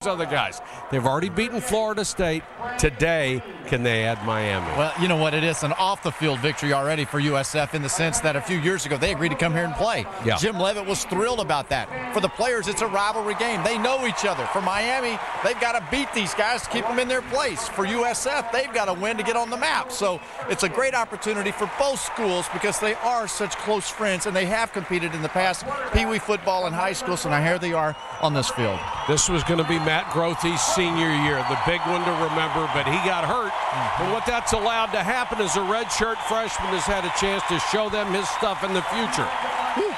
other guys. They've already beaten Florida State. Today, can they add Miami? Well, you know what? It is an off-the-field victory already for USF in the sense that a few years ago they agreed to come here and play. Yeah. Jim Leavitt was thrilled about that. For the players, it's a rivalry game. They know each other. For Miami, they've got to beat these guys to keep them in their place. For USF, they've got to win to get on the map. So it's a great opportunity for both schools because they are such close friends, and they have competed in the past, Pee Wee football in high school, so now here they are on this field. This was going to be Matt Grothy's senior year, the big one to remember, but he got hurt. And what that's allowed to happen is a redshirt freshman has had a chance to show them his stuff in the future.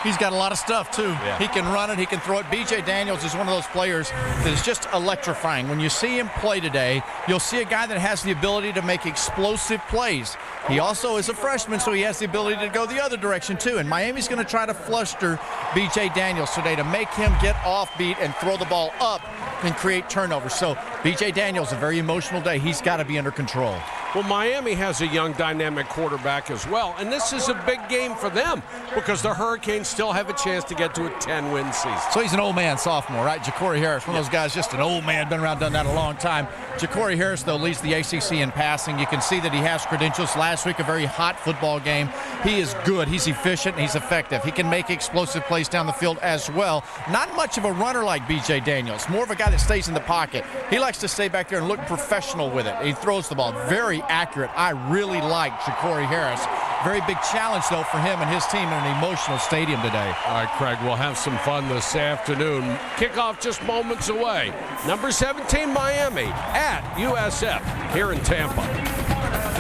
He's got a lot of stuff, too. Yeah. He can run it. He can throw it. B.J. Daniels is one of those players that is just electrifying. When you see him play today, you'll see a guy that has the ability to make explosive plays. He also is a freshman, so he has the ability to go the other direction, too. And Miami's going to try to fluster B.J. Daniels today to make him get off beat and throw the ball up and create turnovers. So B.J. Daniels, a very emotional day. He's got to be under control. Well, Miami has a young, dynamic quarterback as well, and this is a big game for them because the Hurricanes still have a chance to get to a 10-win season. So he's an old man sophomore, right? Ja'Cory Harris, one of those guys, just an old man, been around, done that a long time. Ja'Cory Harris, though, leads the ACC in passing. You can see that he has credentials. Last week, a very hot football game. He is good. He's efficient, and he's effective. He can make explosive plays down the field as well. Not much of a runner like B.J. Daniels, more of a guy that stays in the pocket. He likes to stay back there and look professional with it. He throws the ball very accurate. I really like Ja'Cory Harris. Very big challenge, though, for him and his team in an emotional stadium today. All right, Craig, we'll have some fun this afternoon. Kickoff just moments away. Number 17, Miami, at USF here in Tampa.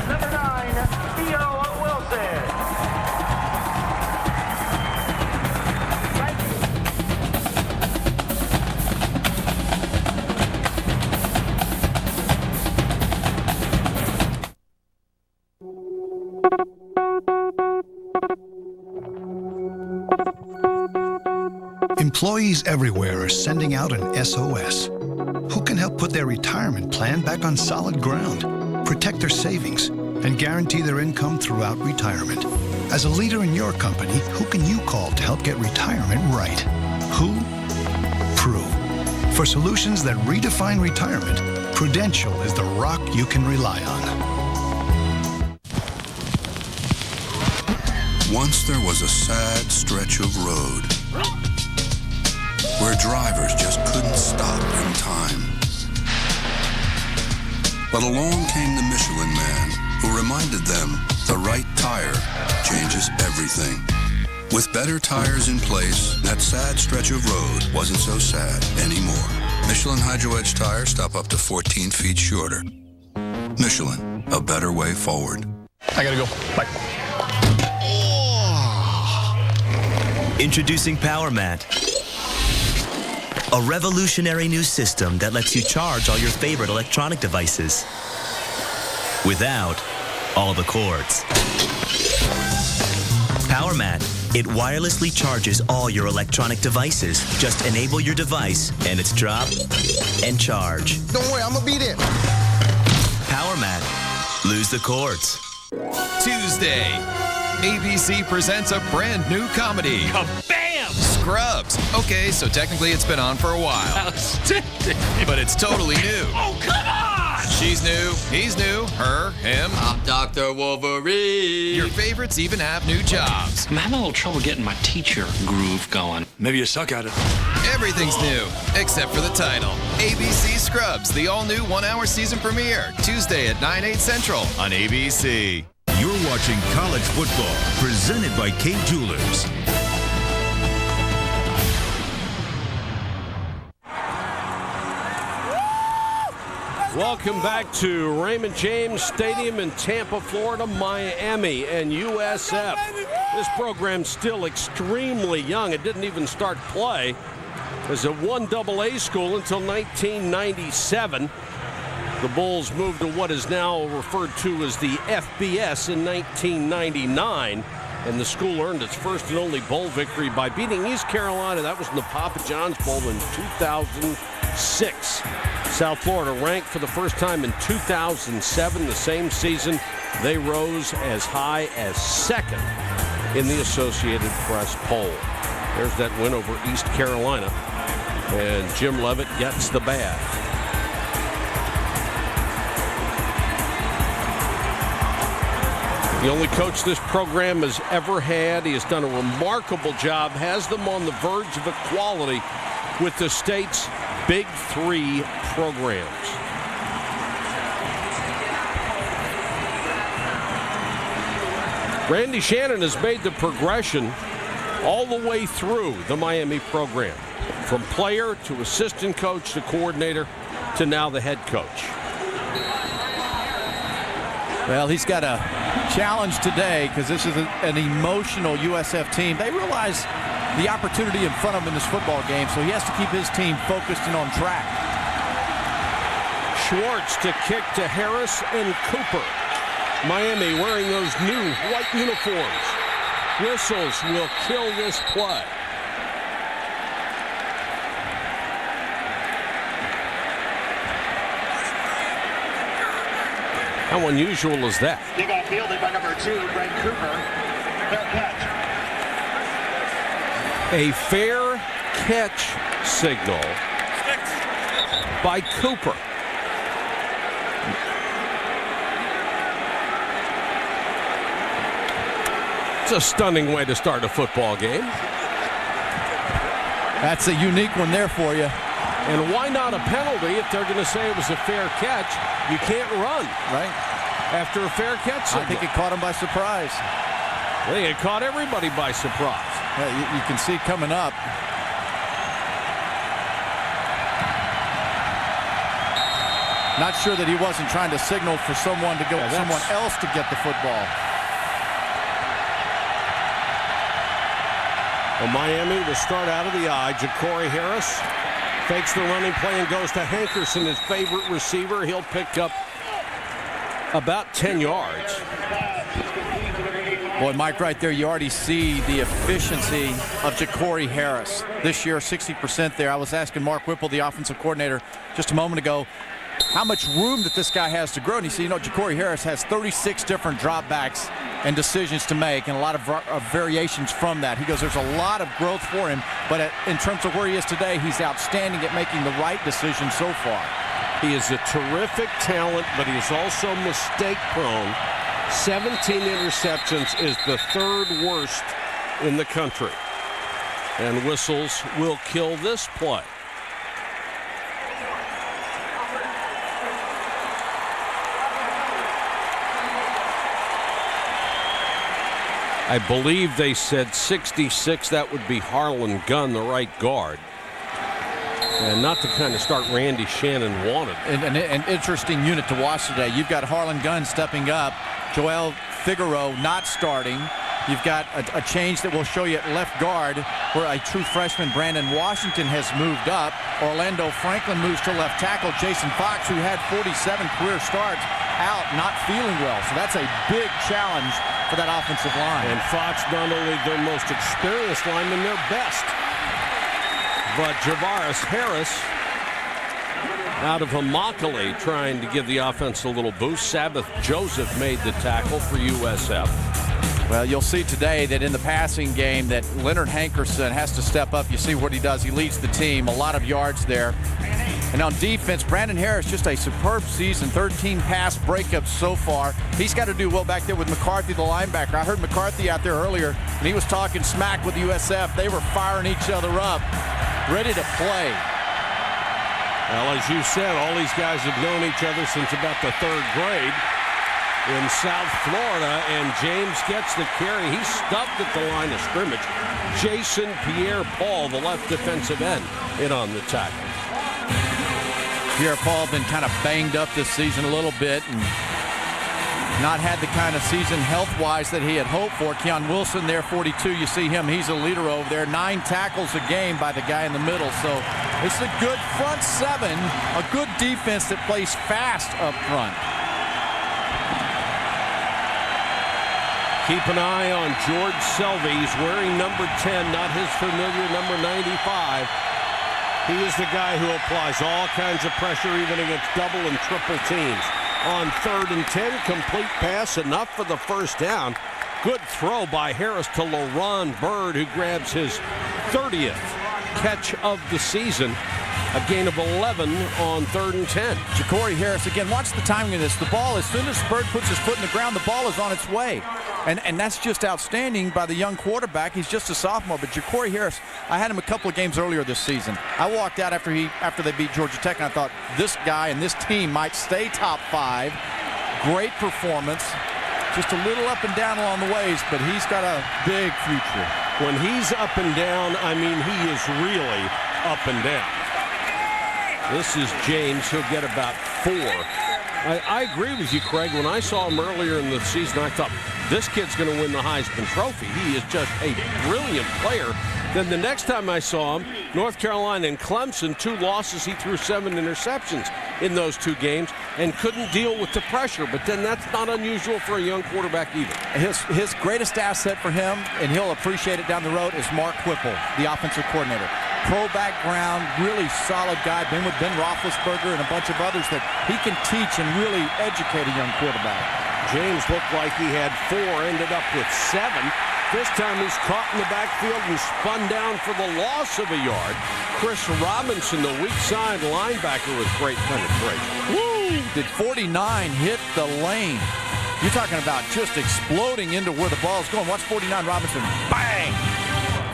Number 9, Theo Wilson. Employees everywhere are sending out an SOS. Who can help put their retirement plan back on solid ground, protect their savings, and guarantee their income throughout retirement? As a leader in your company, who can you call to help get retirement right? Who? Pru. For solutions that redefine retirement, Prudential is the rock you can rely on. Once there was a sad stretch of road where drivers just couldn't stop in time. But along came the Michelin Man, who reminded them the right tire changes everything. With better tires in place, that sad stretch of road wasn't so sad anymore. Michelin Hydro Edge tires stop up to 14 feet shorter. Michelin, a better way forward. I gotta go. Bye. Introducing PowerMat, a revolutionary new system that lets you charge all your favorite electronic devices without all the cords. PowerMat, it wirelessly charges all your electronic devices. Just enable your device and it's drop and charge. Don't worry, I'm gonna be there. PowerMat, lose the cords. Tuesday, ABC presents a brand new comedy. Bam! Scrubs. Okay, so technically it's been on for a while. Outstanding. But it's totally new. Oh, come on! She's new, he's new, her, him. I'm Dr. Wolverine. Your favorites even have new jobs. I'm having a little trouble getting my teacher groove going. Maybe you suck at it. Everything's new, except for the title. ABC Scrubs, the all-new one-hour season premiere. Tuesday at 9/8 Central on ABC. You're watching college football, presented by Kate Jewelers. Welcome back to Raymond James Stadium in Tampa, Florida, Miami, and USF. This program's still extremely young. It didn't even start play as a 1AA school until 1997. The Bulls moved to what is now referred to as the FBS in 1999, and the school earned its first and only bowl victory by beating East Carolina. That was in the Papa John's Bowl in 2006. South Florida ranked for the first time in 2007. The same season, they rose as high as second in the Associated Press poll. There's that win over East Carolina. And Jim Leavitt gets the bat. The only coach this program has ever had. He has done a remarkable job, has them on the verge of equality with the state's Big Three programs. Randy Shannon has made the progression all the way through the Miami program, from player to assistant coach to coordinator to now the head coach. Well, he's got a challenge today because this is an emotional USF team. They realize the opportunity in front of him in this football game, so he has to keep his team focused and on track. Schwartz to kick to Harris and Cooper. Miami wearing those new white uniforms. Whistles will kill this play. How unusual is that? They got fielded by number 2, Greg Cooper. Fair catch. A fair catch signal by Cooper. It's a stunning way to start a football game. That's a unique one there for you. And why not a penalty if they're going to say it was a fair catch? You can't run. Right. After a fair catch signal. I think it caught him by surprise. I think it caught everybody by surprise. Yeah, you can see coming up. Not sure that he wasn't trying to signal for someone to go, someone else to get the football. Well, Miami to start out of the eye. Ja'Cory Harris fakes the running play and goes to Hankerson, his favorite receiver. He'll pick up about 10 yards. Boy, Mike, right there, you already see the efficiency of Ja'Cory Harris. This year, 60% there. I was asking Mark Whipple, the offensive coordinator, just a moment ago, how much room that this guy has to grow. And he said, you know, Ja'Cory Harris has 36 different dropbacks and decisions to make, and a lot of variations from that. He goes, there's a lot of growth for him, but in terms of where he is today, he's outstanding at making the right decision so far. He is a terrific talent, but he is also mistake-prone. 17 interceptions is the third worst in the country. And whistles will kill this play. I believe they said 66. That would be Harlan Gunn, the right guard. And not the kind of start Randy Shannon wanted. An interesting unit to watch today. You've got Harlan Gunn stepping up. Joel Figueroa not starting. You've got a change that we'll show you at left guard, where a true freshman, Brandon Washington, has moved up. Orlando Franklin moves to left tackle. Jason Fox, who had 47 career starts, out, not feeling well. So that's a big challenge for that offensive line. And Fox, not only their most experienced lineman, their best. But Javaris Harris out of Immokalee trying to give the offense a little boost. Sabbath Joseph made the tackle for USF. Well, you'll see today that in the passing game that Leonard Hankerson has to step up. You see what he does. He leads the team. A lot of yards there. And on defense, Brandon Harris, just a superb season. 13 pass breakups so far. He's got to do well back there with McCarthy, the linebacker. I heard McCarthy out there earlier, and he was talking smack with USF. They were firing each other up, ready to play. Well, as you said, all these guys have known each other since about the third grade in South Florida, and James gets the carry. He's stuffed at the line of scrimmage. Jason Pierre-Paul, the left defensive end, in on the tackle. Pierre-Paul been kind of banged up this season a little bit and not had the kind of season health-wise that he had hoped for. Keon Wilson there, 42. You see him. He's a leader over there. 9 tackles a game by the guy in the middle. So it's a good front seven, a good defense that plays fast up front. Keep an eye on George Selvey. He's wearing number 10, not his familiar number 95. He is the guy who applies all kinds of pressure, even against double and triple teams. On 3rd and 10, complete pass, enough for the first down. Good throw by Harris to LaRon Bird, who grabs his 30th catch of the season. A gain of 11 on 3rd and 10. Ja'Cory Harris, again, watch the timing of this. The ball, as soon as Bird puts his foot in the ground, the ball is on its way. And that's just outstanding by the young quarterback. He's just a sophomore. But Ja'Cory Harris, I had him a couple of games earlier this season. I walked out after they beat Georgia Tech, and I thought this guy and this team might stay top 5. Great performance. Just a little up and down along the ways, but he's got a big future. When he's up and down, I mean, he is really up and down. This is James. He'll get about 4. I agree with you, Craig. When I saw him earlier in the season, I thought, this kid's going to win the Heisman Trophy. He is just a brilliant player. Then the next time I saw him, North Carolina and Clemson, 2 losses. He threw 7 interceptions in those 2 games and couldn't deal with the pressure. But then that's not unusual for a young quarterback either. His greatest asset for him, and he'll appreciate it down the road, is Mark Whipple, the offensive coordinator. Pro background, really solid guy, been with Ben Roethlisberger and a bunch of others that he can teach and really educate a young quarterback. James looked like he had 4, ended up with 7. This time he's caught in the backfield and spun down for the loss of a yard. Chris Robinson, the weak side linebacker, with great penetration. Woo! Did 49 hit the lane? You're talking about just exploding into where the ball's going. Watch 49 Robinson. Bang!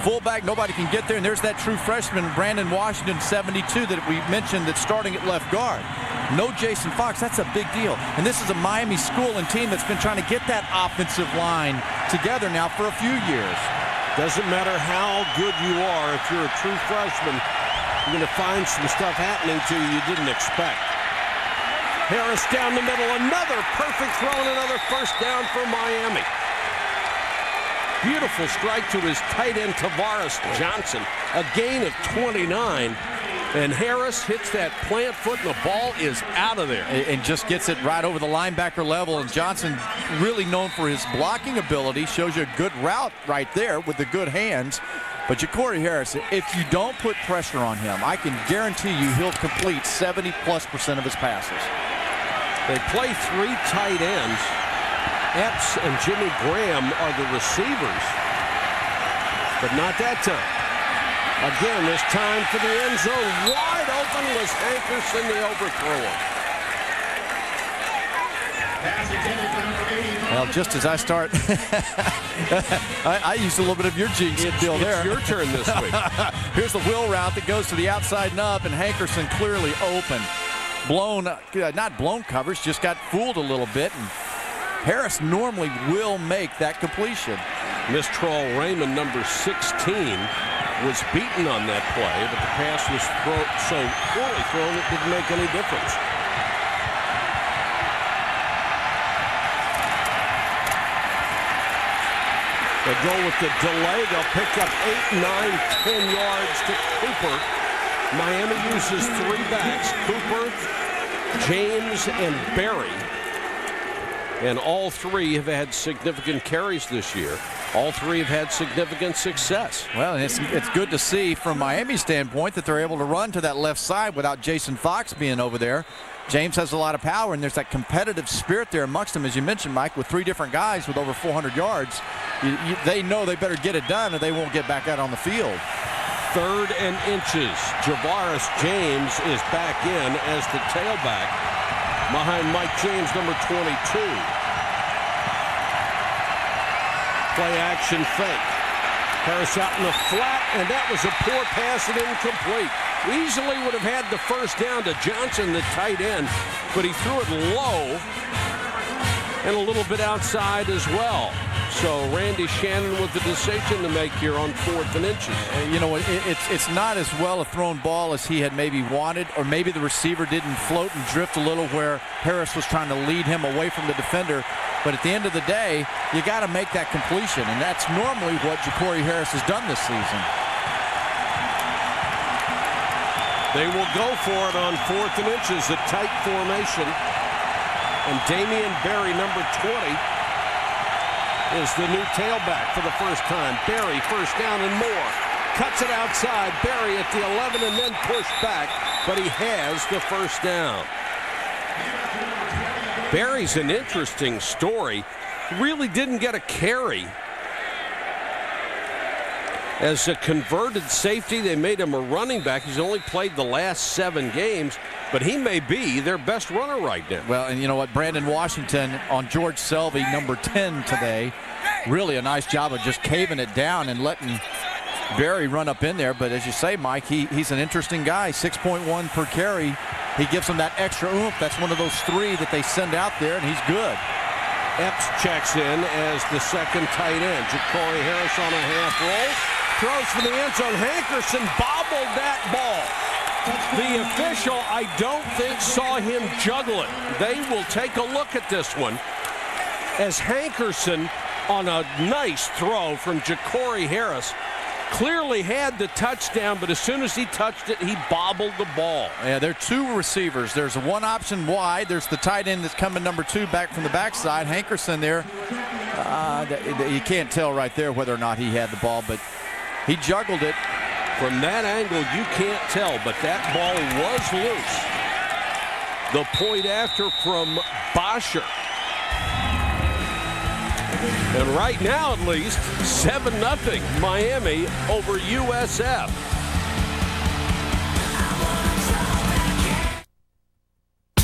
Fullback, nobody can get there, and there's that true freshman, Brandon Washington, 72, that we mentioned that's starting at left guard. No Jason Fox, that's a big deal. And this is a Miami school and team that's been trying to get that offensive line together now for a few years. Doesn't matter how good you are, if you're a true freshman, you're going to find some stuff happening to you didn't expect. Harris down the middle, another perfect throw and another first down for Miami. Beautiful strike to his tight end, Tavares Johnson. A gain of 29. And Harris hits that plant foot, and the ball is out of there. And just gets it right over the linebacker level. And Johnson, really known for his blocking ability, shows you a good route right there with the good hands. But Ja'Cory Harris, if you don't put pressure on him, I can guarantee you he'll complete 70+% of his passes. They play 3 tight ends. Epps and Jimmy Graham are the receivers, but not that time. Again, this time for the end zone. Wide open was Hankerson, the overthrower. Well, just as I start, I used a little bit of your jinx deal there. It's your turn this week. Here's the wheel route that goes to the outside and up, and Hankerson clearly open. Not blown coverage, just got fooled a little bit, and Harris normally will make that completion. Mistral Raymond, number 16, was beaten on that play, but the pass was so poorly thrown it didn't make any difference. They go with the delay. They'll pick up 8, 9, 10 yards to Cooper. Miami uses 3 backs, Cooper, James, and Berry. And all 3 have had significant carries this year. All 3 have had significant success. Well, and it's good to see from Miami's standpoint that they're able to run to that left side without Jason Fox being over there. James has a lot of power, and there's that competitive spirit there amongst them, as you mentioned, Mike, with 3 different guys with over 400 yards. They know they better get it done or they won't get back out on the field. 3rd and inches. Javaris James is back in as the tailback behind Mike James, number 22. Play action fake. Harris out in the flat, and that was a poor pass and incomplete. Easily would have had the first down to Johnson, the tight end, but he threw it low and a little bit outside as well. So Randy Shannon with the decision to make here on 4th and inches. You know, it's not as well a thrown ball as he had maybe wanted, or maybe the receiver didn't float and drift a little where Harris was trying to lead him away from the defender. But at the end of the day, you got to make that completion, and that's normally what Ja'Cory Harris has done this season. They will go for it on 4th and inches, a tight formation. And Damian Berry, number 20, is the new tailback for the first time. Berry, first down and more. Cuts it outside. Berry at the 11 and then pushed back, but he has the first down. Berry's an interesting story. Really didn't get a carry As a converted safety, they made him a running back. He's only played the last 7 games, but he may be their best runner right now. Well, and you know what? Brandon Washington on George Selvey, number 10 today. Really a nice job of just caving it down and letting Barry run up in there. But as you say, Mike, he's an interesting guy. 6.1 per carry. He gives them that extra oomph. That's one of those 3 that they send out there, and he's good. Epps checks in as the second tight end. Ja'Cory Harris on a half roll. Throws for the end zone. Hankerson bobbled that ball. The official, I don't think, saw him juggle it. They will take a look at this one as Hankerson, on a nice throw from Ja'Cory Harris, clearly had the touchdown, but as soon as he touched it, he bobbled the ball. Yeah, there are 2 receivers. There's one option wide. There's the tight end that's coming number 2 back from the backside. Hankerson there. You can't tell right there whether or not he had the ball, but he juggled it. From that angle, you can't tell, but that ball was loose. The point after from Bosher. And right now, at least, 7-0 Miami over USF.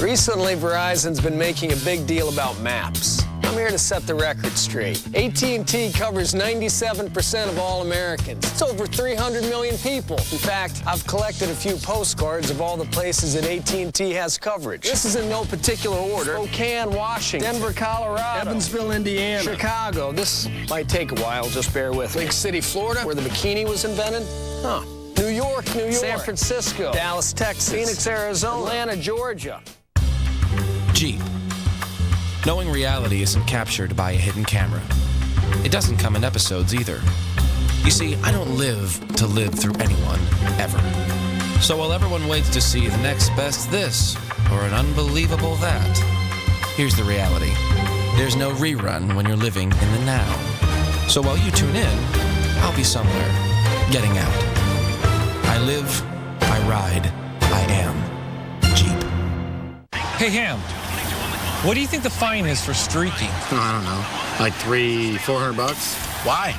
Recently, Verizon's been making a big deal about maps. I'm here to set the record straight. AT&T covers 97% of all Americans. It's over 300 million people. In fact, I've collected a few postcards of all the places that AT&T has coverage. This is in no particular order. Spokane, Washington. Denver, Colorado. Evansville, Indiana. Chicago. This might take a while, just bear with me. Lake City, Florida, where the bikini was invented. Huh. New York. San Francisco. Dallas, Texas. Phoenix, Arizona. Atlanta, Georgia. Jeep. Knowing reality isn't captured by a hidden camera. It doesn't come in episodes either. You see, I don't live to live through anyone, ever. So while everyone waits to see the next best this, or an unbelievable that, here's the reality. There's no rerun when you're living in the now. So while you tune in, I'll be somewhere, getting out. I live, I ride, I am Jeep. Hey, Ham. What do you think the fine is for streaking? I don't know. Like $300-400? Why?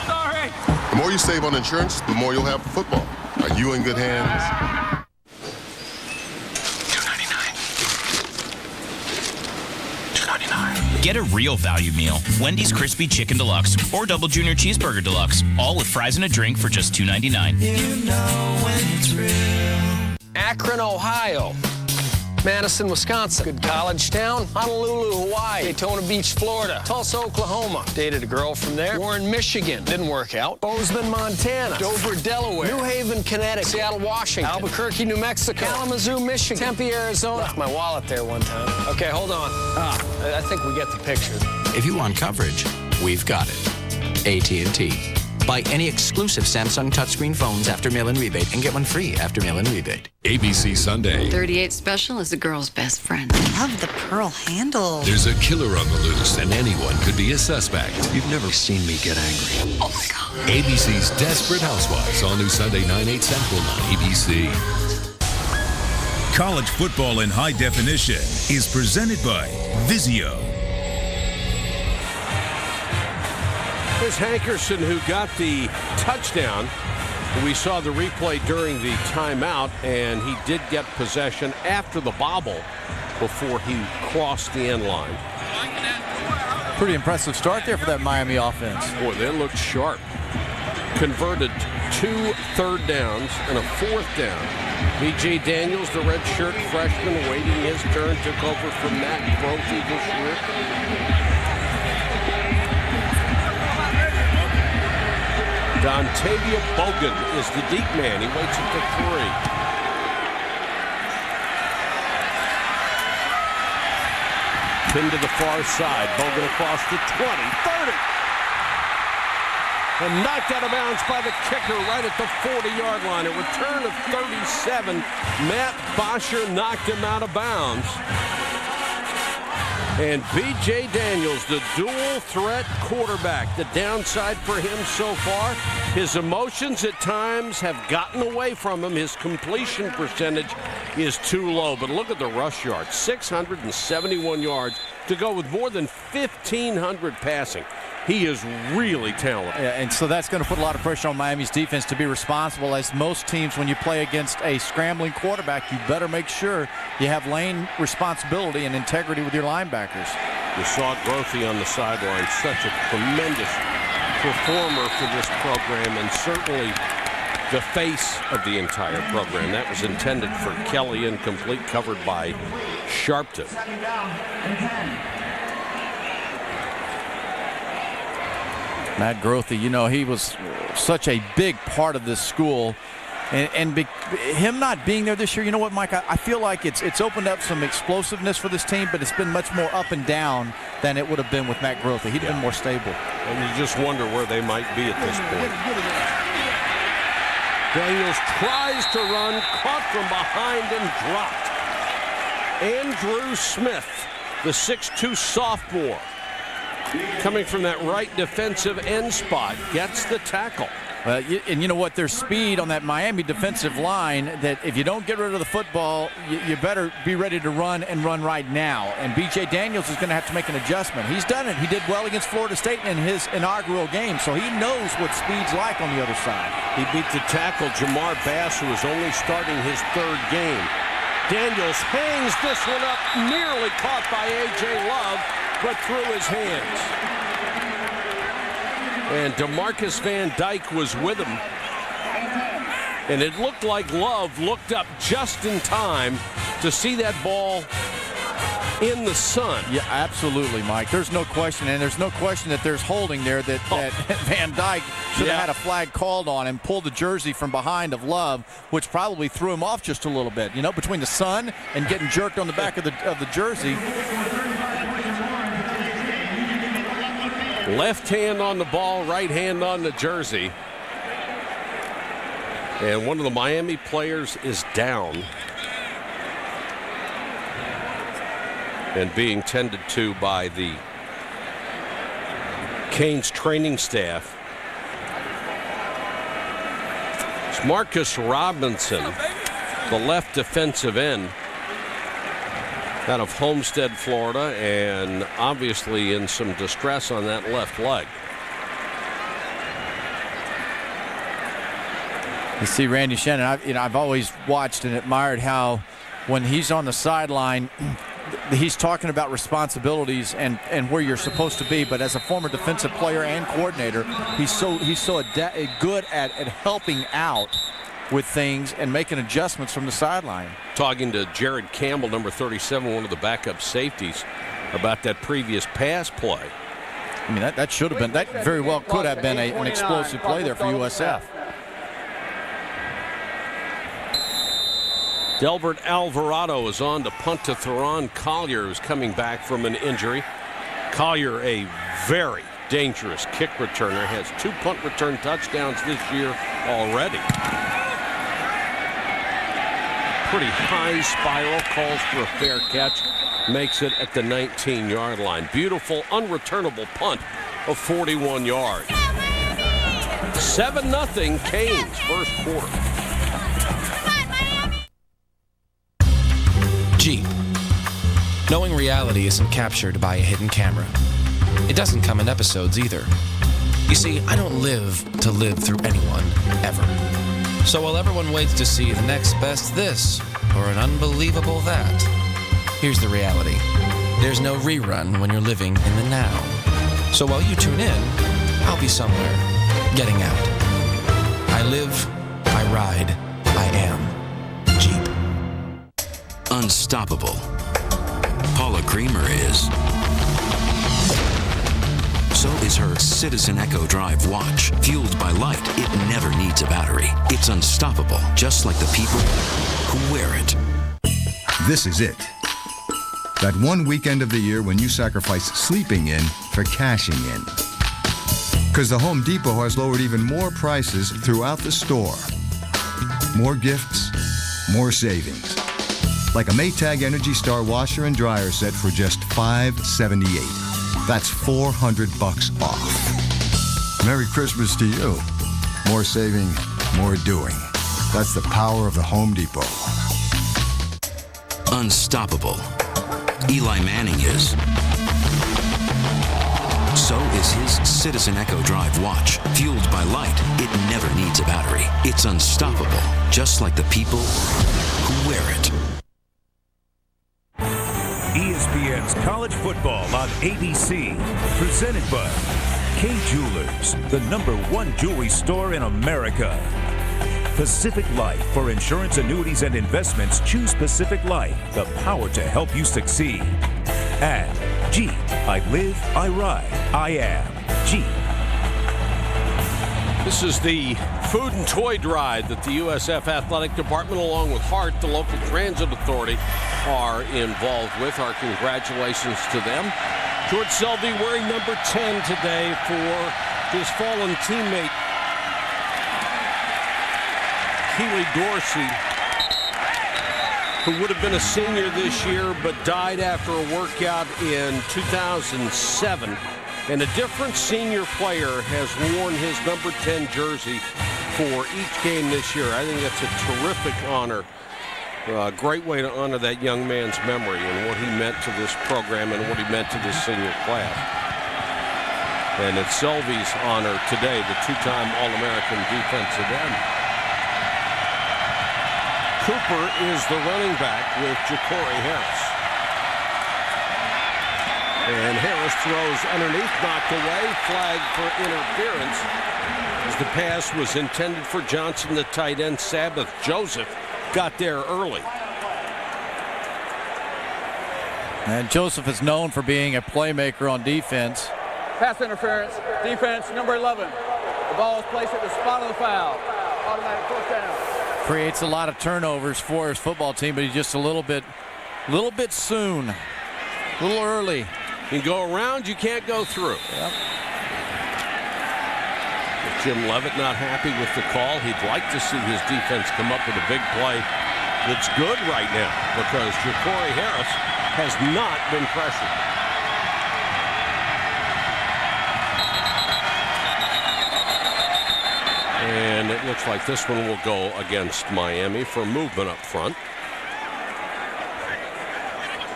Sorry. The more you save on insurance, the more you'll have for football. Are you in good hands? $2.99. Get a real value meal. Wendy's Crispy Chicken Deluxe or Double Junior Cheeseburger Deluxe. All with fries and a drink for just $2.99. You know when it's real. Akron, Ohio. Madison, Wisconsin. Good college town. Honolulu, Hawaii. Daytona Beach, Florida. Tulsa, Oklahoma. Dated a girl from there. Warren, Michigan. Didn't work out. Bozeman, Montana. Dover, Delaware. New Haven, Connecticut. Seattle, Washington. Albuquerque, New Mexico. Kalamazoo, Michigan. Tempe, Arizona. Left my wallet there one time. Okay, hold on. I think we get the picture. If you want coverage, we've got it. AT&T. Buy any exclusive Samsung touchscreen phones after mail-in rebate and get one free after mail-in rebate. ABC Sunday. 38 Special is a girl's best friend. Love the pearl handle. There's a killer on the loose, and anyone could be a suspect. You've never seen me get angry. Oh, my God. ABC's Desperate Housewives, all new Sunday, 9/8 Central on ABC. College football in high definition is presented by Vizio. Here's Hankerson, who got the touchdown. We saw the replay during the timeout, and he did get possession after the bobble before he crossed the end line. Pretty impressive start there for that Miami offense. Boy, they looked sharp. Converted 2 third downs and a 4th down. B.J. Daniels, the redshirt freshman, waiting his turn, took over from Matt Brophy this year. Dontavia Bogan is the deep man. He waits at the 3. Pinned to the far side. Bogan across the 20, 30. And knocked out of bounds by the kicker right at the 40-yard line. A return of 37. Matt Bosher knocked him out of bounds. And B.J. Daniels, the dual threat quarterback. The downside for him so far, his emotions at times have gotten away from him. His completion percentage is too low. But look at the rush yards, 671 yards to go with more than 1,500 passing. He is really talented. Yeah, and so that's going to put a lot of pressure on Miami's defense to be responsible. As most teams, when you play against a scrambling quarterback, you better make sure you have lane responsibility and integrity with your linebackers. You saw Grothy on the sideline, such a tremendous performer for this program, and certainly the face of the entire program. That was intended for Kelly, incomplete, covered by Sharpton. Matt Grothy, you know, he was such a big part of this school. And him not being there this year, you know what, Mike? I feel like it's opened up some explosiveness for this team, but it's been much more up and down than it would have been with Matt Grothy. He'd been more stable. And you just wonder where they might be at this point. Daniels tries to run, caught from behind and dropped. Andrew Smith, the 6'2 sophomore, coming from that right defensive end spot, gets the tackle. And you know what? There's speed on that Miami defensive line that if you don't get rid of the football, you better be ready to run and run right now. And B.J. Daniels is going to have to make an adjustment. He's done it. He did well against Florida State in his inaugural game, so he knows what speed's like on the other side. He beat the tackle, Jamar Bass, who is only starting his third game. Daniels hangs this one up, nearly caught by A.J. Love, but through his hands. And DeMarcus Van Dyke was with him. And it looked like Love looked up just in time to see that ball in the sun. Yeah, absolutely, Mike. There's no question. And there's no question that there's holding there that Van Dyke should have had a flag called on him, pulled the jersey from behind of Love, which probably threw him off just a little bit. You know, between the sun and getting jerked on the back of the jersey. Left hand on the ball, right hand on the jersey. And one of the Miami players is down and being tended to by the Canes training staff. It's Marcus Robinson, the left defensive end out of Homestead, Florida, and obviously in some distress on that left leg. You see Randy Shannon, I've always watched and admired how when he's on the sideline, he's talking about responsibilities and where you're supposed to be. But as a former defensive player and coordinator, he's so good at helping out with things and making adjustments from the sideline. Talking to Jared Campbell, number 37, one of the backup safeties, about that previous pass play. I mean, that should have been, that very well could have been an explosive play there for USF. Delbert Alvarado is on to punt to Theron Collier, who's coming back from an injury. Collier, a very dangerous kick returner, has 2 punt return touchdowns this year already. Pretty high spiral, calls for a fair catch, makes it at the 19-yard line. Beautiful, unreturnable punt of 41 yards. 7-0 Canes, first quarter. Jeep. Knowing reality isn't captured by a hidden camera. It doesn't come in episodes either. You see, I don't live to live through anyone, ever. So while everyone waits to see the next best this or an unbelievable that, here's the reality. There's no rerun when you're living in the now. So while you tune in, I'll be somewhere, getting out. I live, I ride, I am Jeep. Unstoppable. Paula Creamer is. So is her Citizen Echo Drive watch. Fueled by light, it never needs a battery. It's unstoppable, just like the people who wear it. This is it. That one weekend of the year when you sacrifice sleeping in for cashing in. Because the Home Depot has lowered even more prices throughout the store. More gifts, more savings. Like a Maytag Energy Star washer and dryer set for just $578. That's $400 off. Merry Christmas to you. More saving, more doing. That's the power of the Home Depot. Unstoppable. Eli Manning is. So is his Citizen Echo Drive watch. Fueled by light, it never needs a battery. It's unstoppable, just like the people who wear it. ESPN's College Football on ABC, presented by K Jewelers, the #1 jewelry store in America. Pacific Life. For insurance, annuities, and investments, choose Pacific Life, the power to help you succeed. And Jeep. I live, I ride, I am Jeep. This is the food and toy drive that the USF Athletic Department, along with HART, the local transit authority, are involved with. Our congratulations to them. George Selvey wearing number 10 today for his fallen teammate, Keely Dorsey, who would have been a senior this year but died after a workout in 2007. And a different senior player has worn his number 10 jersey for each game this year. I think that's a terrific honor. A great way to honor that young man's memory and what he meant to this program and what he meant to this senior class. And it's Selvey's honor today, the two-time All-American defensive end. Cooper is the running back with Ja'Cory Harris. And Harris throws underneath, knocked away, flag for interference. As the pass was intended for Johnson, the tight end. Sabbath Joseph got there early. And Joseph is known for being a playmaker on defense. Pass interference, defense, number 11. The ball is placed at the spot of the foul. Automatic first down. Creates a lot of turnovers for his football team, but he's just a little bit soon, a little early. You can go around, you can't go through. Yep. Jim Leavitt not happy with the call. He'd like to see his defense come up with a big play that's good right now because Ja'Cory Harris has not been pressured. And it looks like this one will go against Miami for movement up front.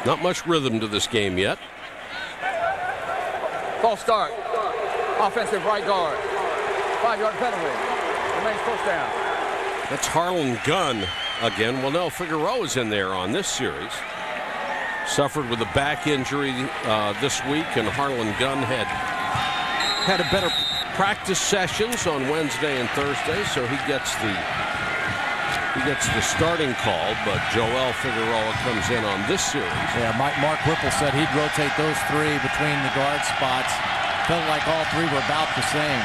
Not much rhythm to this game yet. False start. Offensive right guard. 5-yard penalty. Remains first down. That's Harlan Gunn again. Well, no, Figueroa is in there on this series. Suffered with a back injury this week, and Harlan Gunn had a better practice sessions on Wednesday and Thursday, so he gets the starting call. But Joel Figueroa comes in on this series. Yeah, Mark Whipple said he'd rotate those three between the guard spots. Felt like all three were about the same.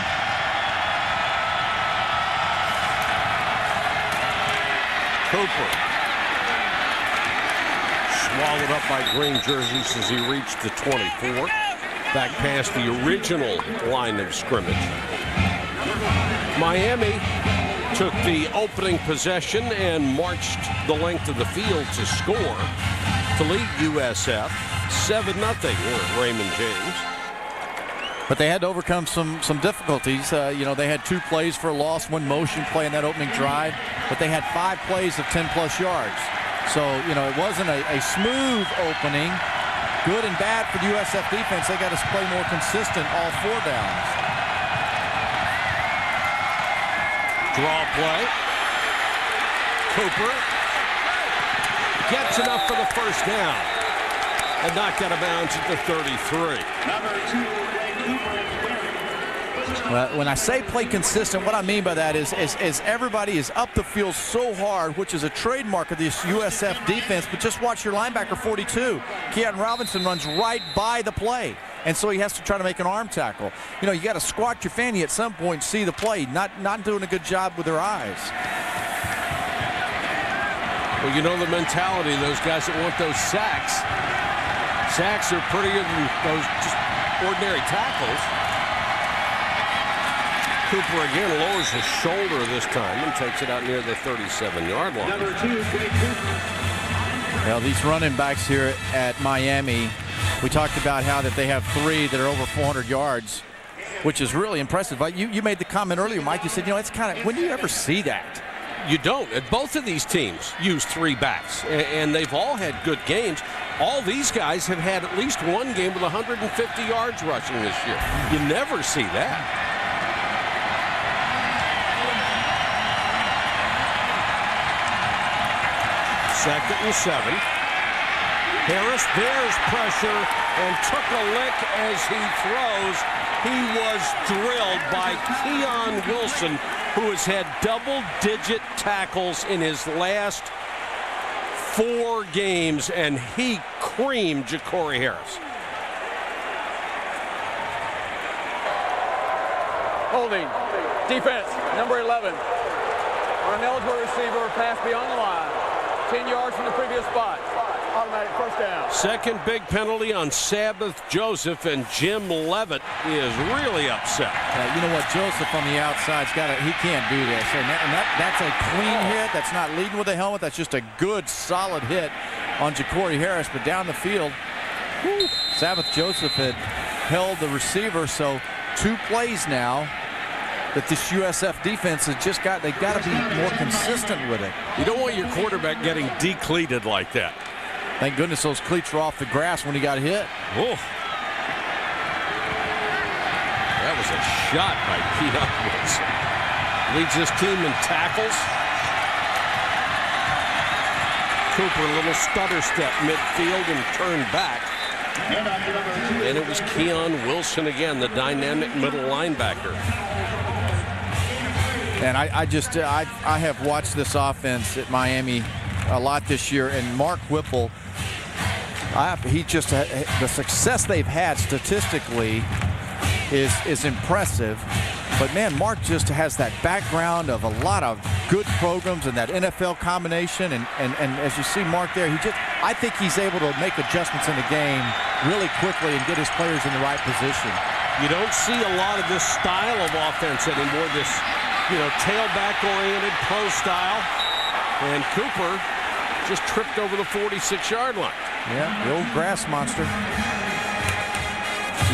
Cooper swallowed up by green jerseys as he reached the 24. Back past the original line of scrimmage. Miami took the opening possession and marched the length of the field to score to lead USF 7-0 here at Raymond James. But they had to overcome some difficulties. They had 2 plays for a loss, 1 motion play in that opening drive, but they had 5 plays of 10-plus yards. So, it wasn't a smooth opening. Good and bad for the USF defense. They got to play more consistent all 4 downs. Draw play. Cooper gets enough for the first down and knocked out of bounds at the 33. Number 2, Cooper. Well, when I say play consistent, what I mean by that is everybody is up the field so hard, which is a trademark of this USF defense, but just watch your linebacker 42. Keaton Robinson runs right by the play, and so he has to try to make an arm tackle. You got to squat your fanny at some point and see the play, not doing a good job with their eyes. Well, the mentality of those guys that want those sacks. Sacks are prettier than those just ordinary tackles. Cooper again lowers his shoulder this time and takes it out near the 37-yard line. Number 2, Greg Cooper. Well, these running backs here at Miami, we talked about how that they have 3 that are over 400 yards, which is really impressive. You made the comment earlier, Mike. You said, it's kind of, when do you ever see that? You don't. And both of these teams use 3 backs, and they've all had good games. All these guys have had at least one game with 150 yards rushing this year. You never see that. Second and 7. Harris bears pressure and took a lick as he throws. He was drilled by Keon Wilson, who has had double-digit tackles in his last 4 games, and he creamed Ja'Cory Harris. Holding. Defense, number 11. On an eligible receiver, pass beyond the line. 10 yards from the previous spot. Automatic first down. Second big penalty on Sabbath Joseph, and Jim Levitt is really upset. You know what? Joseph on the outside's got it. He can't do this. And that's a clean hit. That's not leading with a helmet. That's just a good, solid hit on Ja'Cory Harris. But down the field, Sabbath Joseph had held the receiver. So 2 plays now that this USF defense has just got. They've got to be more consistent with it. You don't want your quarterback getting decleated like that. Thank goodness those cleats were off the grass when he got hit. Oh. That was a shot by Keon Wilson. Leads this team in tackles. Cooper, a little stutter step midfield and turned back. And it was Keon Wilson again, the dynamic middle linebacker. And I have watched this offense at Miami a lot this year, and Mark Whipple, the success they've had statistically is impressive. But man, Mark just has that background of a lot of good programs and that NFL combination. And as you see Mark there, I think he's able to make adjustments in the game really quickly and get his players in the right position. You don't see a lot of this style of offense anymore, this, tailback-oriented pro style. And Cooper just tripped over the 46-yard line. Yeah, the old grass monster.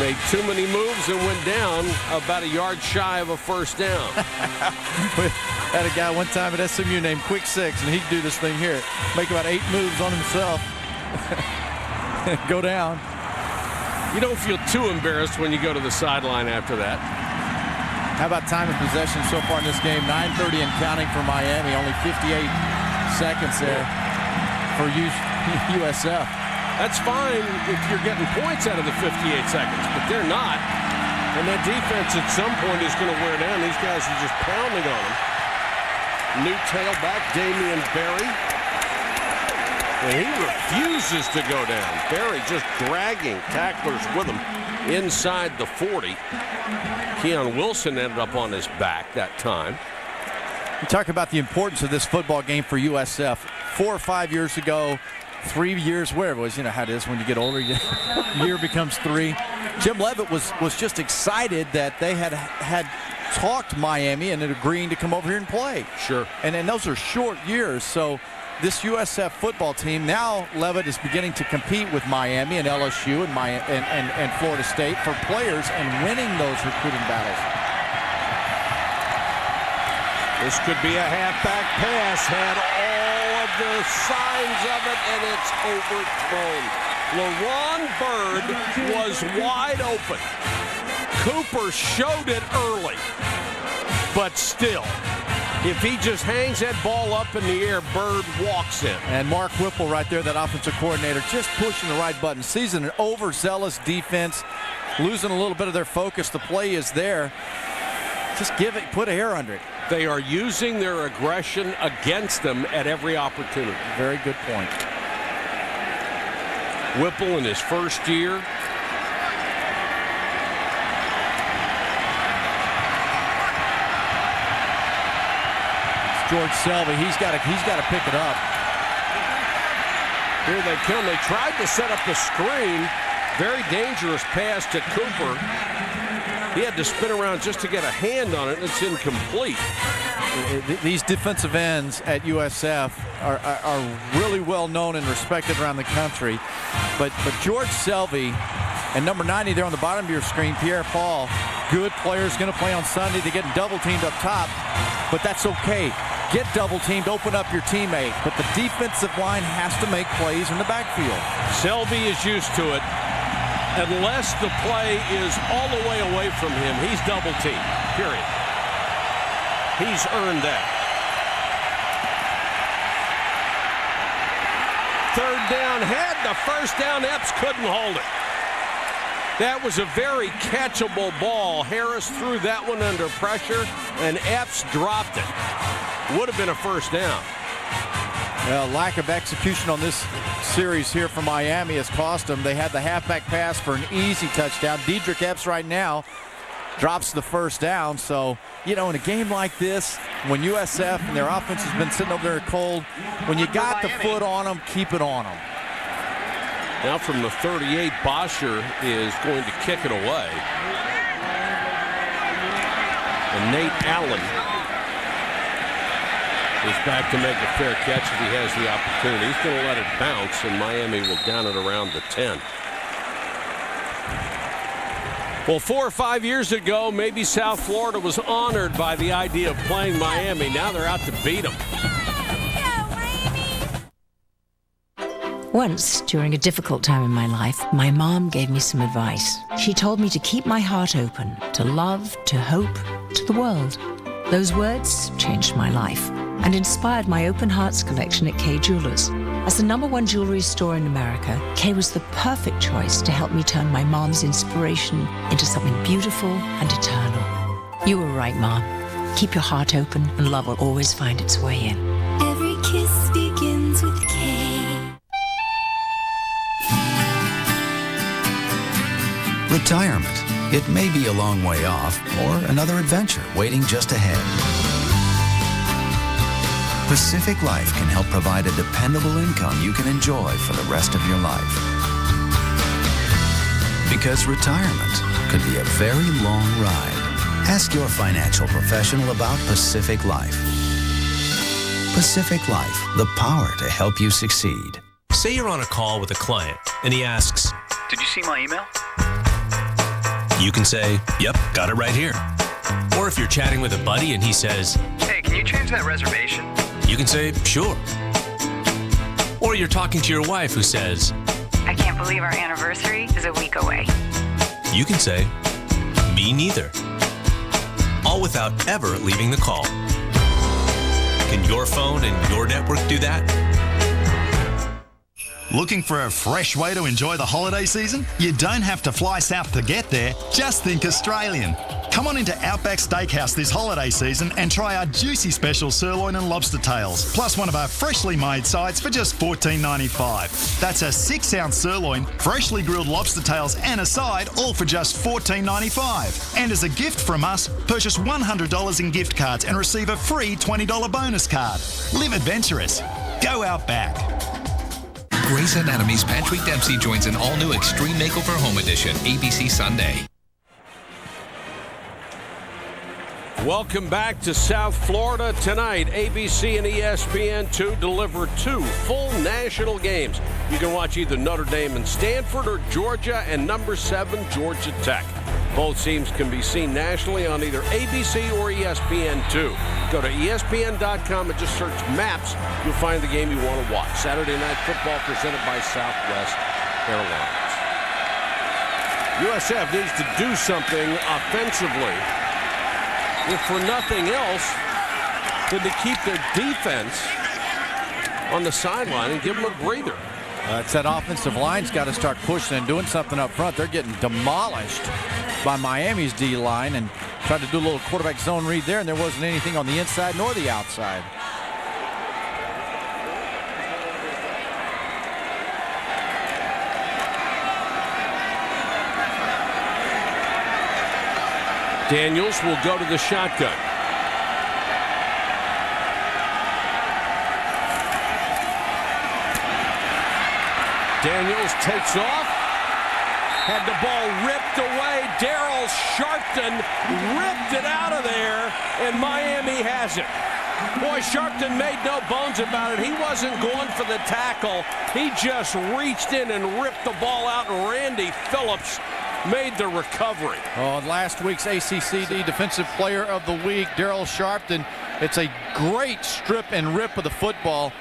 Made too many moves and went down about a yard shy of a first down. We had a guy one time at SMU named Quick Six, and he'd do this thing here. Make about 8 moves on himself. Go down. You don't feel too embarrassed when you go to the sideline after that. How about time of possession so far in this game? 9:30 and counting for Miami. Only 58 seconds there for USF. That's fine if you're getting points out of the 58 seconds, but they're not. And that defense at some point is going to wear down. These guys are just pounding on them. New tailback, Damian Berry. And he refuses to go down. Berry just dragging tacklers with him inside the 40. Keon Wilson ended up on his back that time. You talk about the importance of this football game for USF. 4 or 5 years ago, 3 years, wherever it was, how it is when you get older, year becomes 3. Jim Levitt was just excited that they had talked Miami and agreeing to come over here and play. Sure. And those are short years, so this USF football team, now Levitt is beginning to compete with Miami and LSU and Florida State for players and winning those recruiting battles. This could be a halfback pass, had all of the signs of it, and it's overthrown. LaRon Byrd was wide open. Cooper showed it early, but still, if he just hangs that ball up in the air, Byrd walks in. And Mark Whipple right there, that offensive coordinator, just pushing the right button. Sees an overzealous defense, losing a little bit of their focus. The play is there. Just put a hair under it. They are using their aggression against them at every opportunity. Very good point. Whipple in his first year. It's George Selvey. He's got to pick it up. Here they come. They tried to set up the screen. Very dangerous pass to Cooper. He had to spin around just to get a hand on it, and it's incomplete. These defensive ends at USF are really well known and respected around the country. But George Selvey and number 90 there on the bottom of your screen, Pierre Paul, good players, going to play on Sunday. They're getting double teamed up top, but that's okay. get double teamed, open up your teammate. But the defensive line has to make plays in the backfield. Selby is used to it. Unless the play is all the way away from him, he's double teamed, period. He's earned that. Third down, had the first down. Epps couldn't hold it. That was a very catchable ball. Harris threw that one under pressure, and Epps dropped it. Would have been a first down. Well, lack of execution on this series here for Miami has cost them. They had the halfback pass for an easy touchdown. Dedrick Epps right now drops the first down. So, in a game like this, when USF and their offense has been sitting over there cold, when you got the foot on them, keep it on them. Now from the 38, Bosher is going to kick it away. And Nate Allen is back to make a fair catch if he has the opportunity. He's going to let it bounce, and Miami will down it around the 10. Well, 4 or 5 years ago, maybe South Florida was honored by the idea of playing Miami. Now they're out to beat them. Once, during a difficult time in my life, my mom gave me some advice. She told me to keep my heart open, to love, to hope, to the world. Those words changed my life and inspired my Open Hearts collection at Kay Jewelers. As the #1 jewelry store in America, Kay was the perfect choice to help me turn my mom's inspiration into something beautiful and eternal. You were right, Mom. Keep your heart open and love will always find its way in. Every kiss begins with Kay. Retirement. It may be a long way off or another adventure waiting just ahead. Pacific Life can help provide a dependable income you can enjoy for the rest of your life. Because retirement could be a very long ride. Ask your financial professional about Pacific Life. Pacific Life, the power to help you succeed. Say you're on a call with a client and he asks, "Did you see my email?" You can say, "Yep, got it right here." Or if you're chatting with a buddy and he says, "Hey, can you change that reservation?" You can say, "Sure." Or you're talking to your wife who says, "I can't believe our anniversary is a week away." You can say, "Me neither." All without ever leaving the call. Can your phone and your network do that? Looking for a fresh way to enjoy the holiday season? You don't have to fly south to get there. Just think Australian. Come on into Outback Steakhouse this holiday season and try our juicy special sirloin and lobster tails, plus one of our freshly made sides for just $14.95. That's a 6-ounce sirloin, freshly grilled lobster tails and a side, all for just $14.95. And as a gift from us, purchase $100 in gift cards and receive a free $20 bonus card. Live adventurous. Go Outback. Grey's Anatomy's Patrick Dempsey joins an all-new Extreme Makeover Home Edition, ABC Sunday. Welcome back to South Florida tonight. ABC and ESPN2 deliver 2 full national games. You can watch either Notre Dame and Stanford or Georgia and #7 Georgia Tech. Both teams can be seen nationally on either ABC or ESPN2. Go to ESPN.com and just search Maps. You'll find the game you want to watch. Saturday Night Football presented by Southwest Airlines. USF needs to do something offensively, if for nothing else than to keep their defense on the sideline and give them a breather. It's that offensive line's got to start pushing and doing something up front. They're getting demolished by Miami's D-line, and tried to do a little quarterback zone read there, and there wasn't anything on the inside nor the outside. Daniels will go to the shotgun. Daniels takes off. Had the ball ripped away. Daryl Sharpton ripped it out of there, and Miami has it. Boy, Sharpton made no bones about it. He wasn't going for the tackle. He just reached in and ripped the ball out, and Randy Phillips made the recovery. Oh, last week's ACCD Defensive Player of the Week, Daryl Sharpton. It's a great strip and rip of the football.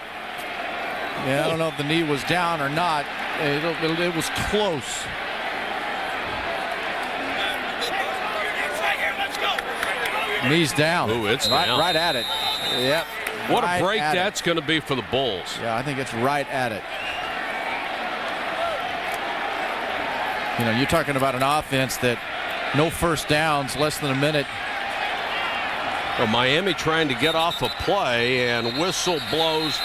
Yeah, I don't know if the knee was down or not. It was close. Knees down. Ooh, it's down. Right at it. Yep. What a break that's going to be for the Bulls. Yeah, I think it's right at it. You know, you're talking about an offense that no first downs, less than a minute. Well, Miami trying to get off a play, and whistle blows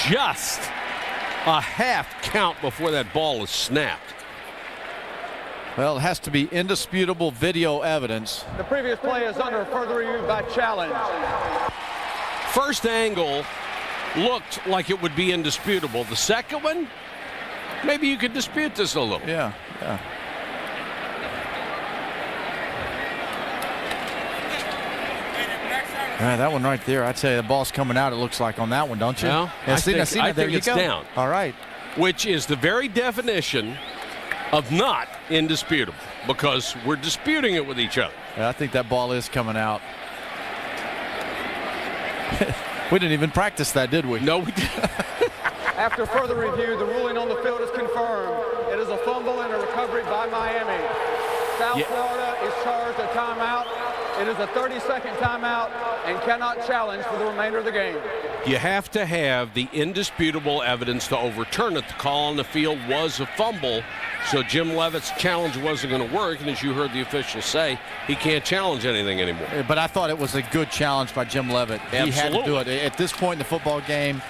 just a half count before that ball is snapped. Well, it has to be indisputable video evidence. The previous play is under further review by challenge. First angle looked like it would be indisputable. The second one, maybe you could dispute this a little. Yeah. Yeah, that one right there, I'd say the ball's coming out, it looks like, on that one, don't you? Well, yeah, I think it's down. All right. Which is the very definition of not indisputable, because we're disputing it with each other. Yeah, I think that ball is coming out. We didn't even practice that, did we? No, we didn't. After further review, the ruling on the field is confirmed. It is a fumble and a recovery by Miami. South Florida is charged a timeout. It is a 30-second timeout and cannot challenge for the remainder of the game. You have to have the indisputable evidence to overturn it. The call on the field was a fumble, so Jim Leavitt's challenge wasn't going to work, and as you heard the official say, he can't challenge anything anymore. But I thought it was a good challenge by Jim Leavitt. Absolutely. He had to do it. At this point in the football game,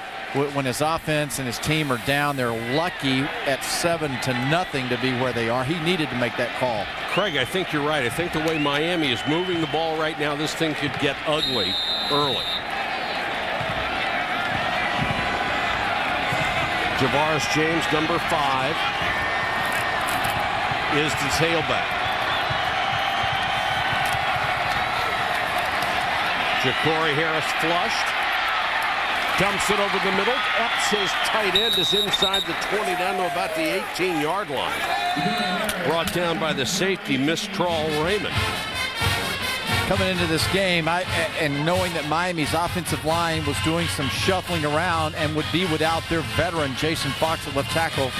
when his offense and his team are down, they're lucky at 7-0 to be where they are. He needed to make that call. Craig, I think you're right. I think the way Miami is moving the ball right now, this thing could get ugly early. Javaris James, number 5, is the tailback. Ja'Cory Harris flushed. Dumps it over the middle. Epps, his tight end, is inside the 20 down to about the 18-yard line. Brought down by the safety, Mistral Raymond. Coming into this game, and knowing that Miami's offensive line was doing some shuffling around and would be without their veteran, Jason Fox, at left tackle,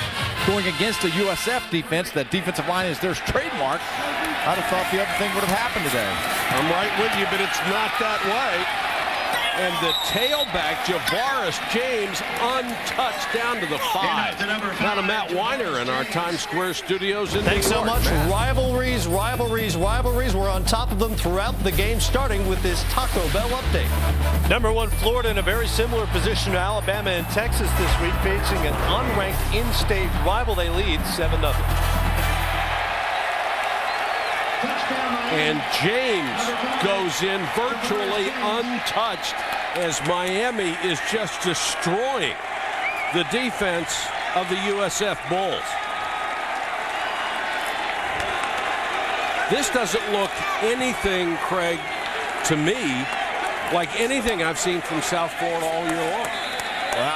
going against a USF defense, that defensive line is their trademark, I'd have thought the other thing would have happened today. I'm right with you, but it's not that way. And the tailback, Javaris James, untouched down to the 5. Now to Matt Weiner in our Times Square studios in Thanks New York. so much. Matt. Rivalries. We're on top of them throughout the game, starting with this Taco Bell update. Number 1, Florida in a very similar position to Alabama and Texas this week, facing an unranked in-state rival. They lead 7-0. And James goes in virtually untouched as Miami is just destroying the defense of the USF Bulls. This doesn't look anything, Craig, to me, like anything I've seen from South Florida all year long. Well,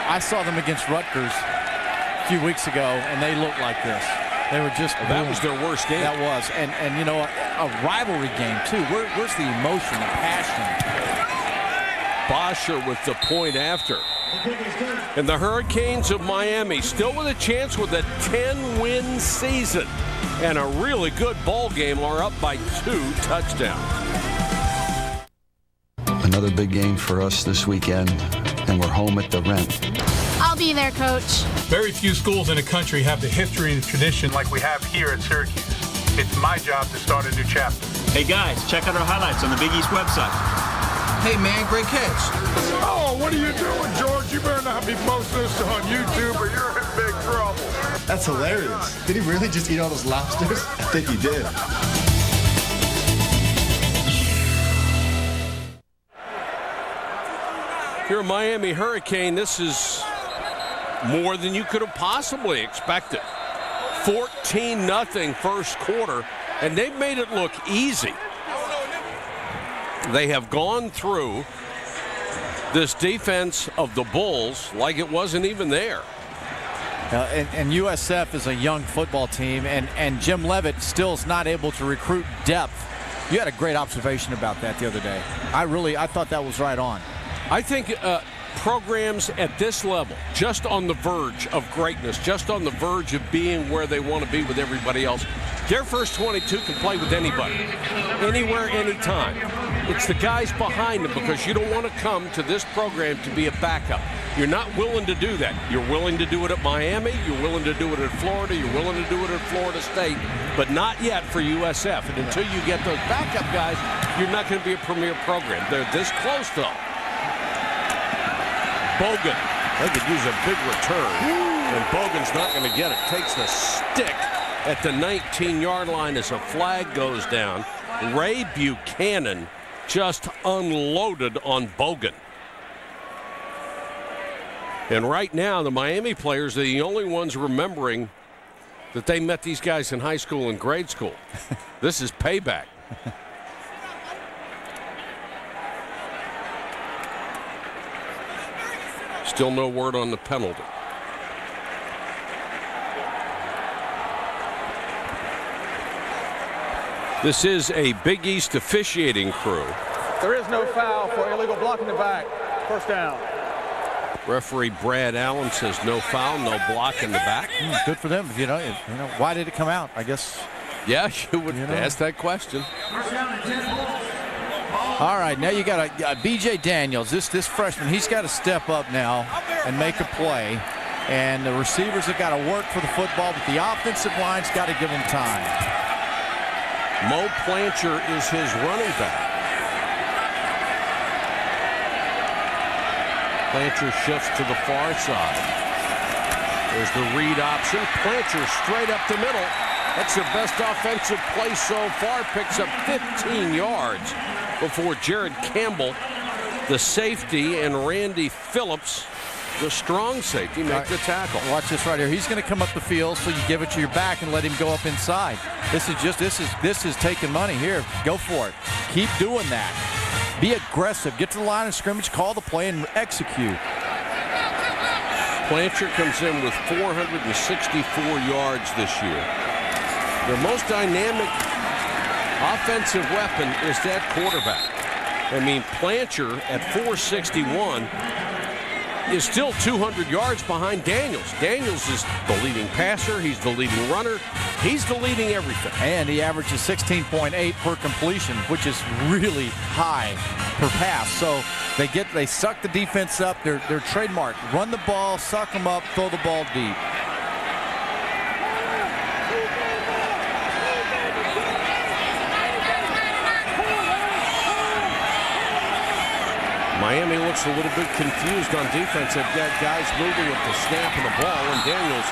I saw them against Rutgers a few weeks ago, and they looked like this. They were just that was their worst game. That was, and you know, a rivalry game too. Where's the emotion, the passion? Bosher with the point after. And the Hurricanes of Miami still with a chance with a 10-win season and a really good ball game, are up by 2 touchdowns. Another big game for us this weekend, and we're home at the Rent. I'll be there, Coach. Very few schools in the country have the history and tradition like we have here at Syracuse. It's my job to start a new chapter. Hey guys, check out our highlights on the Big East website. Hey man, great catch. Oh, what are you doing, George? You better not be posting this on YouTube or you're in big trouble. That's hilarious. Did he really just eat all those lobsters? I think he did. If you're a Miami Hurricane, this is more than you could have possibly expected. 14-0 first quarter, and they've made it look easy. They have gone through this defense of the Bulls like it wasn't even there. And USF is a young football team, and Jim Leavitt still is not able to recruit depth. You had a great observation about that the other day. I thought that was right on. I think programs at this level, just on the verge of greatness, just on the verge of being where they want to be with everybody else, their first 22 can play with anybody, anywhere, anytime. It's the guys behind them, because you don't want to come to this program to be a backup. You're not willing to do that. You're willing to do it at Miami. You're willing to do it at Florida. You're willing to do it at Florida State, but not yet for USF. And until you get those backup guys, you're not going to be a premier program. They're this close, though. Bogan, they could use a big return, and Bogan's not going to get it. Takes the stick at the 19-yard line as a flag goes down. Ray Buchanan just unloaded on Bogan. And right now, the Miami players are the only ones remembering that they met these guys in high school and grade school. This is payback. Still no word on the penalty. This is a Big East officiating crew. There is no foul for illegal blocking the back. First down. Referee Brad Allen says no foul, no block in the back. Good for them. You know, why did it come out? I guess. Yeah, you would ask that question. All right, now you got a B.J. Daniels, this freshman. He's got to step up now and make a play. And the receivers have got to work for the football, but the offensive line's got to give them time. Mo Plancher is his running back. Plancher shifts to the far side. There's the read option. Plancher straight up the middle. That's their best offensive play so far. Picks up 15 yards before Jared Campbell, the safety, and Randy Phillips, the strong safety, make the tackle. Watch this right here. He's going to come up the field, so you give it to your back and let him go up inside. This is taking money here. Go for it. Keep doing that. Be aggressive. Get to the line of scrimmage, call the play, and execute. Plancher comes in with 464 yards this year. Their most dynamic offensive weapon is that quarterback. I mean, Plancher at 461 is still 200 yards behind Daniels. Daniels is the leading passer. He's the leading runner. He's the leading everything. And he averages 16.8 per completion, which is really high per pass. So they suck the defense up. They're trademark. Run the ball, suck them up, throw the ball deep. Miami looks a little bit confused on defense. They've got guys moving at the snap of the ball, and Daniels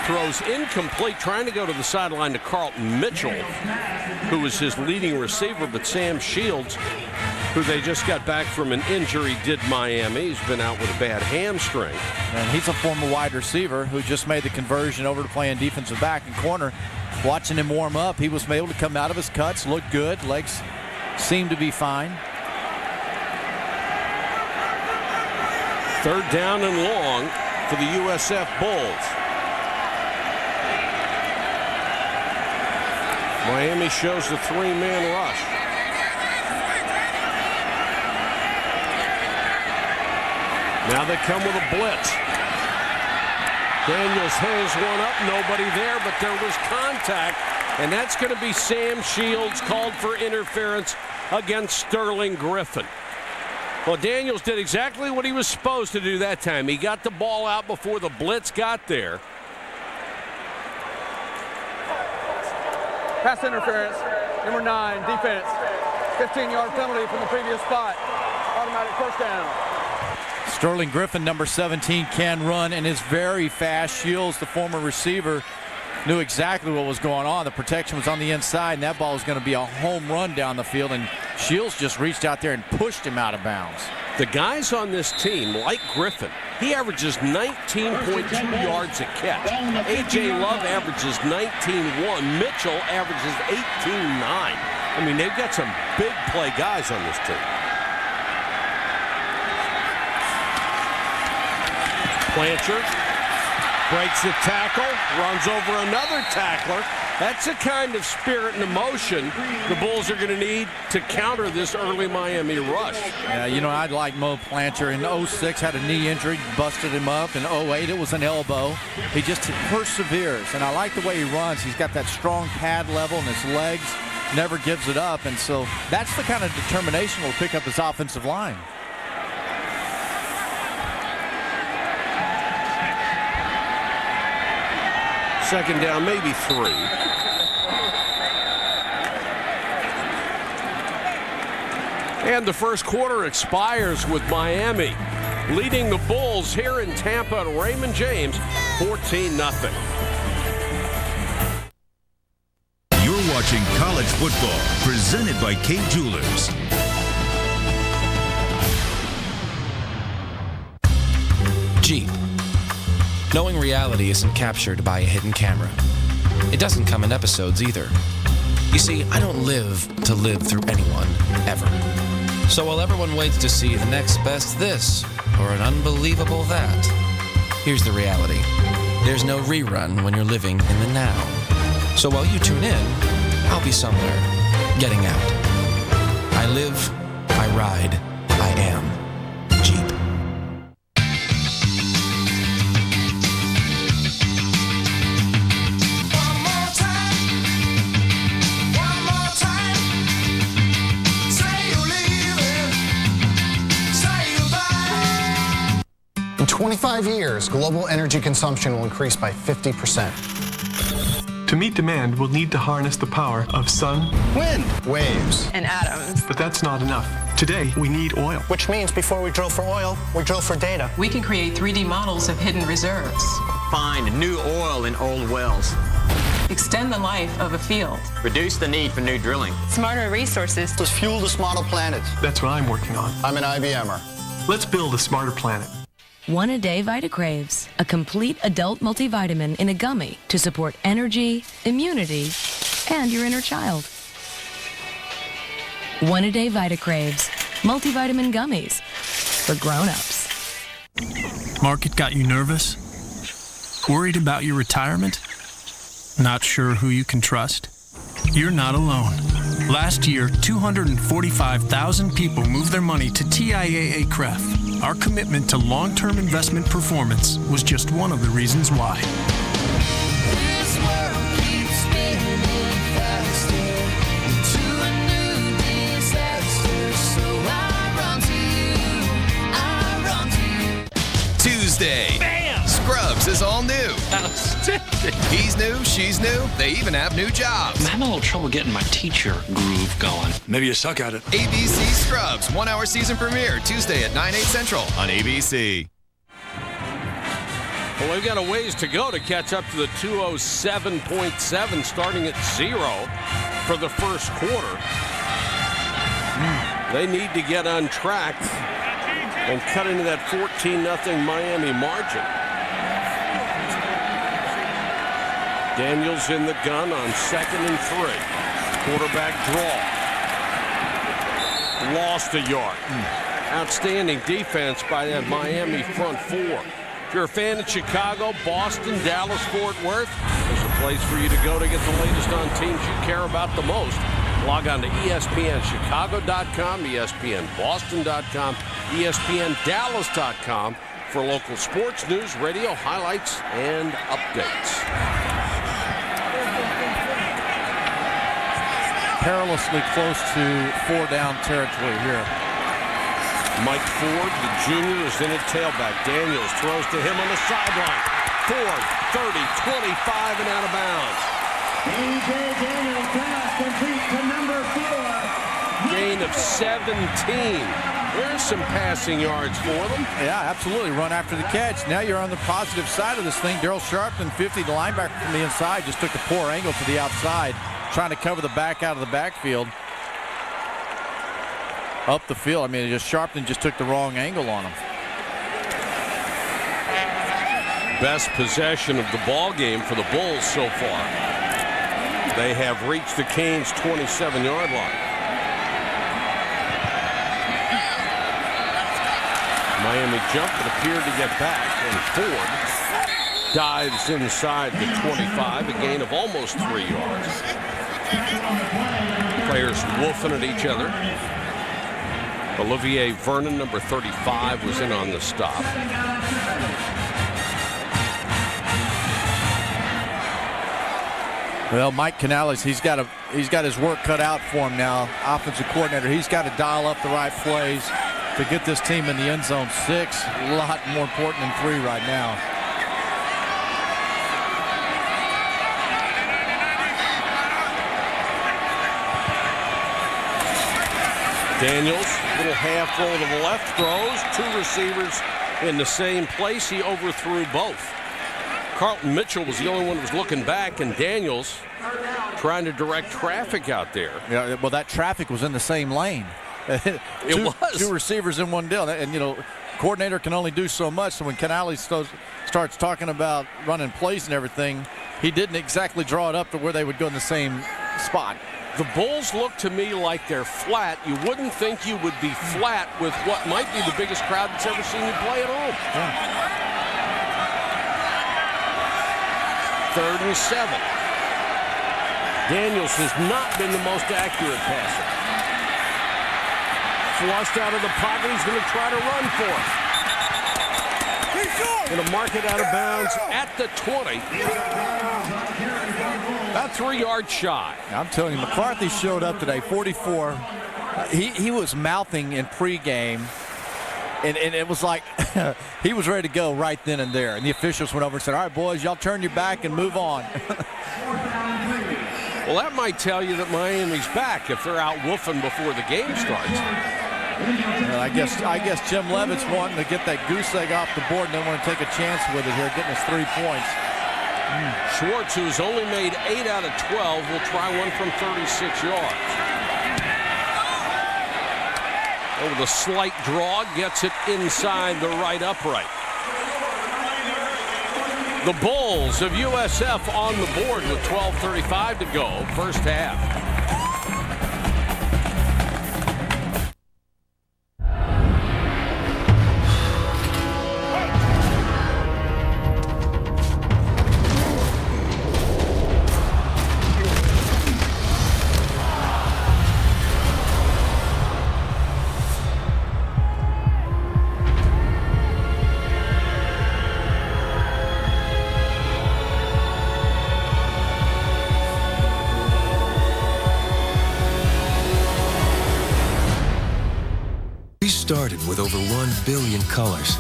throws incomplete, trying to go to the sideline to Carlton Mitchell, who was his leading receiver, but Sam Shields, who they just got back from an injury, did Miami. He's been out with a bad hamstring. And he's a former wide receiver who just made the conversion over to playing defensive back and corner. Watching him warm up, he was able to come out of his cuts, look good, legs seem to be fine. Third down and long for the USF Bulls. Miami shows the three-man rush. Now they come with a blitz. Daniels hangs one up, nobody there, but there was contact, and that's going to be Sam Shields called for interference against Sterling Griffin. Well, Daniels did exactly what he was supposed to do that time. He got the ball out before the blitz got there. Pass interference, number 9, defense. 15-yard penalty from the previous spot. Automatic first down. Sterling Griffin, number 17, can run and is very fast. Shields, the former receiver, knew exactly what was going on. The protection was on the inside, and that ball was going to be a home run down the field, and Shields just reached out there and pushed him out of bounds. The guys on this team, like Griffin, he averages 19.2 yards a catch. A.J. Love averages 19.1. Mitchell averages 18.9. I mean, they've got some big play guys on this team. Plancher Breaks the tackle, runs over another tackler. That's the kind of spirit and emotion the Bulls are going to need to counter this early Miami rush. Yeah, you know, I'd like Mo Plancher. In 06, had a knee injury, busted him up. In 08, it was an elbow. He just perseveres, and I like the way he runs. He's got that strong pad level in his legs, never gives it up, and so that's the kind of determination will pick up his offensive line. Second down, maybe 3. And the first quarter expires with Miami leading the Bulls here in Tampa at Raymond James 14-0. You're watching college football presented by Kay Jewelers. Jeep. Knowing reality isn't captured by a hidden camera. It doesn't come in episodes either. You see, I don't live to live through anyone, ever. So while everyone waits to see the next best this or an unbelievable that, here's the reality. There's no rerun when you're living in the now. So while you tune in, I'll be somewhere, getting out. I live, I ride, I am Jeep. In 25 years, global energy consumption will increase by 50%. To meet demand, we'll need to harness the power of sun, wind, waves, and atoms. But that's not enough. Today, we need oil. Which means before we drill for oil, we drill for data. We can create 3D models of hidden reserves. Find new oil in old wells. Extend the life of a field. Reduce the need for new drilling. Smarter resources. Let's fuel this model planet. That's what I'm working on. I'm an IBMer. Let's build a smarter planet. One a day VitaCraves, a complete adult multivitamin in a gummy to support energy, immunity, and your inner child. One a day VitaCraves, multivitamin gummies for grown-ups. Market got you nervous? Worried about your retirement? Not sure who you can trust? You're not alone. Last year, 245,000 people moved their money to TIAA CREF. Our commitment to long-term investment performance was just one of the reasons why. This world keeps spinning faster into a new disaster. So I run to you. Tuesday. Bam! Scrubs is all new. Outstanding. He's new, she's new. They even have new jobs. I'm having a little trouble getting my teacher groove going. Maybe you suck at it. ABC Scrubs, 1-hour season premiere, Tuesday at 9/8 Central on ABC. Well, we've got a ways to go to catch up to the 207.7, starting at 0 for the first quarter. They need to get untracked and cut into that 14-0 Miami margin. Daniels in the gun on 2nd and 3. Quarterback draw. Lost a yard. Outstanding defense by that Miami front four. If you're a fan of Chicago, Boston, Dallas, Fort Worth, there's a place for you to go to get the latest on teams you care about the most. Log on to ESPNChicago.com, ESPNBoston.com, ESPNDallas.com for local sports news, radio highlights, and updates. Perilously close to 4-down territory here. Mike Ford, the junior, is in at tailback. Daniels throws to him on the sideline. Ford, 30, 25, and out of bounds. A.J. Daniels pass complete to number 4. Gain of 17. There's some passing yards for them. Yeah, absolutely. Run after the catch. Now you're on the positive side of this thing. Daryl Sharpton, 50, the linebacker from the inside, just took a poor angle to the outside, trying to cover the back out of the backfield. Up the field. I mean, Sharpton just took the wrong angle on him. Best possession of the ball game for the Bulls so far. They have reached the Canes' 27-yard line. Miami jumped but appeared to get back, and Ford Dives inside the 25, a gain of almost 3 yards. Players wolfing at each other. Olivier Vernon, number 35, was in on the stop. Well, Mike Canales, he's got his work cut out for him now. Offensive coordinator, he's got to dial up the right plays to get this team in the end zone. 6, a lot more important than 3 right now. Daniels, little half roll to the left, throws, 2 receivers in the same place. He overthrew both. Carlton Mitchell was the only one who was looking back, and Daniels trying to direct traffic out there. Yeah, well, that traffic was in the same lane. It was. 2 receivers in one deal. And, coordinator can only do so much. So when Canales starts talking about running plays and everything, he didn't exactly draw it up to where they would go in the same spot. The Bulls look to me like they're flat. You wouldn't think you would be flat with what might be the biggest crowd that's ever seen you play at home. Yeah. 3rd and 7. Daniels has not been the most accurate passer. Flushed out of the pocket. He's going to try to run for it. Going to mark it out of bounds at the 20. About 3 yards shy. I'm telling you, McCarthy showed up today, 44. He was mouthing in pregame, and it was like he was ready to go right then and there. And the officials went over and said, all right, boys, y'all turn your back and move on. Well, that might tell you that Miami's back if they're out woofing before the game starts. Well, I guess Jim Levitt's wanting to get that goose egg off the board and they want to take a chance with it here, getting us 3 points. Schwartz, who's only made 8 out of 12, will try one from 36 yards. With a slight draw, gets it inside the right upright. The Bulls of USF on the board with 12:35 to go, first half. Started with over 1 billion colors,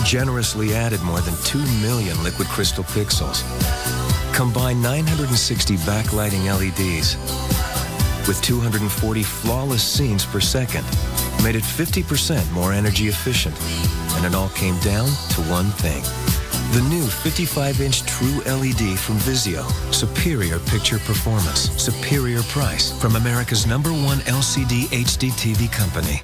generously added more than 2 million liquid crystal pixels, combined 960 backlighting LEDs with 240 flawless scenes per second, made it 50% more energy efficient, and it all came down to one thing. The new 55-inch True LED from Vizio. Superior picture performance, superior price from America's #1 LCD HD TV company.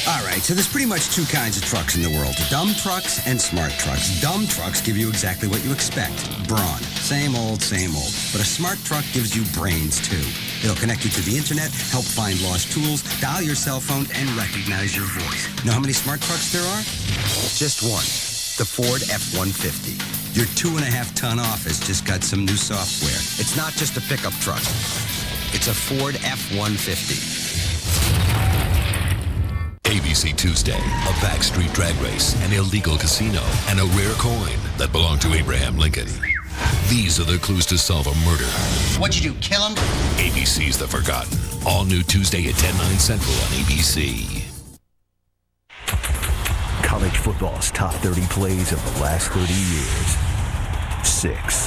All right, so there's pretty much 2 kinds of trucks in the world. Dumb trucks and smart trucks. Dumb trucks give you exactly what you expect. Brawn. Same old, same old. But a smart truck gives you brains, too. It'll connect you to the internet, help find lost tools, dial your cell phone, and recognize your voice. Know how many smart trucks there are? Just one. The Ford F-150. Your 2.5-ton office just got some new software. It's not just a pickup truck. It's a Ford F-150. ABC Tuesday, a backstreet drag race, an illegal casino, and a rare coin that belonged to Abraham Lincoln. These are the clues to solve a murder. What'd you do, kill him? ABC's The Forgotten. All new Tuesday at 10/9 Central on ABC. College football's top 30 plays of the last 30 years. 6.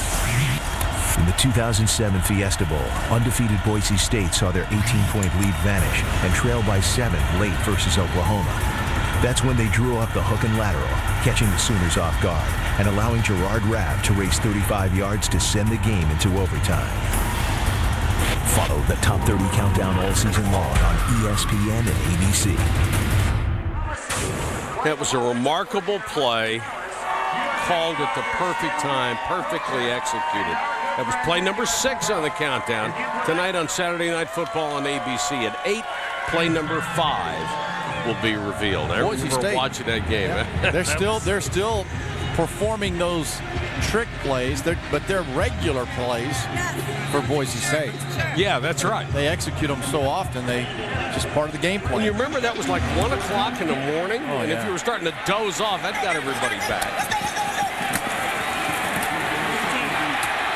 In the 2007 Fiesta Bowl, undefeated Boise State saw their 18-point lead vanish and trailed by 7 late versus Oklahoma. That's when they drew up the hook and lateral, catching the Sooners off guard and allowing Gerard Rabb to race 35 yards to send the game into overtime. Follow the top 30 countdown all season long on ESPN and ABC. That was a remarkable play, called at the perfect time, perfectly executed. That was play number 6 on the countdown. Tonight on Saturday Night Football on ABC at 8, play number 5 will be revealed. I remember watching that game. Yeah. They're still performing those trick plays, but they're regular plays for Boise State. Yeah, that's right. They execute them so often, they just part of the game plan. And you remember that was like 1 o'clock in the morning? Oh, and yeah. if you were starting to doze off, that got everybody back.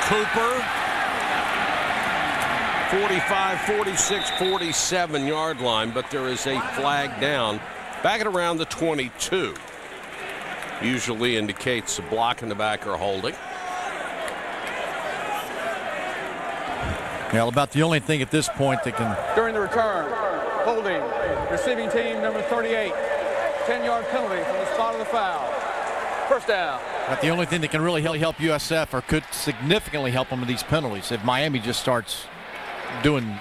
Cooper, 45, 46, 47-yard line, but there is a flag down back at around the 22. Usually indicates a block in the back or holding. Yeah, about the only thing at this point that can... During the return, holding, receiving team number 38, 10-yard penalty from the spot of the foul. First down. But the only thing that can really help USF or could significantly help them with these penalties if Miami just starts doing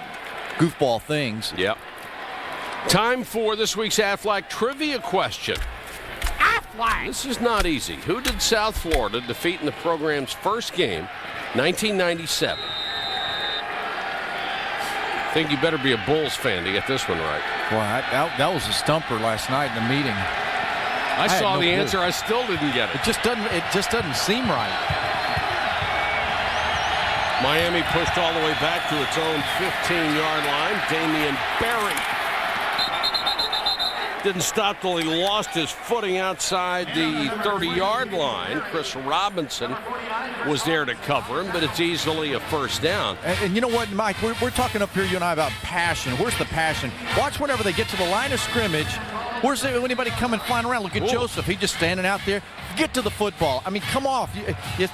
goofball things. Yep. Time for this week's Aflac trivia question. Aflac. This is not easy. Who did South Florida defeat in the program's first game, 1997? I think you better be a Bulls fan to get this one right. Well, that was a stumper last night in the meeting. I saw the answer. I still didn't get it. It just doesn't seem right. Miami pushed all the way back to its own 15-yard line. Damian Barry didn't stop till he lost his footing outside the 30-yard line. Chris Robinson was there to cover him, but it's easily a first down. And you know what, Mike? We're talking up here, you and I, about passion. Where's the passion? Watch whenever they get to the line of scrimmage. Where's anybody coming flying around? Look at Joseph. He just standing out there. Get to the football. I mean, come off.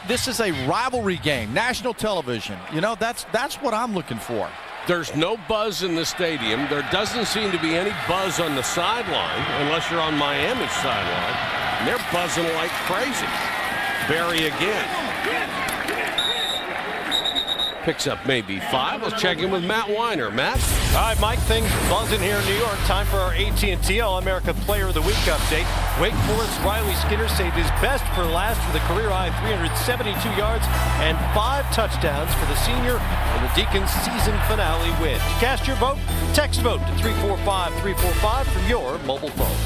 This is a rivalry game. National television. You know, that's what I'm looking for. There's no buzz in the stadium. There doesn't seem to be any buzz on the sideline unless you're on Miami's sideline. And they're buzzing like crazy. Barry again. Picks up maybe 5. Let's check in with Matt Weiner. Matt? All right, Mike, things buzzing here in New York. Time for our AT&T All-America Player of the Week update. Wake Forest Riley Skinner saved his best for last with a career-high 372 yards and 5 touchdowns for the senior in the Deacons season finale win. To cast your vote, text vote to 345-345 from your mobile phone.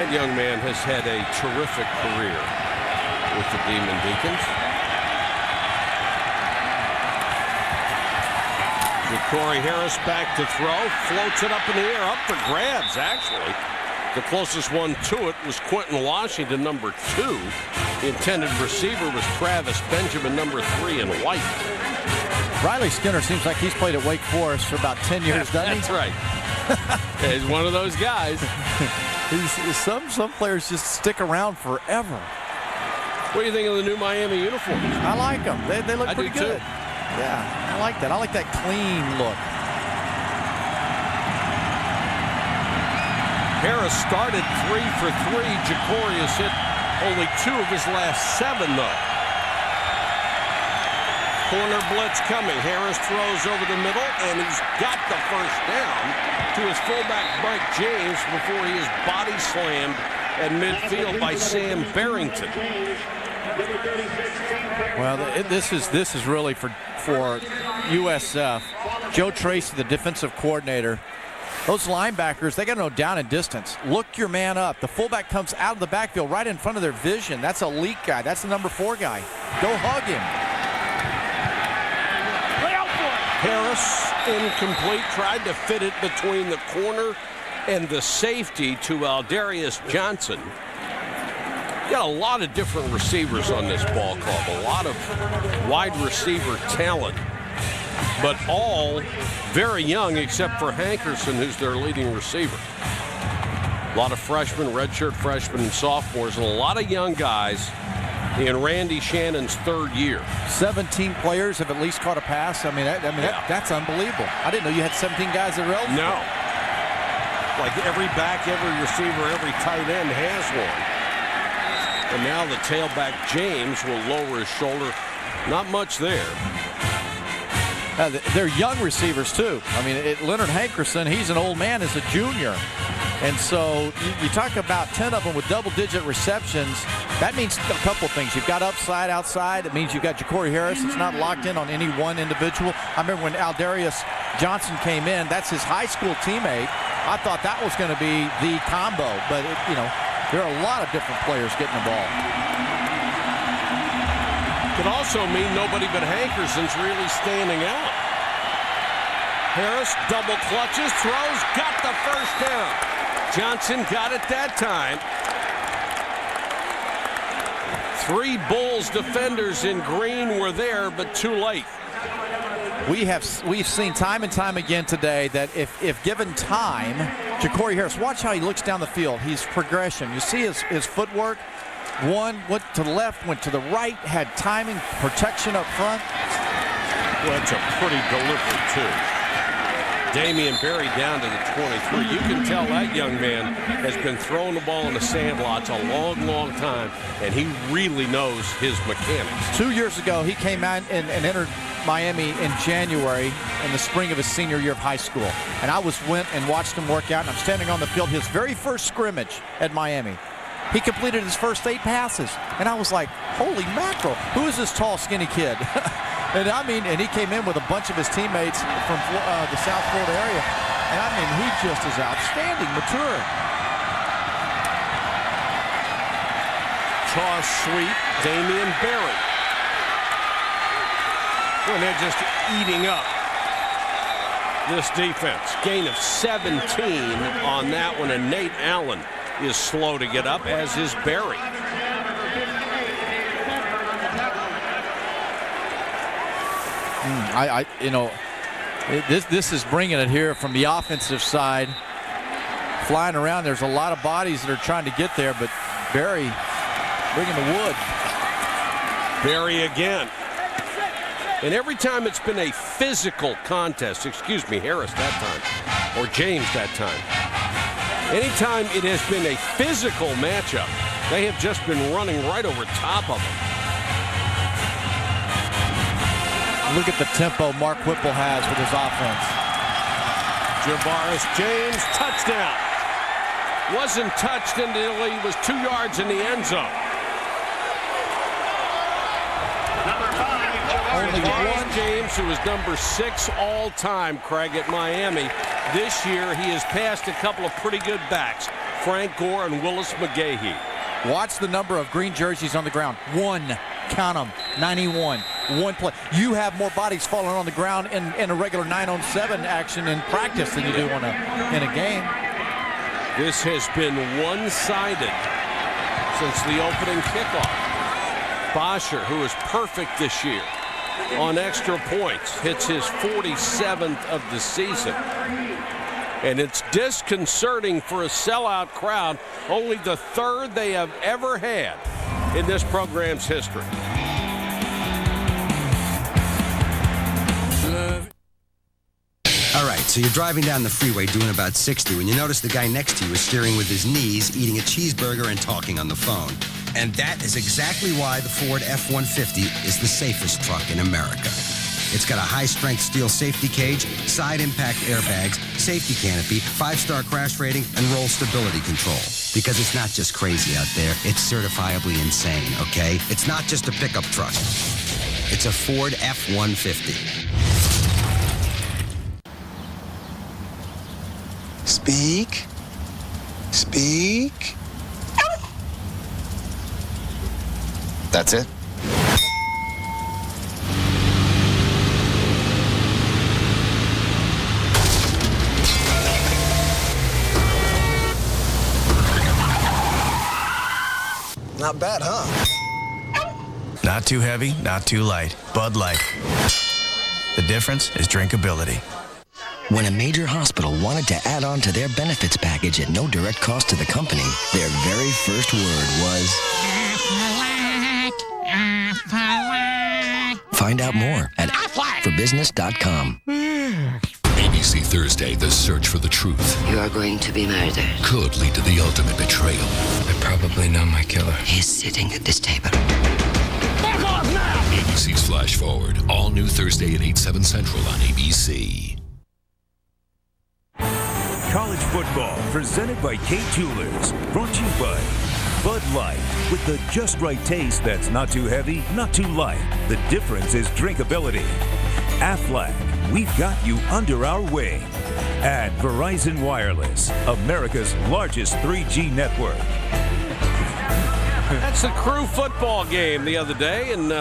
That young man has had a terrific career with the Demon Deacons. Corey Harris back to throw, floats it up in the air, up for grabs, actually. The closest one to it was Quentin Washington, number 2. The intended receiver was Travis Benjamin, number 3, in white. Riley Skinner seems like he's played at Wake Forest for about 10 years, doesn't he? That's right. He's one of those guys. Some players just stick around forever. What do you think of the new Miami uniforms? I like them. They look pretty good. Too. Yeah, I like that. I like that clean look. Harris started 3 for 3. Ja'Cory has hit only 2 of his last 7, though. Corner blitz coming. Harris throws over the middle, and he's got the first down to his fullback Mike James before he is body slammed at midfield by Sam Barrington. Well, this is really for USF. Joe Tracy, the defensive coordinator. Those linebackers, they got to know down and distance. Look your man up. The fullback comes out of the backfield right in front of their vision. That's a elite guy. That's the number 4 guy. Go hug him. Harris incomplete. Tried to fit it between the corner and the safety to Aldarius Johnson. Got a lot of different receivers on this ball club. A lot of wide receiver talent. But all very young except for Hankerson, who's their leading receiver. A lot of freshmen, redshirt freshmen and sophomores, and a lot of young guys in Randy Shannon's 3rd year. 17 players have at least caught a pass. That's unbelievable. I didn't know you had 17 guys that were eligible. No. Like every back, every receiver, every tight end has one. And now the tailback James will lower his shoulder. Not much there. They're young receivers, too. I mean, Leonard Hankerson, he's an old man as a junior. And so you talk about 10 of them with double-digit receptions. That means a couple things. You've got upside, outside. It means you've got Ja'Cory Harris. It's not locked in on any one individual. I remember when Aldarius Johnson came in, that's his high school teammate. I thought that was going to be the combo. But, There are a lot of different players getting the ball. Could also mean nobody but Hankerson's really standing out. Harris double clutches, throws, got the first down. Johnson got it that time. 3 Bulls defenders in green were there, but too late. We've seen time and time again today that if given time, Ja'Cory Harris, watch how he looks down the field. He's progression. You see his footwork. One went to the left, went to the right, had timing, protection up front. Well, that's a pretty delivery, too. Damian Berry down to the 23. You can tell that young man has been throwing the ball in the sandlots a long, long time, and he really knows his mechanics. 2 years ago, he came out and entered Miami in January in the spring of his senior year of high school. And I went and watched him work out, and I'm standing on the field, his very first scrimmage at Miami. He completed his first 8 passes, and I was like, holy mackerel, who is this tall, skinny kid? And he came in with a bunch of his teammates from the South Florida area. And I mean, he just is outstanding, mature. Toss sweep, Damian Berry. Well, they're just eating up this defense. Gain of 17 on that one, and Nate Allen is slow to get up, as is Berry. This is bringing it here from the offensive side. Flying around, there's a lot of bodies that are trying to get there, but Berry bringing the wood. Berry again. And every time it's been a physical contest, excuse me, Harris that time, or James that time, anytime it has been a physical matchup, they have just been running right over top of them. Look at the tempo Mark Whipple has with his offense. Javaris James, touchdown. Wasn't touched until he was 2 yards in the end zone. Only one James, who is number 6 all-time, Craig, at Miami. This year, he has passed a couple of pretty good backs, Frank Gore and Willis McGahee. Watch the number of green jerseys on the ground. 1. Count them. 91. 1 play. You have more bodies falling on the ground in a regular 9-on-7 action in practice than you do in a game. This has been one-sided since the opening kickoff. Bosher, who is perfect this year on extra points, hits his 47th of the season. And it's disconcerting for a sellout crowd, only the 3rd they have ever had in this program's history. All right, so you're driving down the freeway doing about 60 when you notice the guy next to you is steering with his knees, eating a cheeseburger and talking on the phone. And that is exactly why the Ford F-150 is the safest truck in America. It's got a high-strength steel safety cage, side impact airbags, safety canopy, 5-star crash rating, and roll stability control. Because it's not just crazy out there, it's certifiably insane, okay? It's not just a pickup truck. It's a Ford F-150. Speak. Speak. That's it. Not bad, huh? Not too heavy, not too light. Bud Light. The difference is drinkability. When a major hospital wanted to add on to their benefits package at no direct cost to the company, their very first word was... Find out more at forbusiness.com. ABC Thursday, the search for the truth. You are going to be murdered. Could lead to the ultimate betrayal. I probably know my killer. He's sitting at this table. Back off now! ABC's Flash Forward. All new Thursday at 8/7 Central on ABC. College football presented by Kate Jewelers. Brought to you by Bud Light. With the just right taste that's not too heavy, not too light. The difference is drinkability. Aflac, we've got you under our wing. And Verizon Wireless, America's largest 3G network. That's the crew football game the other day, and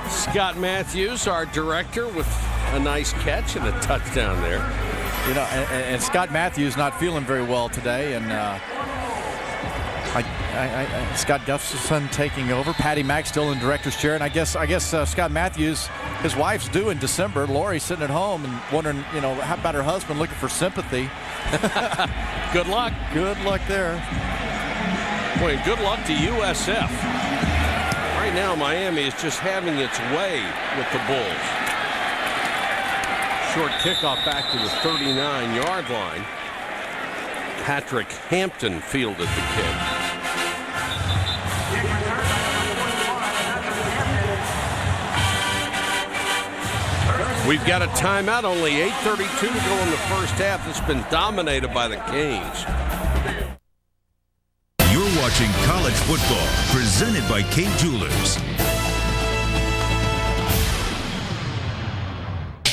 Scott Matthews, our director, with a nice catch and a touchdown there. You know, and Scott Matthews not feeling very well today, and Scott Gustafson taking over. Patty Mack still in director's chair, and I guess Scott Matthews, his wife's due in December. Lori's sitting at home and wondering, you know, how about her husband looking for sympathy? Good luck. Good luck there. Boy, good luck to USF. Right now, Miami is just having its way with the Bulls. Short kickoff back to the 39-yard line. Patrick Hampton fielded the kick. We've got a timeout, only 8:32 to go in the first half. It's been dominated by the Canes. You're watching college football, presented by Kate Jewelers.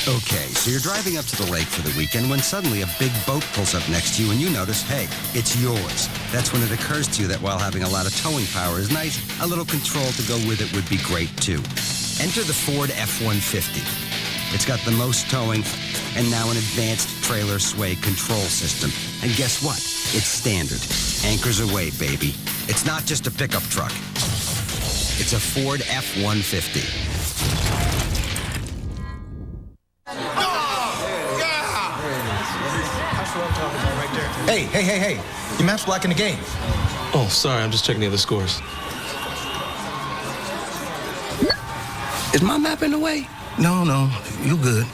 Okay, so you're driving up to the lake for the weekend when suddenly a big boat pulls up next to you and you notice, hey, it's yours. That's when it occurs to you that while having a lot of towing power is nice, a little control to go with it would be great too. Enter the Ford F-150. It's got the most towing and now an advanced trailer sway control system. And guess what? It's standard. Anchors away, baby. It's not just a pickup truck. It's a Ford F-150. Hey. Your map's blocking the game. Oh, sorry. I'm just checking the other scores. Is my map in the way? No, you good.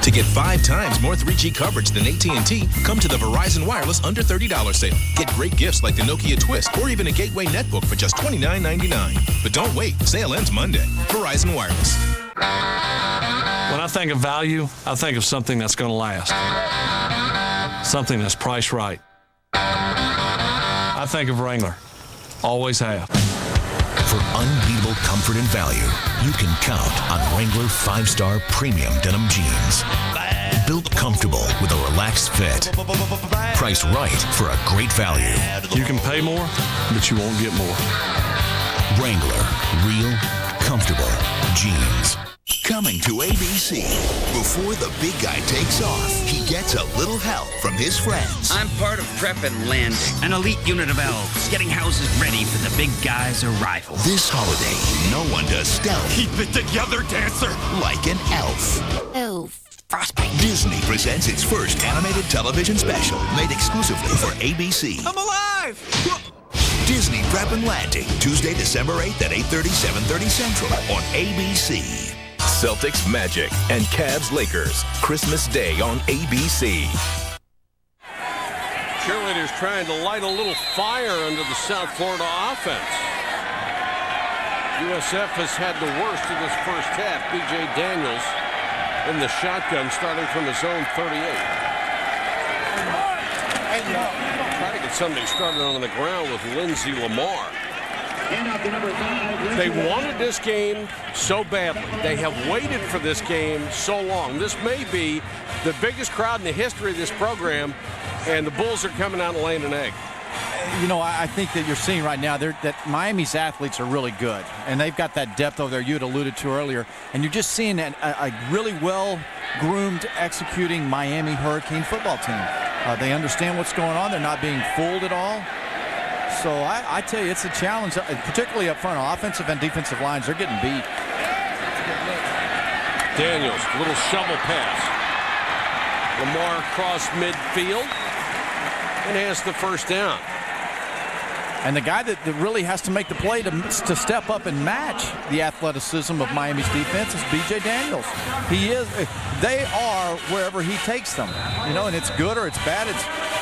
To get 5 times more 3G coverage than AT&T, come to the Verizon Wireless under $30 sale. Get great gifts like the Nokia Twist or even a Gateway netbook for just $29.99. But don't wait. Sale ends Monday. Verizon Wireless. When I think of value, I think of something that's going to last. Something that's priced right. I think of Wrangler. Always have. For unbeatable comfort and value, you can count on Wrangler 5-star premium denim jeans. Built comfortable with a relaxed fit. Priced right for a great value. You can pay more, but you won't get more. Wrangler, real, comfortable jeans. Coming to ABC. Before the big guy takes off, he gets a little help from his friends. I'm part of Prep and Landing, an elite unit of elves, getting houses ready for the big guy's arrival. This holiday, no one does stealth. Keep it together, dancer! Like an elf. Oh, frostbite. Disney presents its first animated television special, made exclusively for ABC. I'm alive! Disney Prep and Landing, Tuesday, December 8th at 8:30, 7:30 Central on ABC. Celtics Magic and Cavs Lakers. Christmas Day on ABC. Cheerleaders trying to light a little fire under the South Florida offense. USF has had the worst of this first half. B.J. Daniels in the shotgun starting from his own 38. Try to get something started on the ground with Lindsey Lamar. They wanted this game so badly. They have waited for this game so long. This may be the biggest crowd in the history of this program, and the Bulls are coming out and laying an egg. You know, I think that you're seeing right now that Miami's athletes are really good, and they've got that depth over there you had alluded to earlier, and you're just seeing a really well-groomed, executing Miami Hurricane football team. They understand what's going on. They're not being fooled at all. So I tell you, it's a challenge, particularly up front. Offensive and defensive lines, they're getting beat. Daniels, little shovel pass. Lamar across midfield and has the first down. And the guy that really has to make the play to step up and match the athleticism of Miami's defense is B.J. Daniels. They are wherever he takes them, you know, and it's good or it's bad.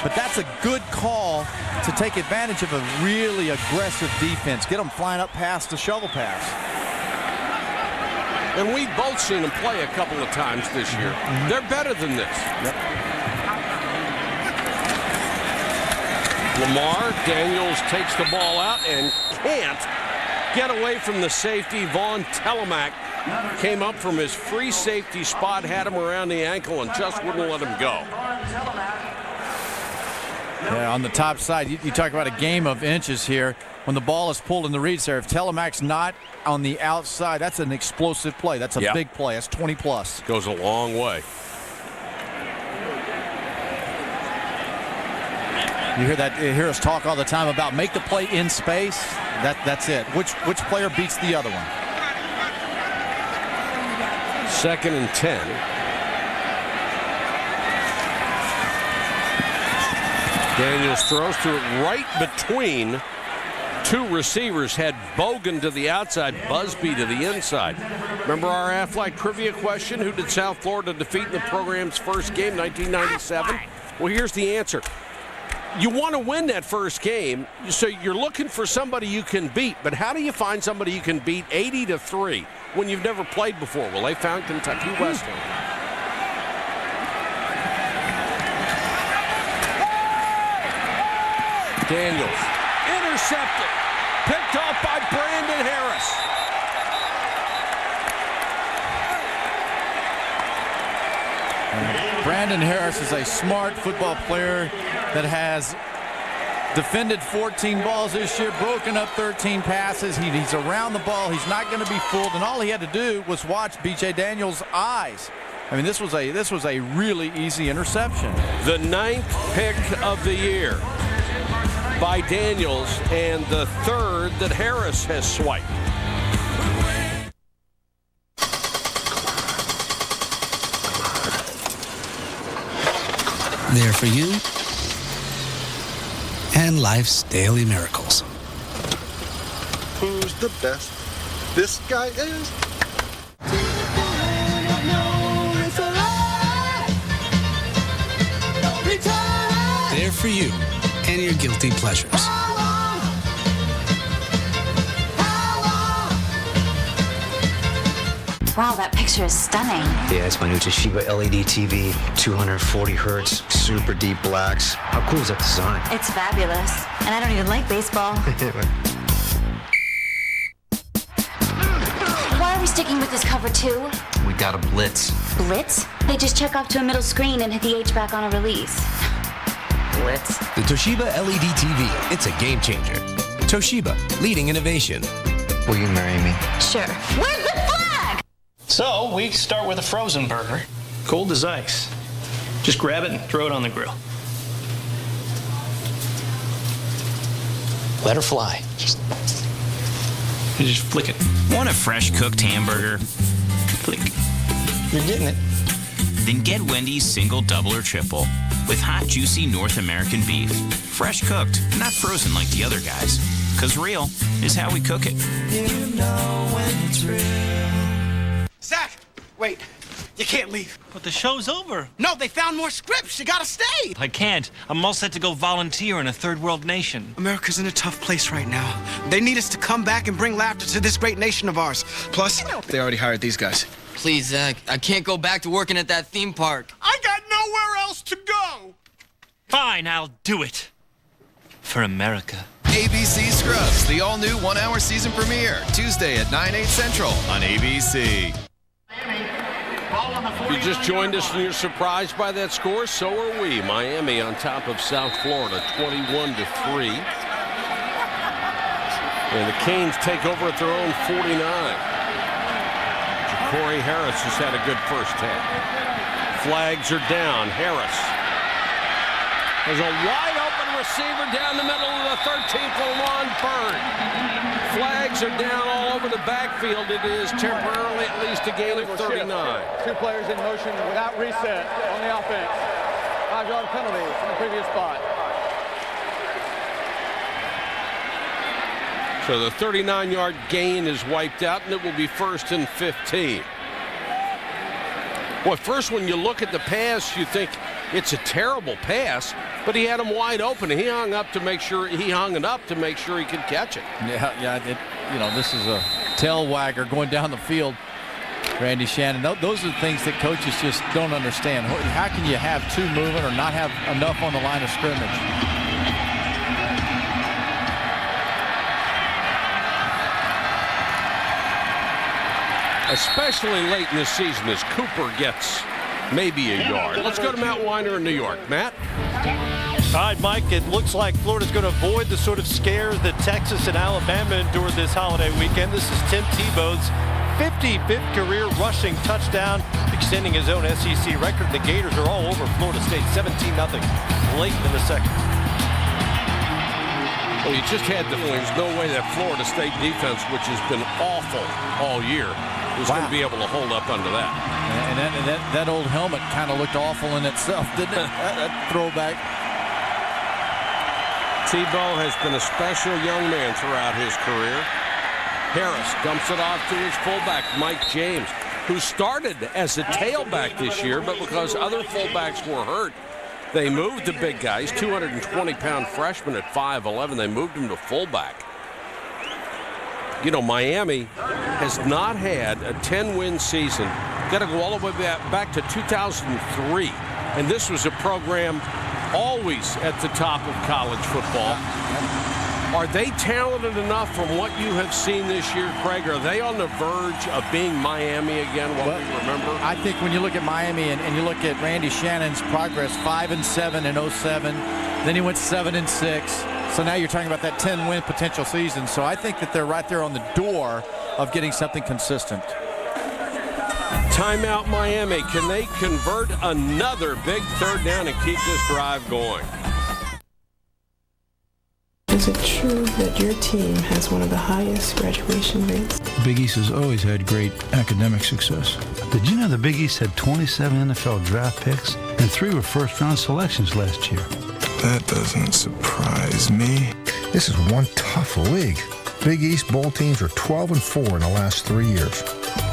But that's a good call to take advantage of a really aggressive defense. Get them flying up past the shovel pass. And we've both seen them play a couple of times this year. They're better than this. Yep. Lamar, Daniels takes the ball out and can't get away from the safety. Vaughn Telemack came up from his free safety spot, had him around the ankle, and just wouldn't let him go. Yeah, on the top side, you talk about a game of inches here. When the ball is pulled in the reads there, if Telemac's not on the outside, that's an explosive play. That's a big play. That's 20-plus. Goes a long way. You hear us talk all the time about make the play in space. That's it. Which player beats the other one? 2nd and 10. Daniels throws to it right between two receivers. Had Bogan to the outside, Busby to the inside. Remember our Aflac trivia question? Who did South Florida defeat in the program's first game, 1997? Well, here's the answer. You want to win that first game, so you're looking for somebody you can beat. But how do you find somebody you can beat 80-3 when you've never played before? Well, they found Kentucky Western. Daniels intercepted, picked off by Brandon Harris. Brandon Harris is a smart football player that has defended 14 balls this year, broken up 13 passes. He's around the ball. He's not going to be fooled, and all he had to do was watch B.J. Daniels' eyes. I mean, this was a really easy interception. The 9th pick of the year by Daniels, and the 3rd that Harris has swiped. There for you and life's daily miracles. Who's the best? This guy is. There for you and your guilty pleasures. Wow, that picture is stunning. Yeah, it's my new Toshiba LED TV, 240 hertz, super deep blacks. How cool is that design? It's fabulous. And I don't even like baseball. Why are we sticking with this cover too? We got a blitz. Blitz? They just check off to a middle screen and hit the HVAC on a release. Blitz. The Toshiba LED TV, it's a game changer. Toshiba, leading innovation. Will you marry me? Sure. Where's the flag? So we start with a frozen burger, cold as ice. Just grab it and throw it on the grill. Let her fly. Just flick it. Want a fresh cooked hamburger? Flick. You're getting it. Then get Wendy's single, double, or triple with hot, juicy North American beef. Fresh cooked, not frozen like the other guys. 'Cause real is how we cook it. You know when it's real. Zach, wait. You can't leave. But the show's over. No, they found more scripts. You gotta stay. I can't. I'm all set to go volunteer in a third world nation. America's in a tough place right now. They need us to come back and bring laughter to this great nation of ours. Plus, they already hired these guys. Please, Zach, I can't go back to working at that theme park. I got nowhere else to go. Fine, I'll do it. For America. ABC Scrubs, the all-new one-hour season premiere, Tuesday at 9/8 Central on ABC. If you just joined us and you're surprised by that score, so are we. Miami on top of South Florida, 21-3. And the Canes take over at their own 49. Corey Harris has had a good first half. Flags are down. Harris. There's a wide open receiver down the middle of the 13th for Lon Bird. Flags are down all over the backfield. It is temporarily at least a gain of 39. Two players in motion without reset on the offense. 5-yard penalty from the previous spot. So the 39-yard gain is wiped out, and it will be 1st and 15. Well, first when you look at the pass, you think it's a terrible pass, but he had him wide open. He hung up to make sure he hung it up to make sure he could catch it. Yeah. This is a tail wagger going down the field. Randy Shannon. Those are the things that coaches just don't understand. How can you have two moving or not have enough on the line of scrimmage? Especially late in this season as Cooper gets maybe a yard. Let's go to Matt Weiner in New York. Matt? All right, Mike, it looks like Florida's going to avoid the sort of scares that Texas and Alabama endured this holiday weekend. This is Tim Tebow's 55th career rushing touchdown, extending his own SEC record. The Gators are all over Florida State, 17-0, late in the second. Well, you just had to, there's no way that Florida State defense, which has been awful all year, was going to be able to hold up under that. And that old helmet kind of looked awful in itself, didn't it? that throwback. Tebow has been a special young man throughout his career. Harris dumps it off to his fullback, Mike James, who started as a tailback this year, but because other fullbacks were hurt, they moved the big guys, 220-pound freshman at 5'11". They moved him to fullback. You know, Miami has not had a 10-win season. Got to go all the way back to 2003. And this was a program always at the top of college football. Are they talented enough from what you have seen this year, Craig? Are they on the verge of being Miami again, we remember? I think when you look at Miami and you look at Randy Shannon's progress, 5-7 in 07, then he went 7-6. So now you're talking about that 10-win potential season. So I think that they're right there on the door of getting something consistent. Timeout Miami. Can they convert another big third down and keep this drive going? Is it true that your team has one of the highest graduation rates? Big East has always had great academic success. Did you know the Big East had 27 NFL draft picks and 3 were first-round selections last year? That doesn't surprise me. This is one tough league. Big East bowl teams are 12-4 in the last 3 years.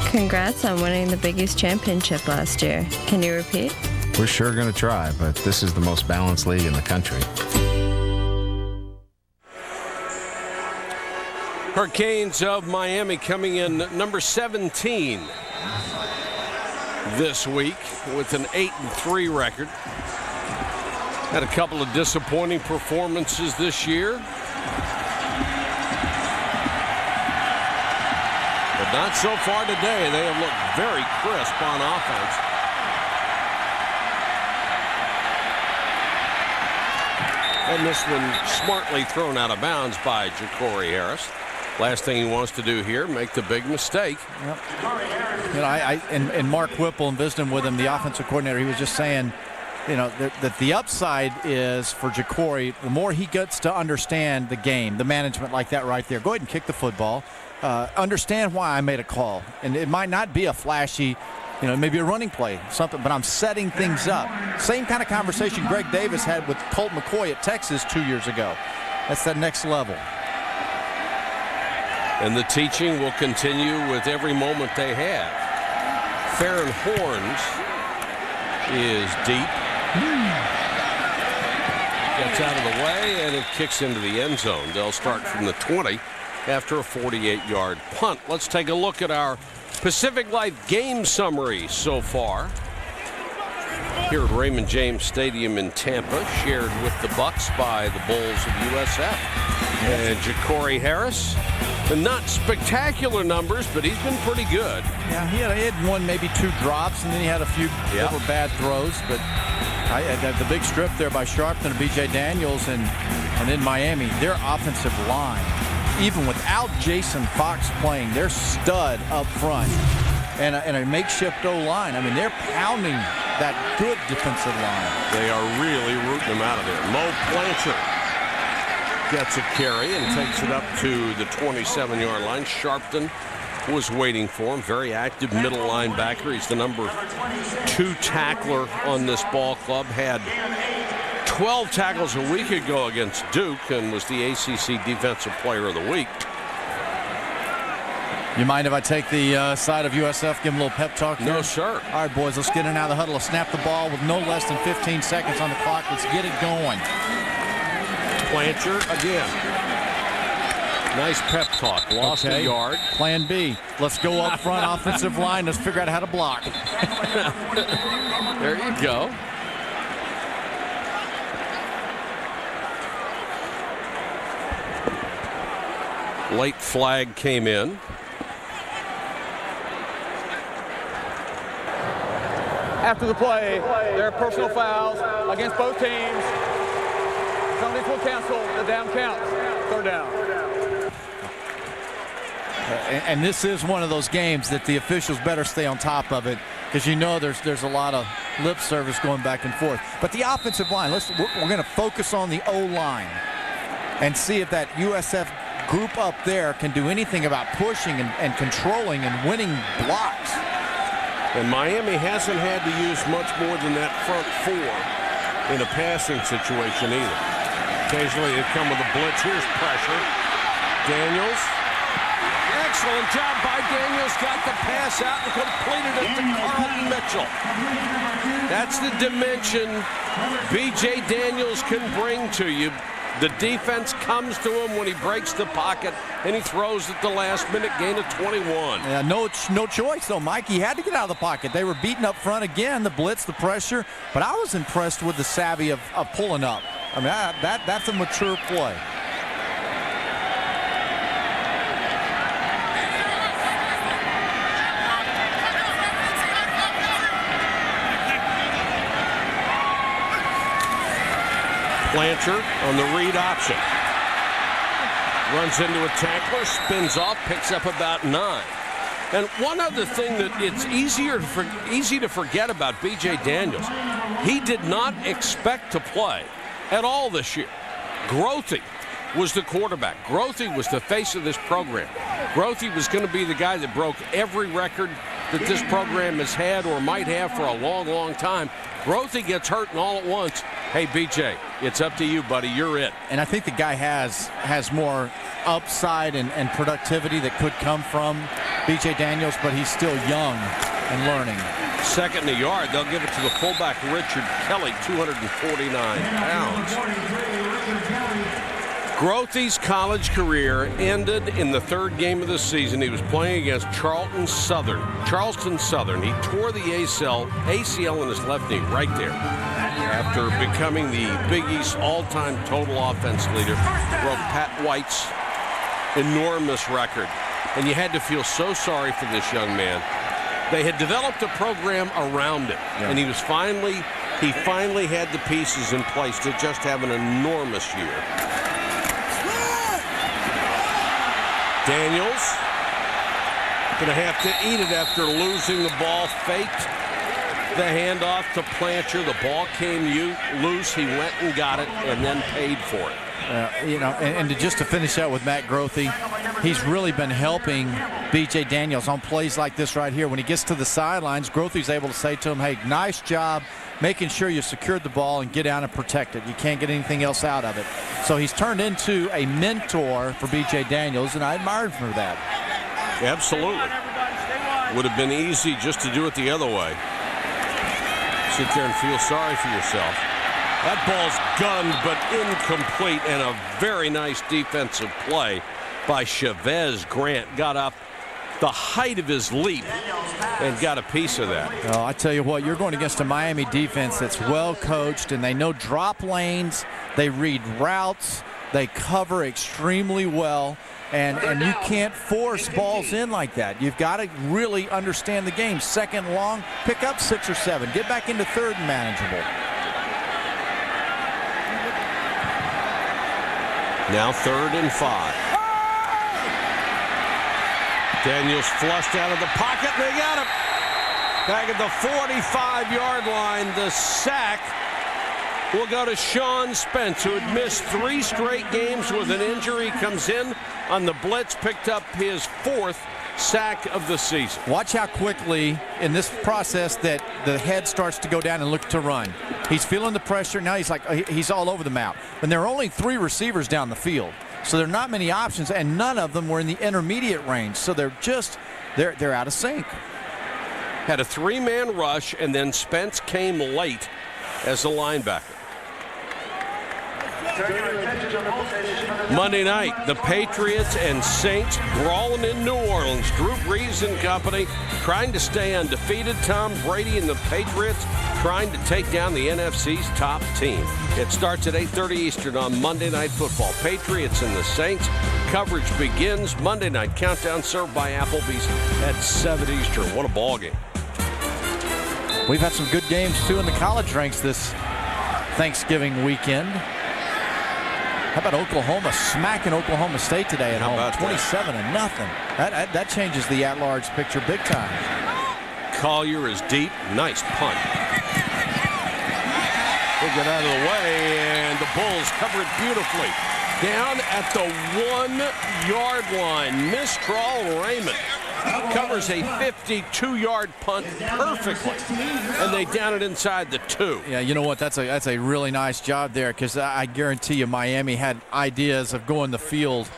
Congrats on winning the Big East championship last year. Can you repeat? We're sure going to try, but this is the most balanced league in the country. Hurricanes of Miami coming in number 17 this week with an 8-3 record. Had a couple of disappointing performances this year, but not so far today. They have looked very crisp on offense. And this one smartly thrown out of bounds by Ja'Cory Harris. Last thing he wants to do here, make the big mistake. Yep. You know, and Mark Whipple, and visiting with him, the offensive coordinator, he was just saying, you know, that the upside is for Ja'Cory, the more he gets to understand the game, the management like that right there. Go ahead and kick the football. Understand why I made a call. And it might not be a flashy, you know, maybe a running play, something, but I'm setting things up. Same kind of conversation Greg Davis had with Colt McCoy at Texas 2 years ago. That's that next level. And the teaching will continue with every moment they have. Farron Horns is deep. Gets out of the way, and it kicks into the end zone. They'll start from the 20 after a 48-yard punt. Let's take a look at our Pacific Life game summary so far. Here at Raymond James Stadium in Tampa, shared with the Bucks by the Bulls of USF. And Ja'Cory Harris, and not spectacular numbers, but he's been pretty good. Yeah, he had one, maybe 2 drops, and then he had a few that were bad throws. But the big strip there by Sharpton and B.J. Daniels, and in Miami, their offensive line, even without Jason Fox playing, they're stud up front. And a makeshift O-line. I mean, they're pounding that good defensive line. They are really rooting them out of there. Mo Blanchard gets a carry and takes it up to the 27-yard line. Sharpton was waiting for him. Very active middle linebacker. He's the number 2 tackler on this ball club. Had 12 tackles a week ago against Duke and was the ACC Defensive Player of the Week. You mind if I take the side of USF, give them a little pep talk here? No, sir. All right, boys, let's get in out of the huddle. Let's snap the ball with no less than 15 seconds on the clock. Let's get it going. Blanchard again. Nice pep talk. Lost a yard. Plan B. Let's go up front, offensive line. Let's figure out how to block. There you go. Late flag came in. After the play, there are personal fouls against both teams. Penalties will cancel. The down counts. Third down. And this is one of those games that the officials better stay on top of it, because you know there's a lot of lip service going back and forth. But the offensive line, we're going to focus on the O-line and see if that USF group up there can do anything about pushing and controlling and winning blocks. And Miami hasn't had to use much more than that front four in a passing situation either. Occasionally they come with a blitz. Here's pressure. Daniels. Excellent job by Daniels. Got the pass out and completed it to Carlton Mitchell. That's the dimension B.J. Daniels can bring to you. The defense comes to him when he breaks the pocket, and he throws at the last minute, gain of 21. Yeah, no choice, though, Mike. He had to get out of the pocket. They were beating up front again, the blitz, the pressure. But I was impressed with the savvy of pulling up. I mean, that's a mature play. Blanchard on the read option. Runs into a tackler, spins off, picks up about 9. And one other thing that it's easy to forget about B.J. Daniels, he did not expect to play at all this year. Grothy was the quarterback. Grothy was the face of this program. Grothy was going to be the guy that broke every record that this program has had or might have for a long, long time. Grothy gets hurt, and all at once, hey, B.J., it's up to you, buddy. You're it. And I think the guy has more upside and productivity that could come from B.J. Daniels, but he's still young and learning. Second in the yard. They'll give it to the fullback, Richard Kelly, 249 pounds. Grothy's college career ended in the third game of the season. He was playing against Charleston Southern. He tore the ACL in his left knee right there after becoming the Big East all-time total offense leader. Broke Pat White's enormous record. And you had to feel so sorry for this young man. They had developed a program around it, and he finally had the pieces in place to just have an enormous year. Daniels going to have to eat it after losing the ball. Faked the handoff to Plancher. The ball came loose. He went and got it and then paid for it. And just to finish out with Matt Grothy, he's really been helping B.J. Daniels on plays like this right here. When he gets to the sidelines, Grothy's able to say to him, hey, nice job making sure you secured the ball and get down and protect it. You can't get anything else out of it. So he's turned into a mentor for B.J. Daniels, and I admire him for that. Absolutely. Would have been easy just to do it the other way. Sit there and feel sorry for yourself. That ball's gunned but incomplete, and a very nice defensive play by Chavez. Grant got up the height of his leap and got a piece of that. Oh, I tell you what, you're going against a Miami defense that's well coached, and they know drop lanes, they read routes, they cover extremely well, and you can't force balls in like that. You've got to really understand the game. Second long, pick up 6 or 7, get back into third and manageable. Now 3rd and 5. Daniels flushed out of the pocket, and they got him. Back at the 45-yard line, the sack will go to Sean Spence, who had missed 3 straight games with an injury. Comes in on the blitz, picked up his 4th sack of the season. Watch how quickly in this process that the head starts to go down and look to run. He's feeling the pressure. Now he's all over the map. And there are only 3 receivers down the field. So there are not many options, and none of them were in the intermediate range. So they're out of sync. Had a 3-man rush, and then Spence came late as a linebacker. Monday night, the Patriots and Saints brawling in New Orleans. Drew Brees and company trying to stay undefeated. Tom Brady and the Patriots trying to take down the NFC's top team. It starts at 8:30 Eastern on Monday Night Football. Patriots and the Saints. Coverage begins. Monday Night Countdown served by Applebee's at 7 Eastern. What a ball game. We've had some good games, too, in the college ranks this Thanksgiving weekend. How about Oklahoma smacking Oklahoma State today at home, 27-0. That changes the at-large picture big time. Collier is deep. Nice punt. He'll get out of the way, and the Bulls cover it beautifully. Down at the 1-yard line, Mistral Raymond covers a 52-yard punt perfectly, and they down it inside the 2. Yeah, you know what? That's a really nice job there, because I guarantee you Miami had ideas of going the field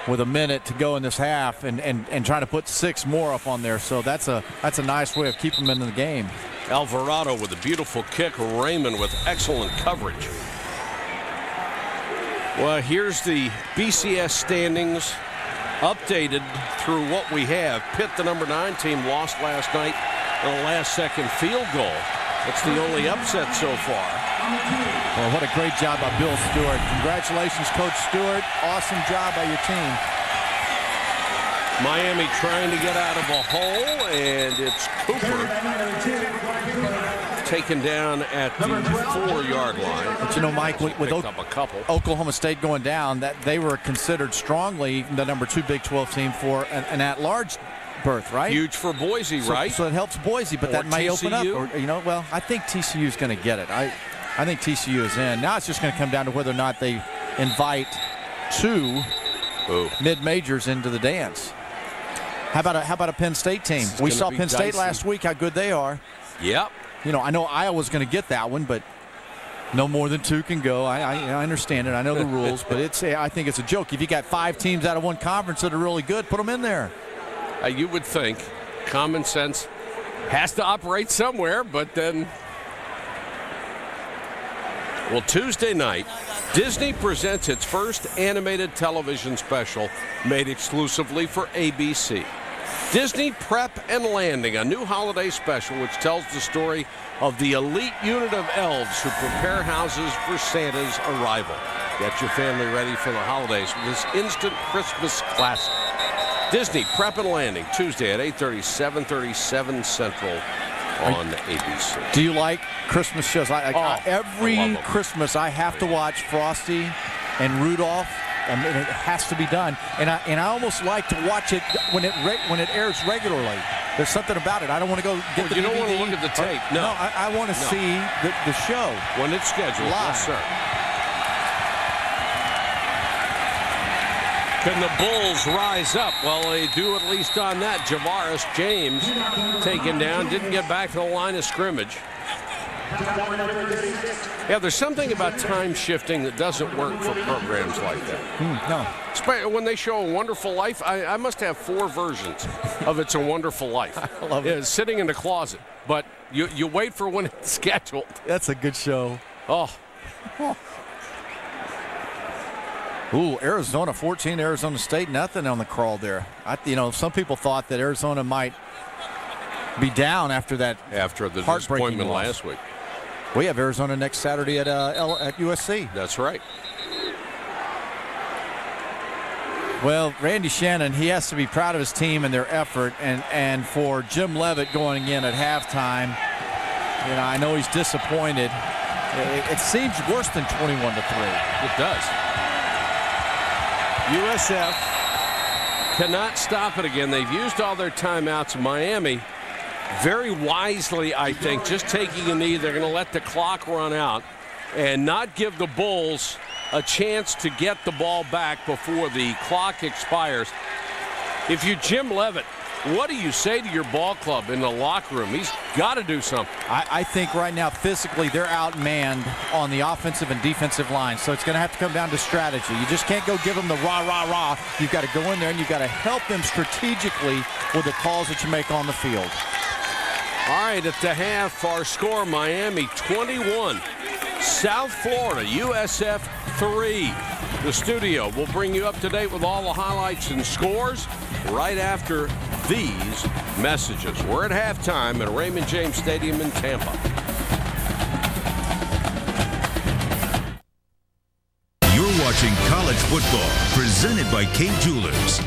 with a minute to go in this half and trying to put 6 more up on there. So that's a nice way of keeping them in the game. Alvarado with a beautiful kick. Raymond with excellent coverage. Well, here's the BCS standings updated through what we have. Pitt, the number 9 team, lost last night on a last-second field goal. That's the only upset so far. Well, what a great job by Bill Stewart. Congratulations, Coach Stewart. Awesome job by your team. Miami trying to get out of a hole, and it's Cooper taken down at the 4-yard line. But you know, Mike, with up a couple. Oklahoma State going down, that they were considered strongly the number 2 Big 12 team for an at-large berth, right? Huge for Boise, right? So it helps Boise, but that may open up. Or, well, I think TCU is going to get it. I think TCU is in. Now it's just going to come down to whether or not they invite 2 mid-majors into the dance. How about a Penn State team? We saw Penn State last week, how good they are. Yep. I know Iowa's going to get that one, but no more than 2 can go. I understand it. I know the rules, but I think it's a joke. If you got 5 teams out of one conference that are really good, put them in there. You would think common sense has to operate somewhere, but then... Well, Tuesday night, Disney presents its first animated television special made exclusively for ABC. Disney Prep and Landing, a new holiday special which tells the story of the elite unit of elves who prepare houses for Santa's arrival. Get your family ready for the holidays with this instant Christmas classic. Disney Prep and Landing, Tuesday at 8:30, 7:37 Central on ABC. Do you like Christmas shows? Every Christmas I have to watch Frosty and Rudolph. I mean, it has to be done, and I almost like to watch it when it airs regularly. There's something about it. I don't want to go get the DVD. You don't want to look at the tape. No, I want to see the show when it's scheduled. Live. Yes, sir. Can the Bulls rise up? Well, they do at least on that. Javaris James taken down, didn't get back to the line of scrimmage. Yeah, there's something about time shifting that doesn't work for programs like that. No. When they show A Wonderful Life, I must have 4 versions of It's a Wonderful Life. I love it. It's sitting in the closet, but you wait for when it's scheduled. That's a good show. Oh. Ooh, Arizona 14, Arizona State, nothing on the crawl there. Some people thought that Arizona might be down after the disappointment last week. We have Arizona next Saturday at USC. That's right. Well, Randy Shannon, he has to be proud of his team and their effort, and for Jim Leavitt going in at halftime, I know he's disappointed. It seems worse than 21-3. It does. USF cannot stop it again. They've used all their timeouts. Miami, very wisely, I think, just taking a knee. They're going to let the clock run out and not give the Bulls a chance to get the ball back before the clock expires. If you're Jim Leavitt, what do you say to your ball club in the locker room? He's got to do something. I think right now, physically, they're outmanned on the offensive and defensive line. So it's going to have to come down to strategy. You just can't go give them the rah, rah, rah. You've got to go in there and you've got to help them strategically with the calls that you make on the field. All right, at the half, our score, Miami 21. South Florida, USF 3. The studio will bring you up to date with all the highlights and scores right after these messages. We're at halftime at Raymond James Stadium in Tampa. You're watching college football presented by Kay Jewelers.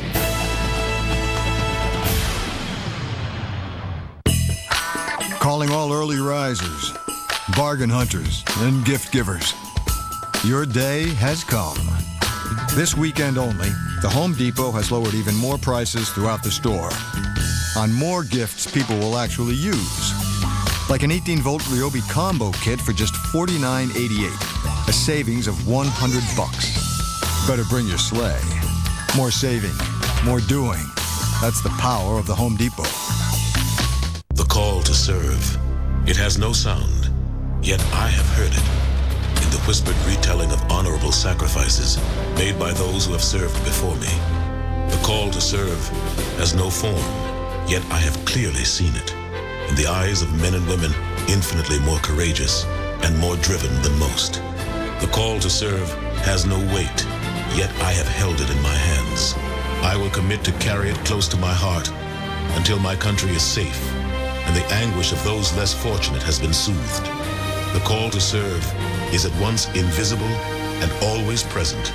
Calling all early risers, bargain hunters, and gift givers. Your day has come. This weekend only, the Home Depot has lowered even more prices throughout the store on more gifts people will actually use. Like an 18-volt Ryobi combo kit for just $49.88, a savings of $100. Better bring your sleigh. More saving, more doing. That's the power of the Home Depot. The call to serve. It has no sound, yet I have heard it in the whispered retelling of honorable sacrifices made by those who have served before me. The call to serve has no form, yet I have clearly seen it in the eyes of men and women infinitely more courageous and more driven than most. The call to serve has no weight, yet I have held it in my hands. I will commit to carry it close to my heart until my country is safe and the anguish of those less fortunate has been soothed. The call to serve is at once invisible and always present.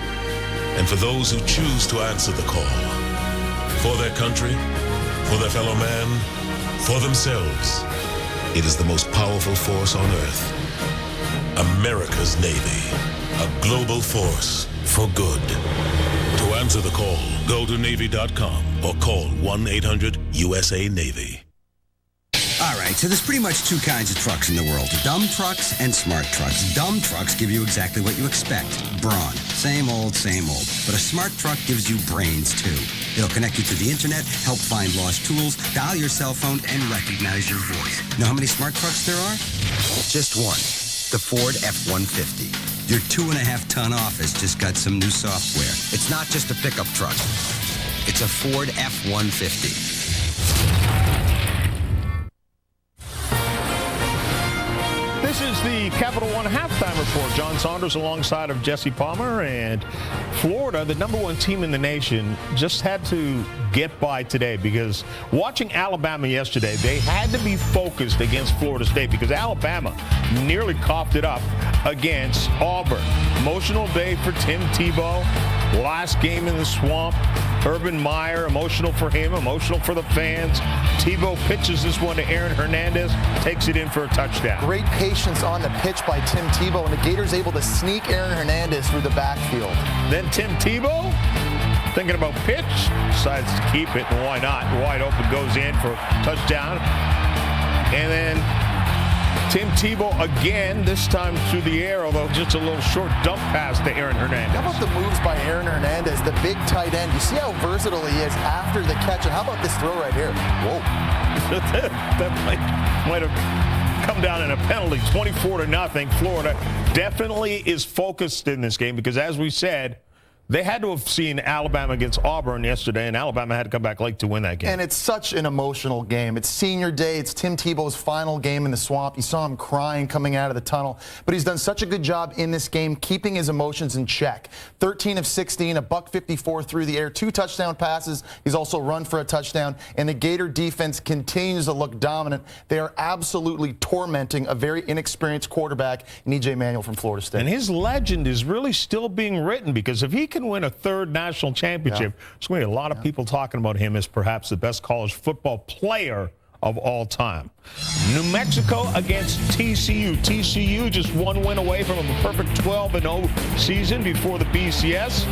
And for those who choose to answer the call, for their country, for their fellow man, for themselves, it is the most powerful force on earth. America's Navy, a global force for good. To answer the call, go to Navy.com or call 1-800-USA-NAVY. All right, so there's pretty much two kinds of trucks in the world, dumb trucks and smart trucks. Dumb trucks give you exactly what you expect, brawn. Same old, same old. But a smart truck gives you brains, too. It'll connect you to the internet, help find lost tools, dial your cell phone, and recognize your voice. Know how many smart trucks there are? Just one, the Ford F-150. Your 2.5-ton office just got some new software. It's not just a pickup truck. It's a Ford F-150. This is the Capital One Halftime Report. John Saunders alongside of Jesse Palmer. And Florida, the #1 team in the nation, just had to get by today because watching Alabama yesterday, they had to be focused against Florida State because Alabama nearly coughed it up against Auburn. Emotional day for Tim Tebow. Last game in the swamp. Urban Meyer, emotional for him, emotional for the fans. Tebow pitches this one to Aaron Hernandez, takes it in for a touchdown. Great patience on the pitch by Tim Tebow, and the Gators able to sneak Aaron Hernandez through the backfield. Then Tim Tebow, thinking about pitch, decides to keep it, and why not? Wide open, goes in for a touchdown. And then Tim Tebow again, this time through the air, although just a little short dump pass to Aaron Hernandez. How about the moves by Aaron Hernandez, the big tight end? You see how versatile he is after the catch, and how about this throw right here? Whoa. that might have come down in a penalty, 24-0. Florida definitely is focused in this game because, as we said, they had to have seen Alabama against Auburn yesterday, and Alabama had to come back late to win that game. And it's such an emotional game. It's senior day. It's Tim Tebow's final game in the swamp. You saw him crying coming out of the tunnel. But he's done such a good job in this game keeping his emotions in check. 13 of 16, a $154 through the air, 2 touchdown passes. He's also run for a touchdown. And the Gator defense continues to look dominant. They are absolutely tormenting a very inexperienced quarterback, E.J. Manuel from Florida State. And his legend is really still being written because if he can win a 3rd national championship, there's going to be a lot of people talking about him as perhaps the best college football player of all time. New Mexico against TCU. TCU just 1 win away from a perfect 12-0 season before the BCS.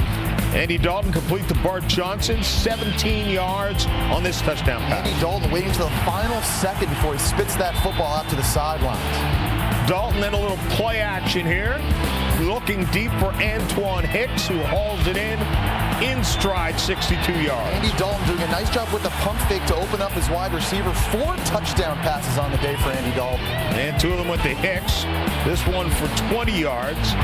Andy Dalton complete to Bart Johnson, 17 yards on this touchdown pass. Andy Dalton waiting to the final second before he spits that football out to the sidelines. Dalton, then a little play action here. Looking deep for Antoine Hicks, who hauls it in stride, 62 yards. Andy Dalton doing a nice job with the pump fake to open up his wide receiver. 4 touchdown passes on the day for Andy Dalton. And 2 of them went to Hicks. This one for 20 yards.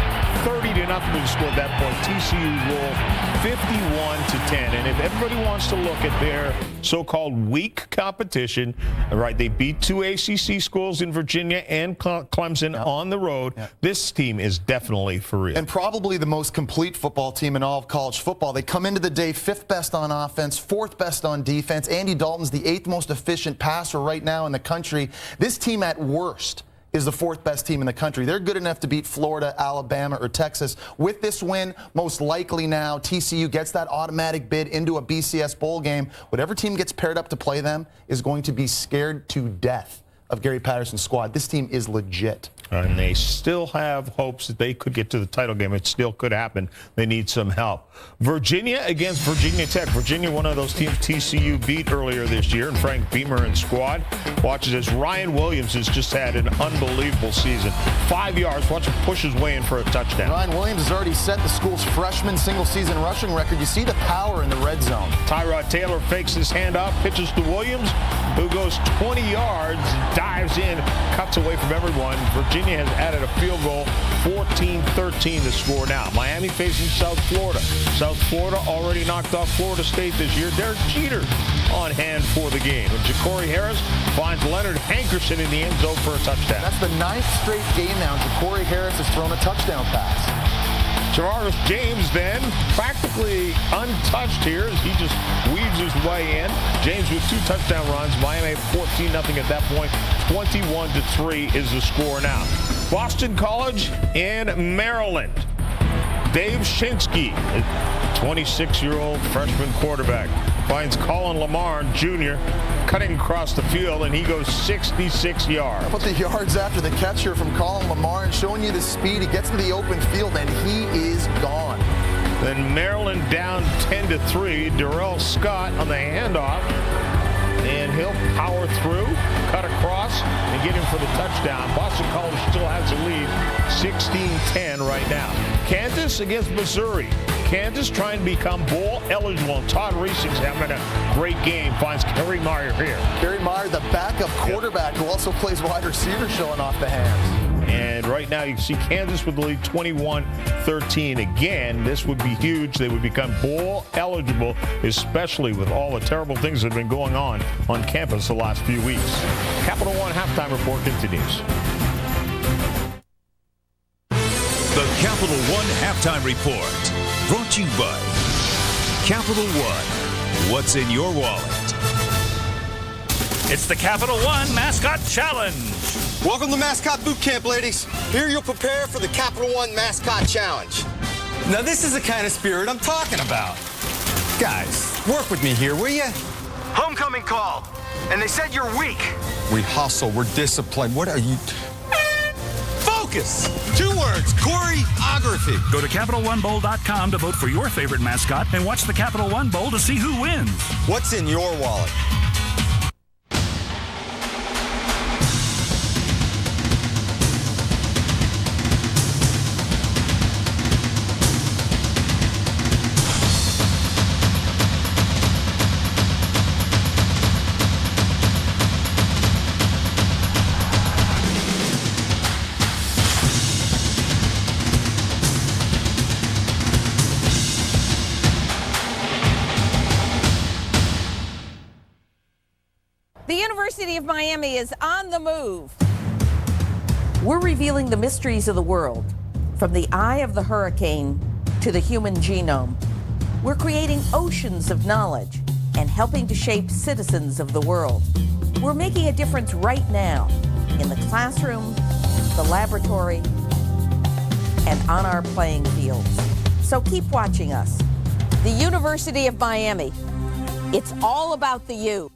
30-0 to score at that point. TCU rolled 51-10. And if everybody wants to look at their so-called weak competition, right, they beat 2 ACC schools in Virginia and Clemson on the road. This team is definitely for real. And probably the most complete football team in all of college football. They come into the day 5th best on offense, 4th best on defense. Andy Dalton's the 8th most efficient passer right now in the country. This team at worst is the 4th best team in the country. They're good enough to beat Florida, Alabama, or Texas. With this win, most likely now, TCU gets that automatic bid into a BCS bowl game. Whatever team gets paired up to play them is going to be scared to death of Gary Patterson's squad. This team is legit. And they still have hopes that they could get to the title game. It still could happen. They need some help. Virginia against Virginia Tech. Virginia, one of those teams TCU beat earlier this year, and Frank Beamer and squad watches as Ryan Williams has just had an unbelievable season. 5 yards. Watch him push his way in for a touchdown. Ryan Williams has already set the school's freshman single-season rushing record. You see the power in the red zone. Tyrod Taylor fakes his handoff, pitches to Williams, who goes 20 yards, dives in, cuts away from everyone. Virginia has added a field goal, 14-13 to score now. Miami facing South Florida. South Florida already knocked off Florida State this year. Derek Jeter on hand for the game. And Ja'Cory Harris finds Leonard Hankerson in the end zone for a touchdown. That's the 9th straight game now. Ja'Cory Harris has thrown a touchdown pass. Gerardus James then practically untouched here as he just weaves his way in. James with 2 touchdown runs. Miami 14-0 at that point. 21-3 is the score now. Boston College in Maryland. Dave Shinsky, a 26-year-old freshman quarterback, finds Colin Lamar Jr. cutting across the field, and he goes 66 yards. How about the yards after the catch here from Colin Lamar and showing you the speed? He gets to the open field, and he is gone. Then Maryland down 10-3. Darrell Scott on the handoff, and he'll power through, cut across, and get him for the touchdown. Boston College still has the lead, 16-10 right now. Kansas against Missouri. Kansas trying to become bowl eligible, and Todd Reesing's having a great game. Finds Kerry Meyer here. Kerry Meyer, the backup quarterback who also plays wide receiver, showing off the hands. And right now you see Kansas with the lead 21-13. Again, this would be huge. They would become bowl eligible, especially with all the terrible things that have been going on campus the last few weeks. Capital One halftime report continues. The Capital One halftime report, brought to you by Capital One. What's in your wallet? It's the Capital One Mascot Challenge. Welcome to Mascot Boot Camp, ladies. Here you'll prepare for the Capital One Mascot Challenge. Now this is the kind of spirit I'm talking about. Guys, work with me here, will you? Homecoming call, and they said you're weak. We hustle, we're disciplined. What are you? Focus! 2 words, choreography. Go to CapitalOneBowl.com to vote for your favorite mascot and watch the Capital One Bowl to see who wins. What's in your wallet? The University of Miami is on the move. We're revealing the mysteries of the world, from the eye of the hurricane to the human genome. We're creating oceans of knowledge and helping to shape citizens of the world. We're making a difference right now in the classroom, the laboratory, and on our playing fields. So keep watching us. The University of Miami. It's all about the U.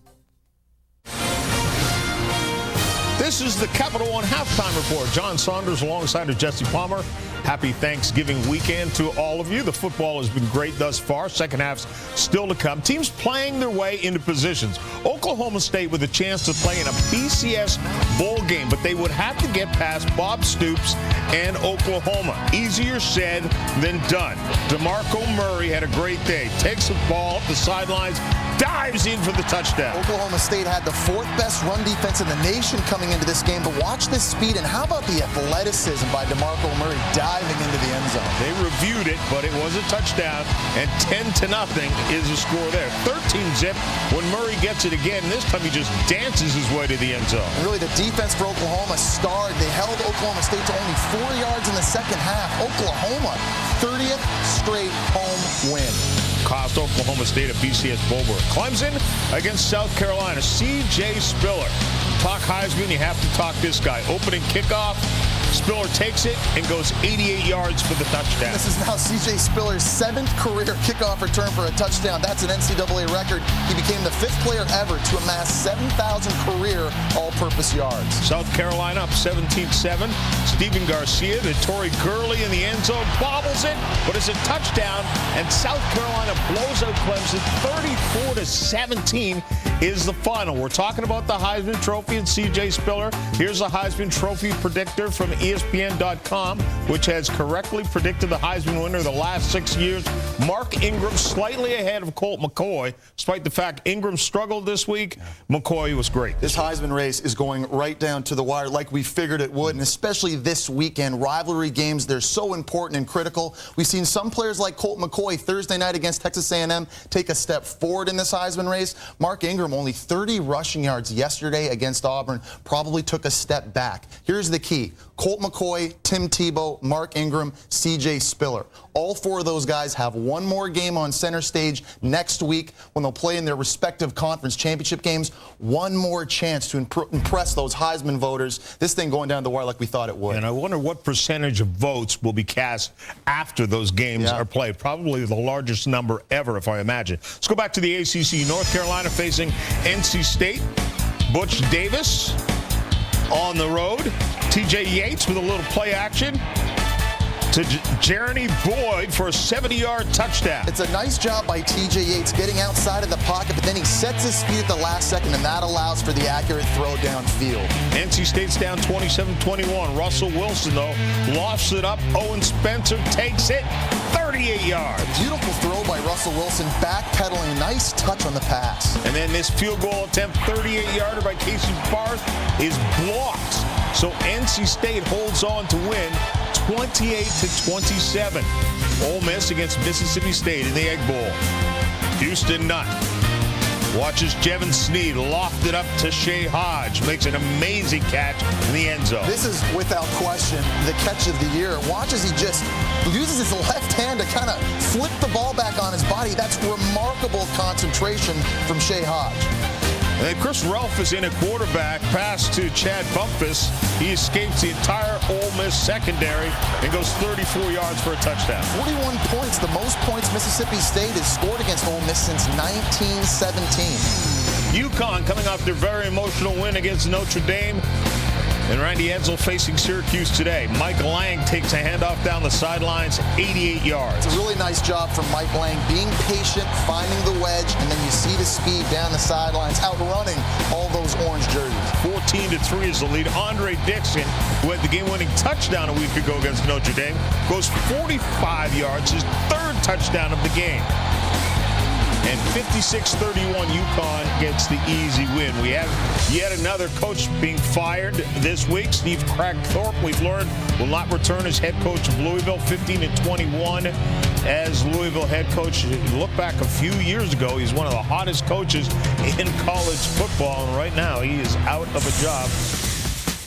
This is the Capital One halftime report. John Saunders alongside of Jesse Palmer. Happy Thanksgiving weekend to all of you. The football has been great thus far. Second half's still to come. Teams playing their way into positions. Oklahoma State with a chance to play in a BCS bowl game, but they would have to get past Bob Stoops and Oklahoma. Easier said than done. DeMarco Murray had a great day. Takes the ball up the sidelines, dives in for the touchdown. Oklahoma State had the 4th best run defense in the nation coming into this game, but watch this speed, and how about the athleticism by DeMarco Murray diving into the end zone. They reviewed it, but it was a touchdown, and 10-0 is the score there. 13-zip when Murray gets it again. This time he just dances his way to the end zone. And really, the defense for Oklahoma starred. They held Oklahoma State to only 4 yards in the second half. Oklahoma, 30th straight home win. Cost Oklahoma State a BCS bowl berth. Clemson against South Carolina. C.J. Spiller. Talk Heisman, you have to talk this guy. Opening kickoff, Spiller takes it and goes 88 yards for the touchdown. This is now C.J. Spiller's 7th career kickoff return for a touchdown. That's an NCAA record. He became the 5th player ever to amass 7,000 career all-purpose yards. South Carolina up 17-7. Stephen Garcia to Torrey Gurley in the end zone, bobbles it, but it's a touchdown, and South Carolina blows out Clemson. 34-17 is the final. We're talking about the Heisman Trophy and C.J. Spiller. Here's a Heisman Trophy predictor from ESPN.com, which has correctly predicted the Heisman winner the last 6 years. Mark Ingram slightly ahead of Colt McCoy, despite the fact Ingram struggled this week. McCoy was great. This Heisman race is going right down to the wire like we figured it would, and especially this weekend. Rivalry games, they're so important and critical. We've seen some players like Colt McCoy Thursday night against Texas A&M take a step forward in this Heisman race. Mark Ingram, only 30 rushing yards yesterday against Auburn, probably took a step back. Here's the key. Colt McCoy, Tim Tebow, Mark Ingram, C.J. Spiller. All 4 of those guys have one more game on center stage next week when they'll play in their respective conference championship games. One more chance to impress those Heisman voters. This thing going down the wire like we thought it would. And I wonder what percentage of votes will be cast after those games are played. Probably the largest number ever, if I imagine. Let's go back to the ACC. North Carolina facing NC State. Butch Davis on the road. TJ Yates with a little play action to Jeremy Boyd for a 70-yard touchdown. It's a nice job by TJ Yates getting outside of the pocket, but then he sets his feet at the last second, and that allows for the accurate throw downfield. NC State's down 27-21. Russell Wilson, though, lofts it up. Owen Spencer takes it 38 yards. Beautiful throw by Russell Wilson, backpedaling. Nice touch on the pass. And then this field goal attempt, 38-yarder by Casey Barth, is blocked. So NC State holds on to win 28-27. Ole Miss against Mississippi State in the Egg Bowl. Houston Nutt watches Jevon Sneed loft it up to Shea Hodge. Makes an amazing catch in the end zone. This is, without question, the catch of the year. Watch as he just uses his left hand to kind of flip the ball back on his body. That's remarkable concentration from Shea Hodge. And then Chris Relf is in a quarterback pass to Chad Bumpus. He escapes the entire Ole Miss secondary and goes 34 yards for a touchdown. 41 points, the most points Mississippi State has scored against Ole Miss since 1917. UConn coming off their very emotional win against Notre Dame. And Randy Edsall facing Syracuse today. Mike Lang takes a handoff down the sidelines, 88 yards. It's a really nice job from Mike Lang, being patient, finding the wedge, and then you see the speed down the sidelines, outrunning all those orange jerseys. 14-3 is the lead. Andre Dixon, who had the game-winning touchdown a week ago against Notre Dame, goes 45 yards, his 3rd touchdown of the game. And 56-31, UConn gets the easy win. We have yet another coach being fired this week. Steve Cragthorpe, we've learned, will not return as head coach of Louisville. 15-21 as Louisville head coach. Look back a few years ago, he's one of the hottest coaches in college football. And right now, he is out of a job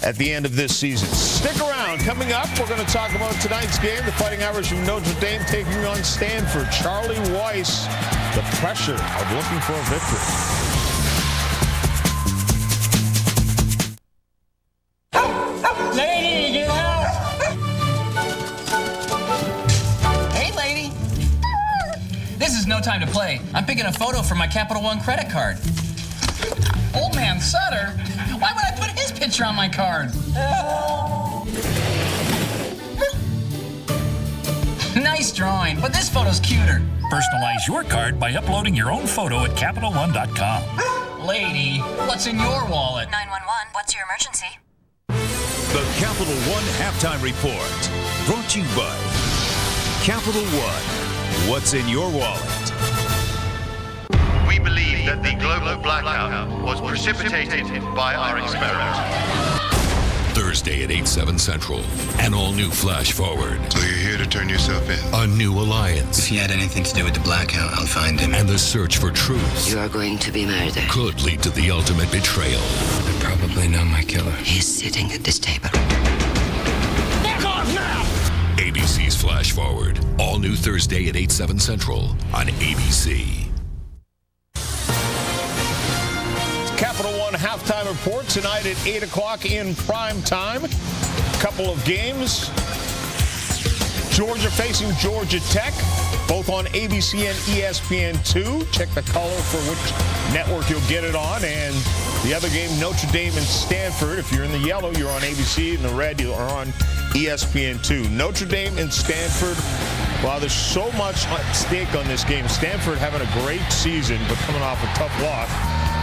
at the end of this season. Stick around. Coming up, we're going to talk about tonight's game. The Fighting Irish from Notre Dame taking on Stanford. Charlie Weiss, the pressure of looking for a victory. Lady, get out! Hey, lady. This is no time to play. I'm picking a photo for my Capital One credit card. Old man Sutter? Why would I put his picture on my card? Nice drawing, but this photo's cuter. Personalize your card by uploading your own photo at CapitalOne.com. Lady, what's in your wallet? 911, what's your emergency? The Capital One Halftime Report. Brought to you by Capital One. What's in your wallet? We believe that the global blackout was precipitated by our experiment. Thursday at 8/7 Central. An all-new Flash Forward. So you're here to turn yourself in? A new alliance. If he had anything to do with the blackout, I'll find him. And the search for truth. You are going to be murdered. Could lead to the ultimate betrayal. I probably know my killer. He's sitting at this table. Back off now! ABC's Flash Forward. All new Thursday at 8/7 Central on ABC. Capital One Halftime Report tonight at 8 o'clock in prime time. couple of games. Georgia facing Georgia Tech, both on ABC and ESPN2. Check the color for which network you'll get it on. And the other game, Notre Dame and Stanford. If you're in the yellow, you're on ABC, and the red, you are on ESPN2. Notre Dame and Stanford. Wow, there's so much at stake on this game. Stanford having a great season, but coming off a tough loss.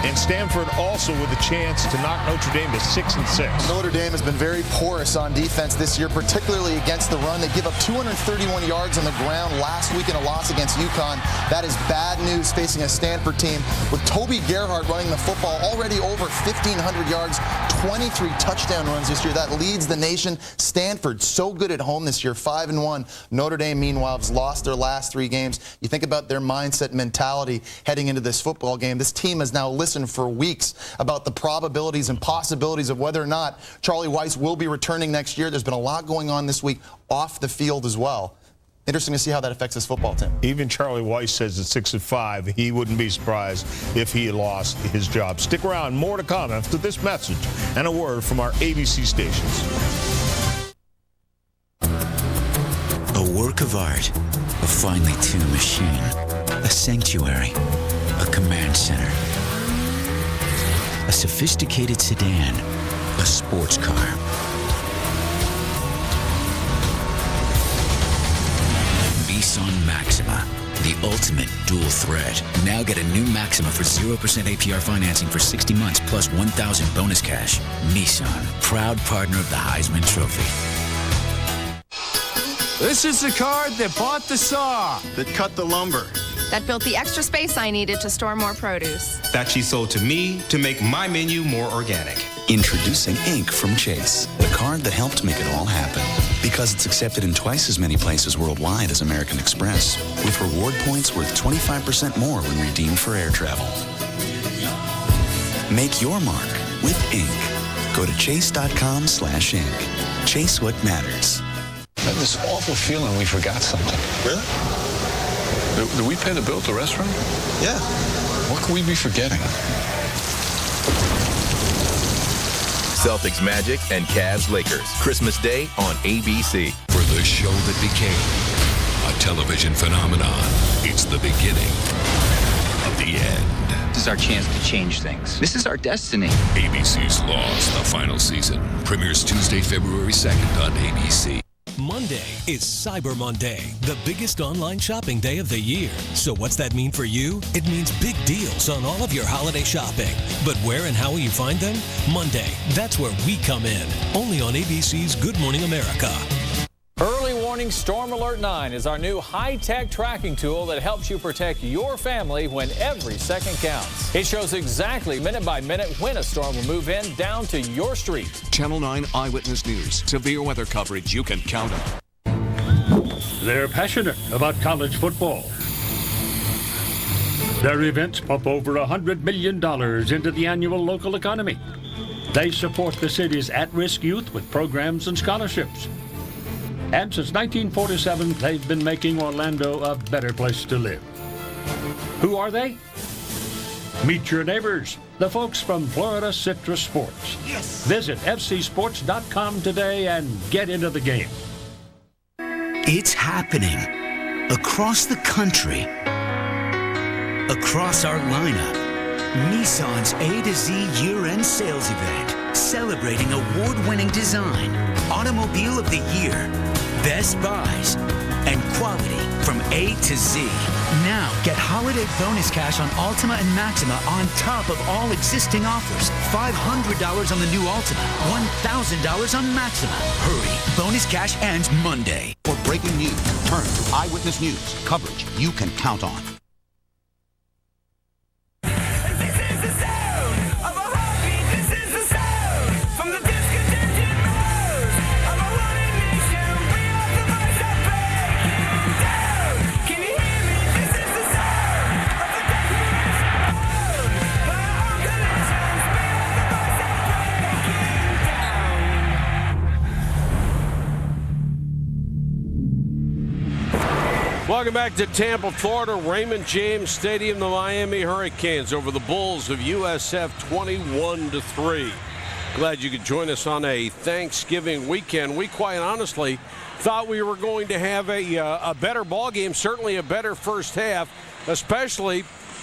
And Stanford also with a chance to knock Notre Dame to 6-6. Notre Dame has been very porous on defense this year, particularly against the run. They give up 231 yards on the ground last week in a loss against UConn. That is bad news facing a Stanford team with Toby Gerhart running the football already over 1,500 yards, 23 touchdown runs this year. That leads the nation. Stanford so good at home this year, 5-1. Notre Dame, meanwhile, has lost their last 3 games. You think about their mindset mentality heading into this football game. This team has now listened for weeks about the probabilities and possibilities of whether or not Charlie Weis will be returning next year. There's been a lot going on this week off the field as well. Interesting to see how that affects this football team. Even Charlie Weis says at 6-5, he wouldn't be surprised if he lost his job. Stick around, more to come after this message and a word from our ABC stations. A work of art, a finely tuned machine, a sanctuary, a command center, a sophisticated sedan, a sports car. Nissan Maxima, the ultimate dual threat. Now get a new Maxima for 0% APR financing for 60 months plus $1,000 bonus cash. Nissan, proud partner of the Heisman Trophy. This is the card that bought the saw, that cut the lumber, that built the extra space I needed to store more produce, that she sold to me to make my menu more organic. Introducing Ink from Chase, the card that helped make it all happen. Because it's accepted in twice as many places worldwide as American Express, with reward points worth 25% more when redeemed for air travel. Make your mark with Ink. Go to chase.com/ink. Chase what matters. I have this awful feeling we forgot something. Really? Did we pay the bill at the restaurant? Yeah. What could we be forgetting? Celtics Magic and Cavs Lakers. Christmas Day on ABC. For the show that became a television phenomenon, it's the beginning of the end. This is our chance to change things. This is our destiny. ABC's Lost, the final season. Premieres Tuesday, February 2nd on ABC. Monday is Cyber Monday, the biggest online shopping day of the year. So what's that mean for you? It means big deals on all of your holiday shopping. But where and how will you find them? Monday, that's where we come in. Only on ABC's Good Morning America. Early Warning Storm Alert 9 is our new high-tech tracking tool that helps you protect your family when every second counts. It shows exactly minute by minute when a storm will move in down to your street. Channel 9 Eyewitness News. Severe weather coverage you can count on. They're passionate about college football. Their events pump over $100 million into the annual local economy. They support the city's at-risk youth with programs and scholarships. And since 1947, they've been making Orlando a better place to live. Who are they? Meet your neighbors, the folks from Florida Citrus Sports. Yes. Visit fcsports.com today and get into the game. It's happening across the country, across our lineup. Nissan's A to Z year-end sales event, celebrating award-winning design, automobile of the year, best buys, and quality from A to Z. Now get holiday bonus cash on Altima and Maxima on top of all existing offers. $500 on the new Altima, $1,000 on Maxima. Hurry, bonus cash ends Monday. For breaking news, turn to Eyewitness News, coverage you can count on. Welcome back to Tampa, Florida. Raymond James Stadium, the Miami Hurricanes over the Bulls of USF 21-3. Glad you could join us on a Thanksgiving weekend. We quite honestly thought we were going to have a better ball game, certainly a better first half, especially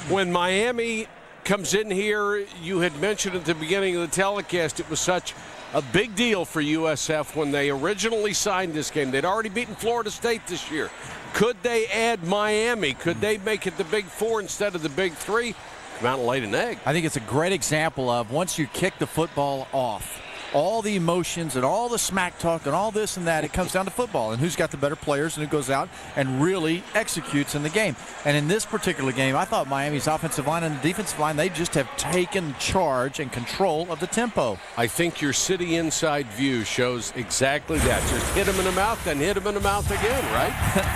when Miami comes in here. You had mentioned at the beginning of the telecast it was such a big deal for USF when they originally signed this game. They'd already beaten Florida State this year. Could they add Miami? Could they make it the Big Four instead of the Big Three? Come out and laid an egg. I think it's a great example of once you kick the football off, all the emotions and all the smack talk and all this and that, it comes down to football and who's got the better players and who goes out and really executes in the game. And in this particular game, I thought Miami's offensive line and the defensive line, they just have taken charge and control of the tempo. I think your city inside view shows exactly that. Just hit him in the mouth, then hit him in the mouth again, right?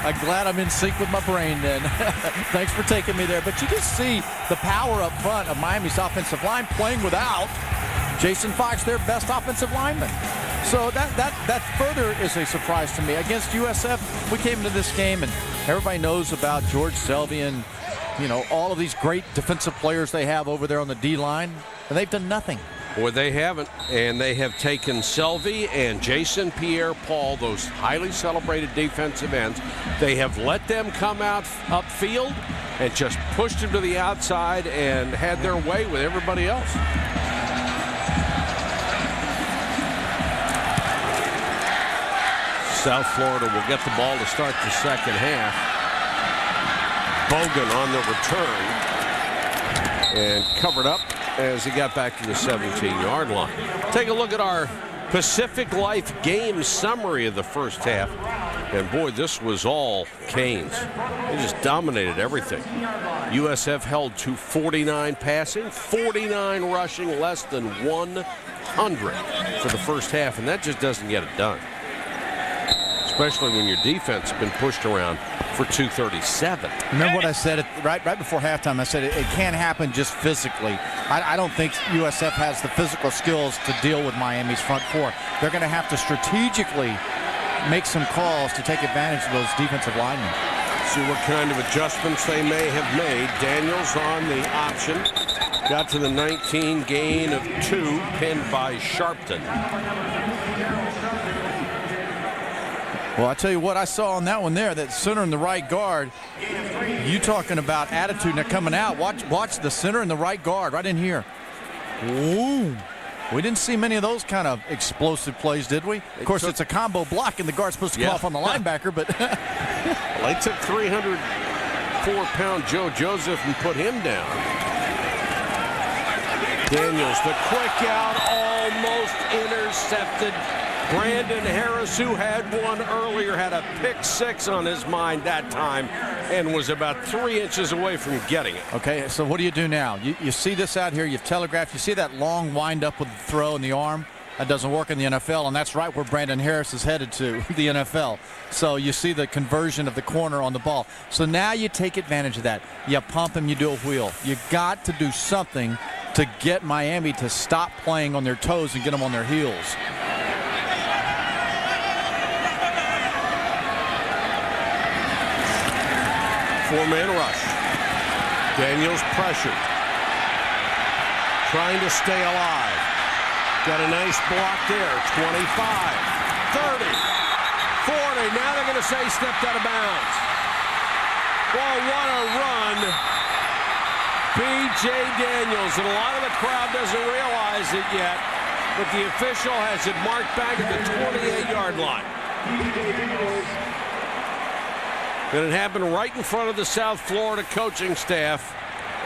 I'm glad I'm in sync with my brain then. Thanks for taking me there. But you just see the power up front of Miami's offensive line playing without Jason Fox, their best offensive lineman. So that further is a surprise to me. Against USF, we came into this game, and everybody knows about George Selvey and, you know, all of these great defensive players they have over there on the D-line, and they've done nothing. Well, they haven't, and they have taken Selvey and Jason Pierre-Paul, those highly celebrated defensive ends. They have let them come out upfield and just pushed them to the outside and had their way with everybody else. South Florida will get the ball to start the second half. Bogan on the return and covered up as he got back to the 17-yard line. Take a look at our Pacific Life game summary of the first half. And boy, this was all Canes. They just dominated everything. USF held to 49 passing, 49 rushing, less than 100 for the first half, and that just doesn't get it done. Especially when your defense has been pushed around for 237. Remember what I said right before halftime? I said it can't happen just physically. I don't think USF has the physical skills to deal with Miami's front four. They're going to have to strategically make some calls to take advantage of those defensive linemen. See what kind of adjustments they may have made. Daniels on the option. Got to the 19, gain of 2, pinned by Sharpton. Well, I tell you what I saw on that one there, that center and the right guard. You talking about attitude now coming out. Watch the center and the right guard right in here. Ooh. We didn't see many of those kind of explosive plays, did we? Of course, it's a combo block, and the guard's supposed to come off on the linebacker, but... Well, they took 304-pound Joe Joseph and put him down. Daniels, the quick out, almost intercepted. Brandon Harris, who had one earlier, had a pick six on his mind that time and was about 3 inches away from getting it. Okay, so what do you do now? You see this out here, you've telegraphed, you see that long wind up with the throw in the arm? That doesn't work in the NFL, and that's right where Brandon Harris is headed to, the NFL. So you see the conversion of the corner on the ball. So now you take advantage of that. You pump him, you do a wheel. You got to do something to get Miami to stop playing on their toes and get them on their heels. Four-man rush. Daniels pressured. Trying to stay alive. Got a nice block there. 25, 30, 40. Now they're going to say he stepped out of bounds. Well, what a run. B.J. Daniels. And a lot of the crowd doesn't realize it yet, but the official has it marked back at the 28-yard line. And it happened right in front of the South Florida coaching staff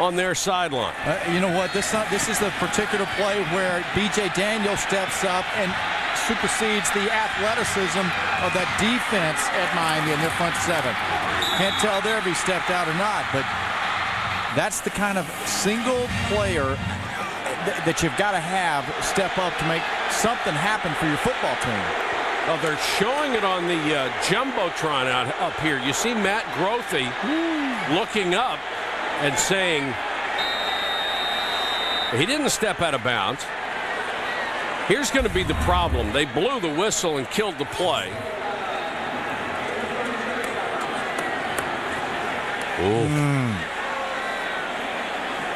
on their sideline. You know what? This is the particular play where B.J. Daniels steps up and supersedes the athleticism of that defense at Miami in their front seven. Can't tell there if he stepped out or not, but that's the kind of single player that you've got to have step up to make something happen for your football team. Well, they're showing it on the Jumbotron up here. You see Matt Grothe looking up and saying he didn't step out of bounds. Here's going to be the problem. They blew the whistle and killed the play.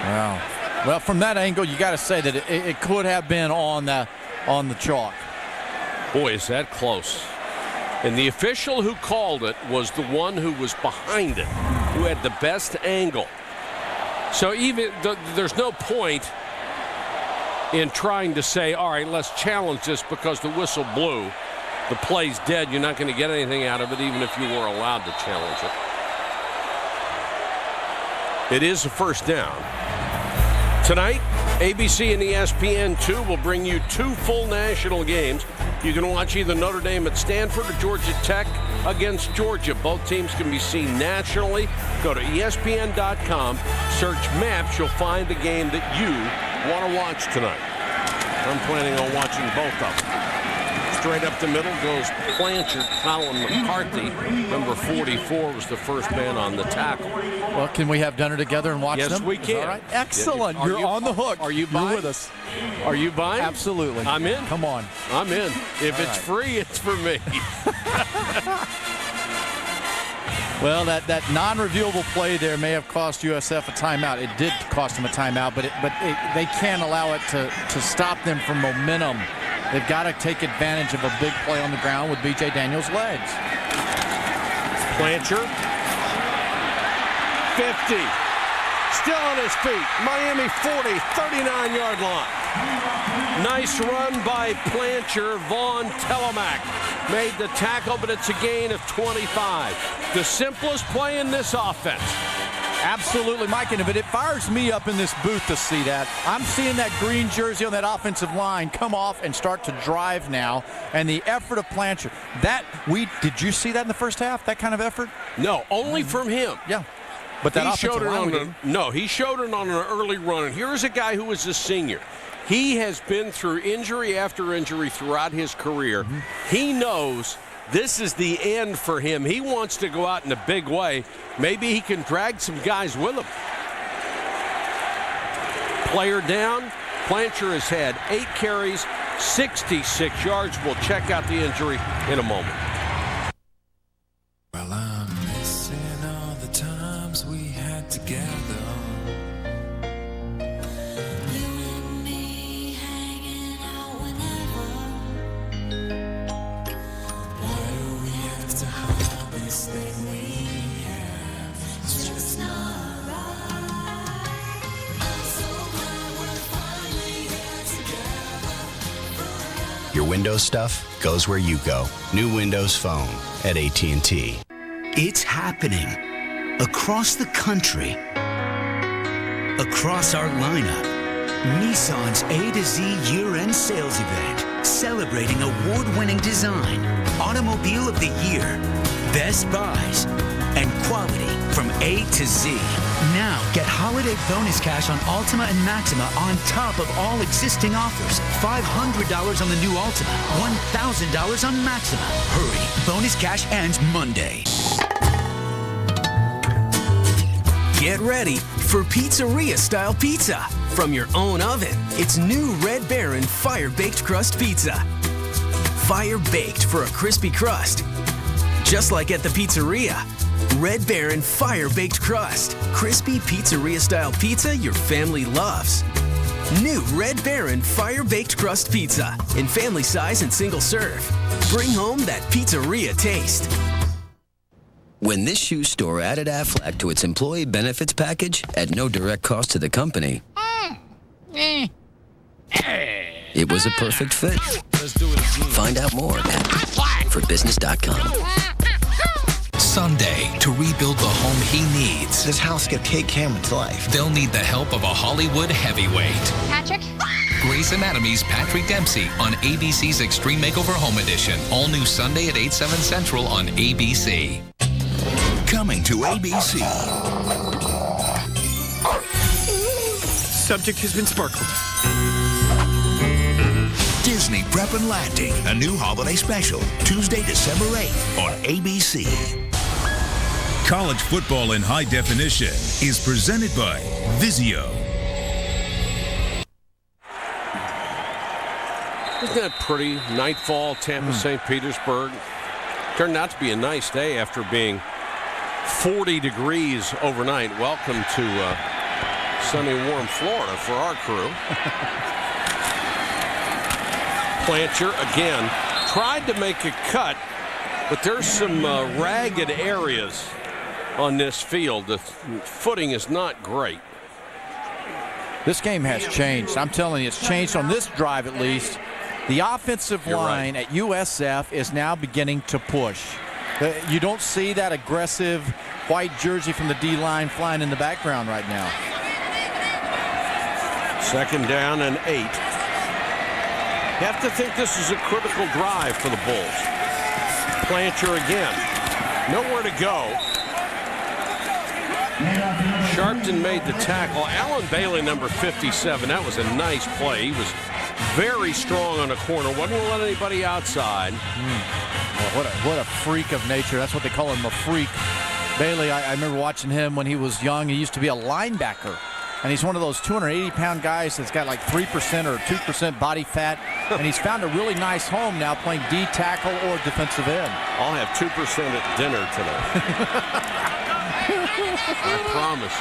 Wow. Well, from that angle, you got to say that it could have been on the chalk. Boy, is that close. And the official who called it was the one who was behind it, who had the best angle. So even there's no point in trying to say, all right, let's challenge this because the whistle blew. The play's dead. You're not going to get anything out of it, even if you were allowed to challenge it. It is a first down. Tonight, ABC and ESPN2 will bring you 2 full national games. You can watch either Notre Dame at Stanford or Georgia Tech against Georgia. Both teams can be seen nationally. Go to ESPN.com, search maps. You'll find the game that you want to watch tonight. I'm planning on watching both of them. Straight up the middle goes Blanchard. Colin McCarthy, number 44, was the first man on the tackle. Well, can we have dinner together and watch them? Yes, we can. All right. Excellent. You're on the hook. Are you buying? You're with us. Are you buying? Absolutely. I'm in. Come on. I'm in. If All it's right. free, it's for me. Well, that non-reviewable play there may have cost USF a timeout. It did cost them a timeout, but they can't allow it to stop them from momentum. They've got to take advantage of a big play on the ground with B.J. Daniels' legs. Blanchard. 50. Still on his feet. Miami 40, 39-yard line. Nice run by Blanchard. Vaughn Telemack made the tackle, but it's a gain of 25. The simplest play in this offense. Absolutely, Mike, but it fires me up in this booth to see that. I'm seeing that green jersey on that offensive line come off and start to drive now, and the effort of Blanchard. Did you see that in the first half, that kind of effort? No, only from him. Yeah. But that he showed it he showed it on an early run. And here's a guy who is a senior. He has been through injury after injury throughout his career. Mm-hmm. He knows this is the end for him. He wants to go out in a big way. Maybe he can drag some guys with him. Player down. Blanchard has had 8 carries, 66 yards. We'll check out the injury in a moment. Well, I'm missing all the times we had together. Your Windows stuff goes where you go. New Windows Phone at AT&T. It's happening across the country, across our lineup. Nissan's A to Z year-end sales event, celebrating award-winning design, automobile of the year, best buys, and quality from A to Z. Now get holiday bonus cash on Altima and Maxima on top of all existing offers. $500 on the new Altima, $1,000 on Maxima. Hurry, bonus cash ends Monday. Get ready for pizzeria-style pizza. From your own oven, it's new Red Baron Fire-Baked Crust Pizza. Fire-baked for a crispy crust. Just like at the pizzeria. Red Baron Fire-Baked Crust. Crispy pizzeria-style pizza your family loves. New Red Baron Fire-Baked Crust Pizza in family size and single serve. Bring home that pizzeria taste. When this shoe store added Aflac to its employee benefits package at no direct cost to the company, it was a perfect fit. Find out more at forbusiness.com. Sunday, to rebuild the home he needs. This house could take Cameron to life. They'll need the help of a Hollywood heavyweight. Patrick? Grey's Anatomy's Patrick Dempsey on ABC's Extreme Makeover Home Edition. All new Sunday at 8/7 Central on ABC. Coming to ABC. Subject has been sparkled. Disney Prep and Landing, a new holiday special, Tuesday, December 8th on ABC. College football in high definition is presented by Vizio. Isn't that pretty? Nightfall, Tampa, St. Petersburg. Turned out to be a nice day after being 40 degrees overnight. Welcome to sunny, warm Florida for our crew. Plancher again tried to make a cut, but there's some ragged areas on this field. The footing is not great. This game has changed. I'm telling you, it's changed on this drive at least. The offensive line at USF is now beginning to push. You don't see that aggressive white jersey from the D-line flying in the background right now. 2nd down and 8. You have to think this is a critical drive for the Bulls. Plancher again. Nowhere to go. Sharpton made the tackle. Alan Bailey, number 57. That was a nice play. He was very strong on the corner. Wasn't going to let anybody outside. Well, what a freak of nature. That's what they call him, a freak. Bailey, I remember watching him when he was young. He used to be a linebacker. And he's one of those 280-pound guys that's got like 3% or 2% body fat. And he's found a really nice home now playing D tackle or defensive end. I'll have 2% at dinner tonight. I promise.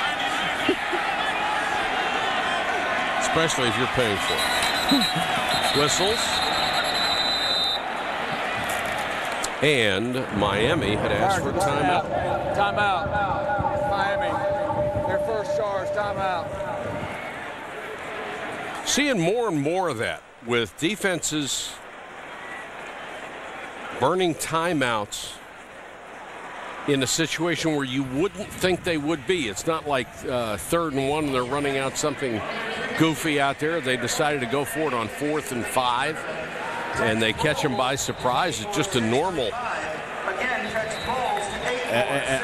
Especially if you're paying for it. Whistles. And Miami had asked for timeout. Timeout. Miami. Their first charge. Timeout. Seeing more and more of that with defenses burning timeouts in a situation where you wouldn't think they would be. It's not like 3rd and 1 and they're running out something goofy out there. They decided to go for it on 4th and 5, and they catch them by surprise. It's just a normal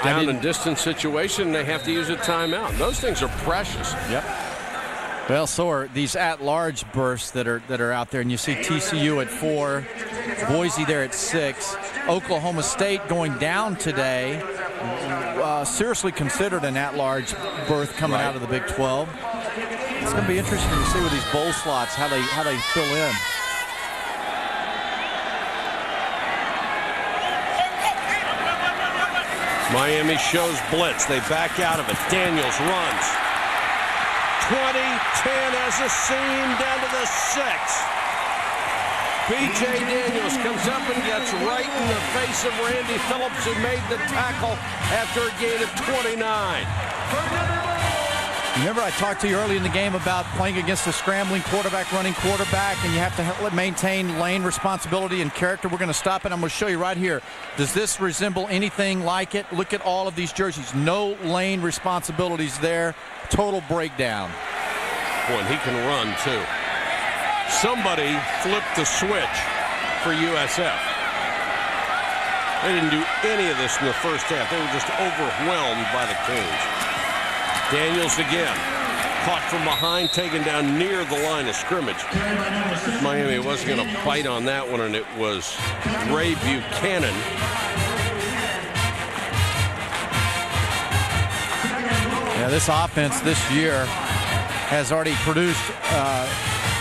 down and distance situation. They have to use a timeout. Those things are precious. Yep. Well, so are these at-large bursts that are out there, and you see TCU at 4, Boise there at 6, Oklahoma State going down today. Seriously considered an at-large berth coming out of the Big 12. It's going to be interesting to see with these bowl slots how they fill in. Miami shows blitz. They back out of it. Daniels runs. 20, 10 as a seam down to the 6. B.J. Daniels comes up and gets right in the face of Randy Phillips, who made the tackle after a gain of 29. Remember I talked to you early in the game about playing against a scrambling quarterback, running quarterback, and you have to maintain lane responsibility and character. We're going to stop it. I'm going to show you right here. Does this resemble anything like it? Look at all of these jerseys. No lane responsibilities there. Total breakdown. Boy, and he can run, too. Somebody flipped the switch for USF. They didn't do any of this in the first half. They were just overwhelmed by the Canes. Daniels again. Caught from behind, taken down near the line of scrimmage. Miami wasn't going to bite on that one, and it was Ray Buchanan. Yeah, this offense this year has already produced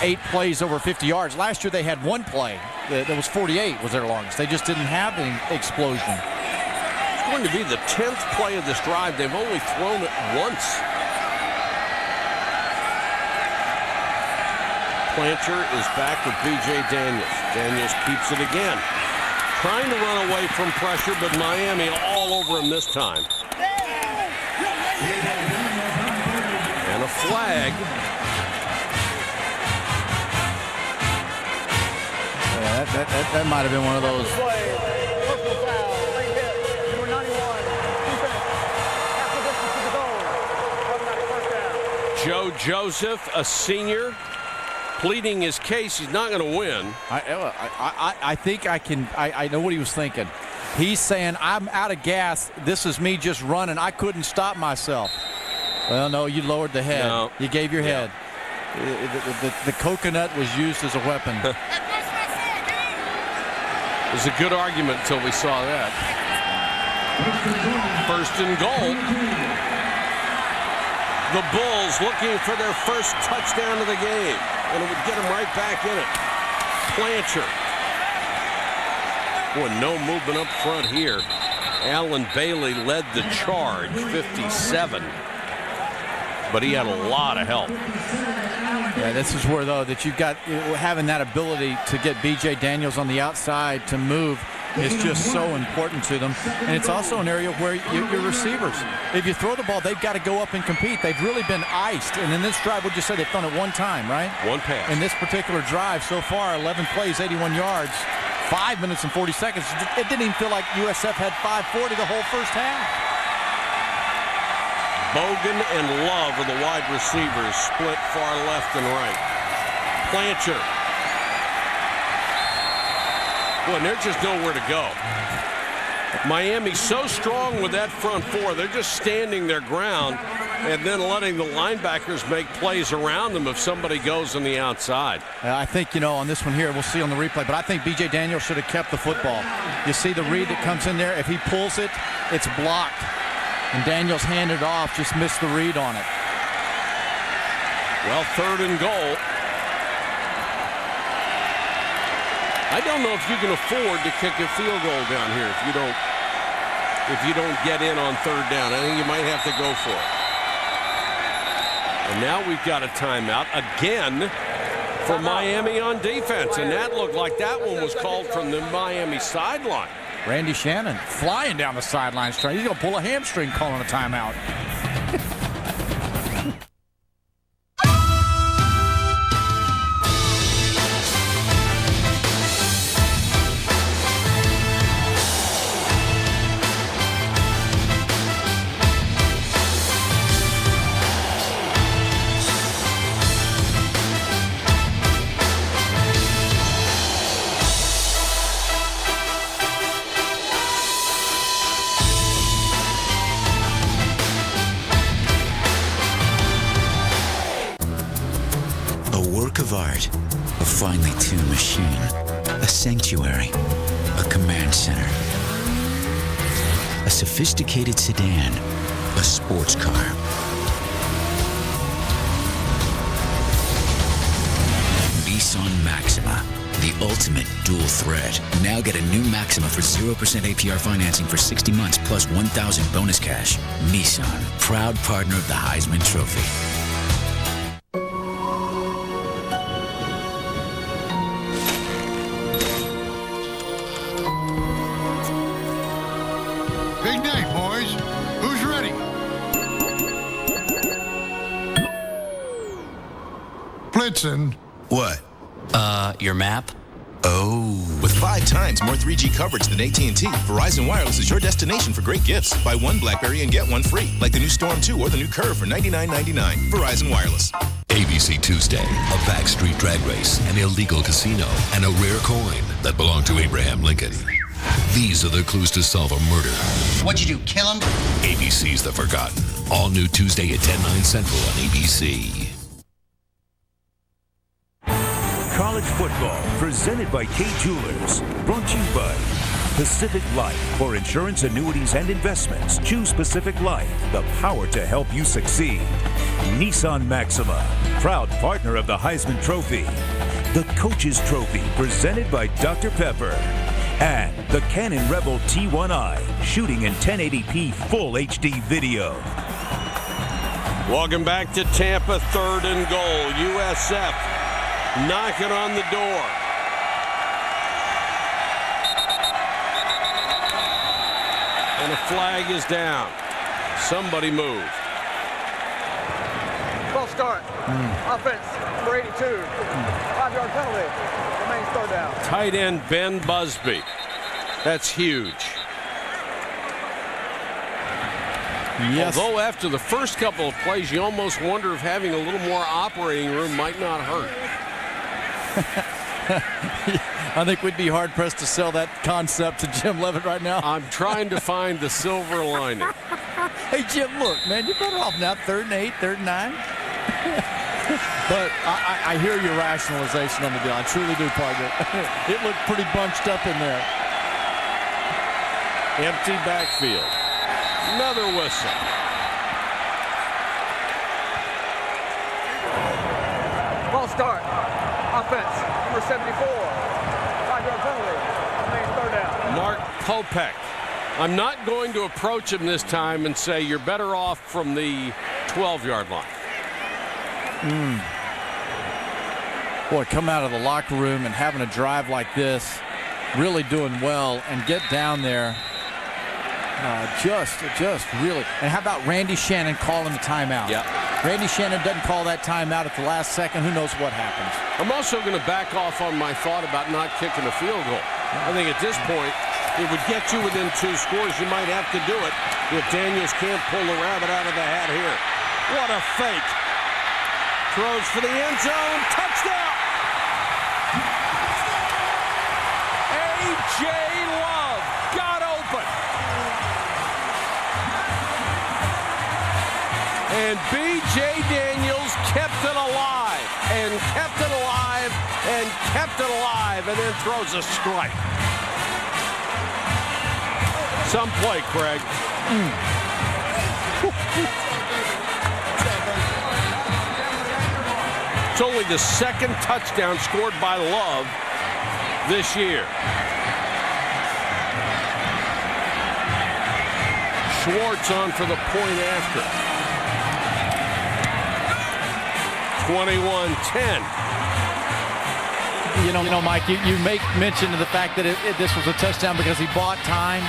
8 plays over 50 yards. Last year they had 1 play that was 48 was their longest. They just didn't have an explosion. It's going to be the 10th play of this drive. They've only thrown it once. Plancher is back with B.J. Daniels. Daniels keeps it again. Trying to run away from pressure, but Miami all over him this time. And a flag. Yeah, that might have been one of those. Joe Joseph, a senior, pleading his case. He's not going to win. I think I know what he was thinking. He's saying, I'm out of gas. This is me just running. I couldn't stop myself. Well, no, you lowered the head. No. You gave your head. The coconut was used as a weapon. It was a good argument until we saw that. 1st and goal. The Bulls looking for their first touchdown of the game, and it would get them right back in it. Plancher. Boy, no movement up front here. Alan Bailey led the charge, 57. but he had a lot of help. Yeah, this is where, though, that you've got having that ability to get B.J. Daniels on the outside to move is just so important to them. And it's also an area where your receivers, if you throw the ball, they've got to go up and compete. They've really been iced. And in this drive, would you say they've thrown it one time, right? One pass. In this particular drive so far, 11 plays, 81 yards, 5 minutes and 40 seconds. It didn't even feel like USF had 5:40 the whole first half. Bogan and Love are the wide receivers, split far left and right. Plancher. Boy, and there's just nowhere to go. Miami's so strong with that front four. They're just standing their ground and then letting the linebackers make plays around them if somebody goes on the outside. I think, on this one here, we'll see on the replay, but I think B.J. Daniels should have kept the football. You see the read that comes in there. If he pulls it, it's blocked. And Daniels handed off, just missed the read on it. Well, 3rd and goal. I don't know if you can afford to kick a field goal down here if you don't get in on 3rd down. I think you might have to go for it. And now we've got a timeout again for Miami on defense, and that looked like that one was called from the Miami sideline. Randy Shannon flying down the sidelines trying. He's going to pull a hamstring calling a timeout. Of art, a finely tuned machine, a sanctuary, a command center, a sophisticated sedan, a sports car. Nissan Maxima, the ultimate dual threat. Now get a new Maxima for 0% APR financing for 60 months plus 1,000 bonus cash. Nissan, proud partner of the Heisman Trophy. What? Your map? Oh. With 5 times more 3G coverage than AT&T, Verizon Wireless is your destination for great gifts. Buy one BlackBerry and get one free, like the new Storm 2 or the new Curve for $99.99. Verizon Wireless. ABC Tuesday, a backstreet drag race, an illegal casino, and a rare coin that belonged to Abraham Lincoln. These are the clues to solve a murder. What'd you do, kill him? ABC's The Forgotten. All new Tuesday at 10/9 Central on ABC. College football presented by K Jewelers. Brought to you by Pacific Life. For insurance, annuities, and investments, choose Pacific Life, the power to help you succeed. Nissan Maxima, proud partner of the Heisman Trophy. The Coach's Trophy, presented by Dr. Pepper. And the Canon Rebel T1i, shooting in 1080p full HD video. Welcome back to Tampa, 3rd and goal. USF knocking on the door. And a flag is down. Somebody moved. False start. Offense, number 82. 5-yard penalty. Remains 3rd down. Tight end Ben Busby. That's huge. Yes. Although after the first couple of plays, you almost wonder if having a little more operating room might not hurt. I think we'd be hard-pressed to sell that concept to Jim Levitt right now. I'm trying to find the silver lining. Hey, Jim, look, man, you're better off now, 3rd and 8, 3rd and 9. But I hear your rationalization on the deal. I truly do, partner. It looked pretty bunched up in there. Empty backfield. Another whistle. False start. Offense, number 74. 5-yard penalty. Remains 3rd down. Mark Popek. I'm not going to approach him this time and say you're better off from the 12-yard line. Boy, come out of the locker room and having a drive like this, really doing well, and get down there. Just really. And how about Randy Shannon calling the timeout? Yeah. Randy Shannon doesn't call that timeout at the last second. Who knows what happens? I'm also going to back off on my thought about not kicking a field goal. I think at this point, it would get you within 2 scores. You might have to do it if Daniels can't pull the rabbit out of the hat here. What a fake. Throws for the end zone. Touchdown! A.J. Love got open. And B.J. Daniels kept it alive, and kept it alive, and kept it alive, and then throws a strike. Some play, Craig. It's only the 2nd touchdown scored by Love this year. Schwartz on for the point after. 21-10. You know, Mike, you make mention of the fact that this was a touchdown because he bought time.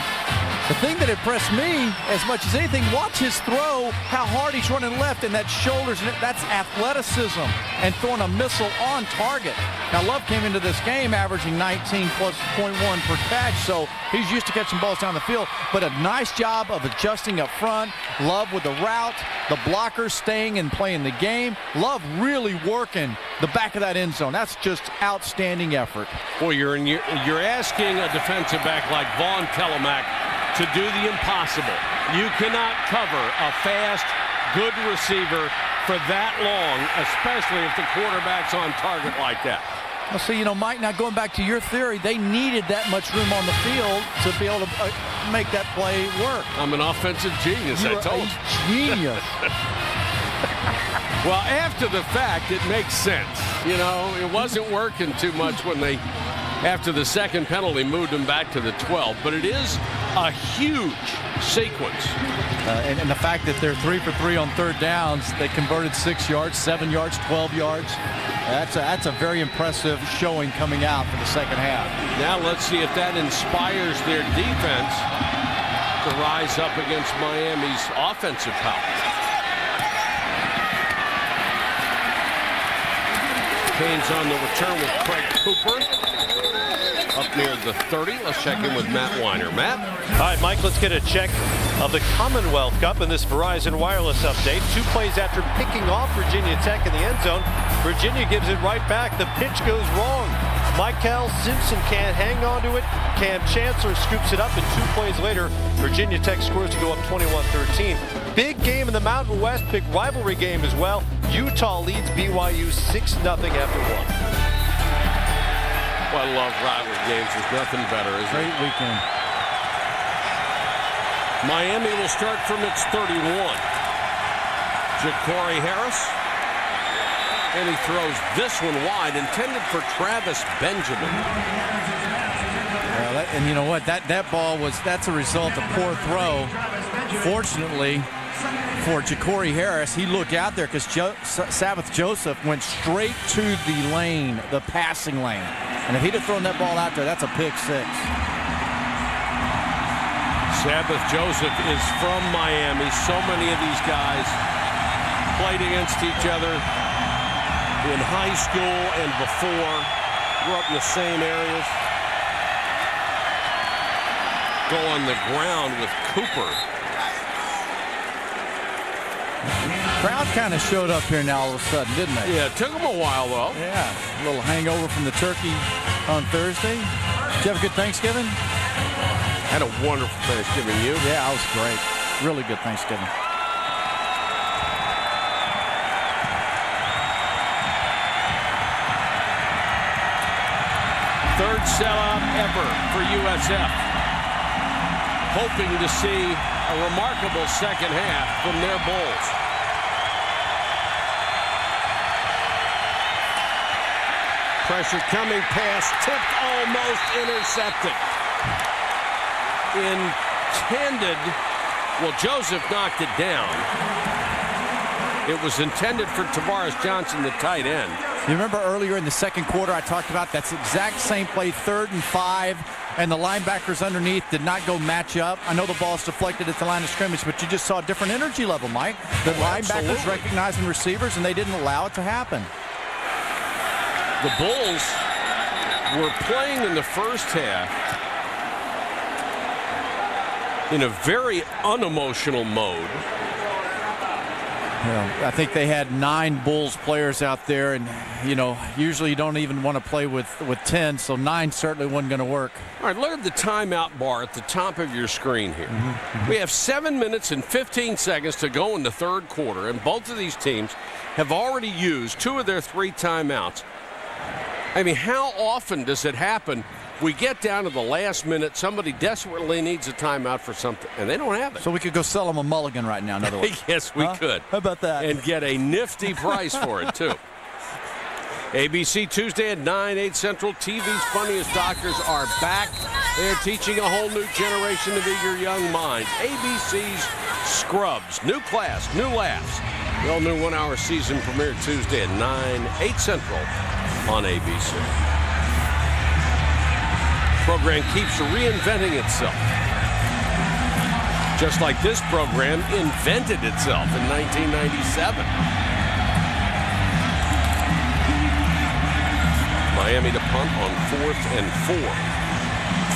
The thing that impressed me as much as anything, watch his throw, how hard he's running left, and that shoulders, and that's athleticism and throwing a missile on target. Now, Love came into this game averaging 19 plus .1 per catch, so he's used to catching balls down the field, but a nice job of adjusting up front. Love with the route, the blockers staying and playing the game. Love really working the back of that end zone. That's just outstanding effort. Boy, you're asking a defensive back like Vaughn Telemack to do the impossible. You cannot cover a fast, good receiver for that long, especially if the quarterback's on target like that. Well, see, you know, Mike, now going back to your theory, they needed that much room on the field to be able to make that play work. I'm an offensive genius, I told you. Genius. Well, after the fact, it makes sense. You know, it wasn't working too much when they, after the 2nd penalty, moved them back to the 12. But it is a huge sequence. And the fact that they're 3 for 3 on 3rd downs, they converted 6 yards, 7 yards, 12 yards. That's a very impressive showing coming out for the 2nd half. Now let's see if that inspires their defense to rise up against Miami's offensive power. Canes on the return with Craig Cooper. Up near the 30. Let's check in with Matt Weiner. Matt? All right, Mike, let's get a check of the Commonwealth Cup in this Verizon Wireless update. 2 plays after picking off Virginia Tech in the end zone, Virginia gives it right back. The pitch goes wrong. Michael Simpson can't hang on to it. Cam Chancellor scoops it up, and 2 plays later, Virginia Tech scores to go up 21-13. Big game in the Mountain West, big rivalry game as well. Utah leads BYU 6-0 after 1. Well, I love rivalry games. There's nothing better, is it? Great weekend. Miami will start from its 31. Ja'Cory Harris. And he throws this one wide, intended for Travis Benjamin. Well, and you know what? That ball that's a result of poor throw. Fortunately for Ja'Cory Harris, he looked out there because Sabbath Joseph went straight to the lane, the passing lane. And if he'd have thrown that ball out there, that's a pick 6. Sabbath Joseph is from Miami. So many of these guys played against each other in high school and before. Grew up in the same areas. Go on the ground with Cooper. Crowd kind of showed up here now all of a sudden, didn't they? Yeah, it took them a while, though. Yeah, a little hangover from the turkey on Thursday. Did you have a good Thanksgiving? Had a wonderful Thanksgiving. You? Yeah, it was great. Really good Thanksgiving. Third sellout ever for USF. Hoping to see a remarkable 2nd half from their Bulls. Pressure coming, pass tipped, almost intercepted. Intended, well, Joseph knocked it down. It was intended for Tavares Johnson, the tight end. You remember earlier in the second quarter I talked about that's exact same play, 3rd and 5, and the linebackers underneath did not go match up. I know the ball's deflected at the line of scrimmage, but you just saw a different energy level, Mike. The linebackers recognizing receivers, and they didn't allow it to happen. The Bulls were playing in the first half in a very unemotional mode. I think they had 9 Bulls players out there, and usually you don't even want to play with 10, so 9 certainly wasn't going to work. All right, look at the timeout bar at the top of your screen here. We have 7 minutes and 15 seconds to go in the third quarter, and both of these teams have already used 2 of their 3 timeouts. I mean, how often does it happen? We get down to the last minute, somebody desperately needs a timeout for something, and they don't have it. So we could go sell them a mulligan right now, in other words. Yes, we could. How about that? And get a nifty price for it, too. ABC Tuesday at 9, 8 Central. TV's funniest doctors are back. They're teaching a whole new generation of eager young minds. ABC's Scrubs. New class, new laughs. The all-new 1-hour season premiere Tuesday at 9, 8 Central on ABC. Program keeps reinventing itself. Just like this program invented itself in 1997. Miami to punt on 4th and 4.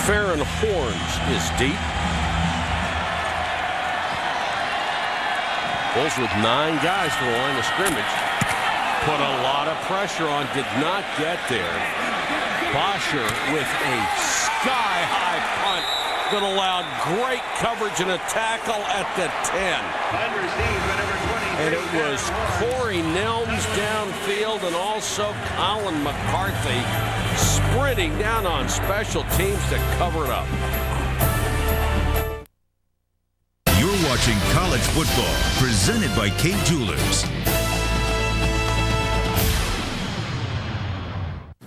Farron Horns is deep. Bulls with 9 guys to the line of scrimmage. Put a lot of pressure on, did not get there. Bosher with a sky-high punt that allowed great coverage and a tackle at the 10. And it was Corey Nelms downfield and also Colin McCarthy sprinting down on special teams to cover it up. You're watching college football presented by Kate Jewelers.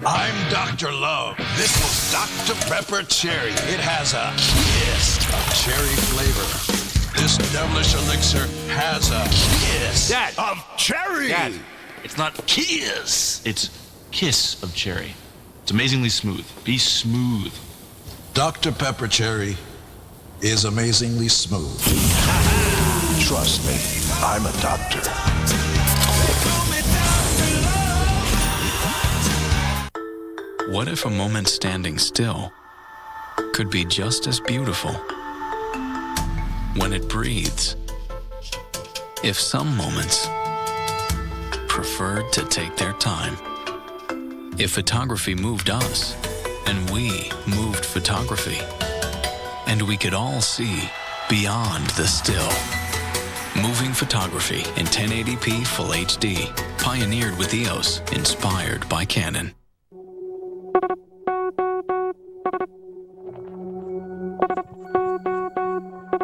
I'm Dr. Love. This is Dr. Pepper Cherry. It has a kiss of cherry flavor. This devilish elixir has a kiss of cherry. Dad, it's not kiss. It's kiss of cherry. It's amazingly smooth. Be smooth. Dr. Pepper Cherry is amazingly smooth. Trust me, I'm a doctor. What if a moment standing still could be just as beautiful when it breathes? If some moments preferred to take their time. If photography moved us and we moved photography, and we could all see beyond the still. Moving photography in 1080p Full HD, pioneered with EOS, inspired by Canon.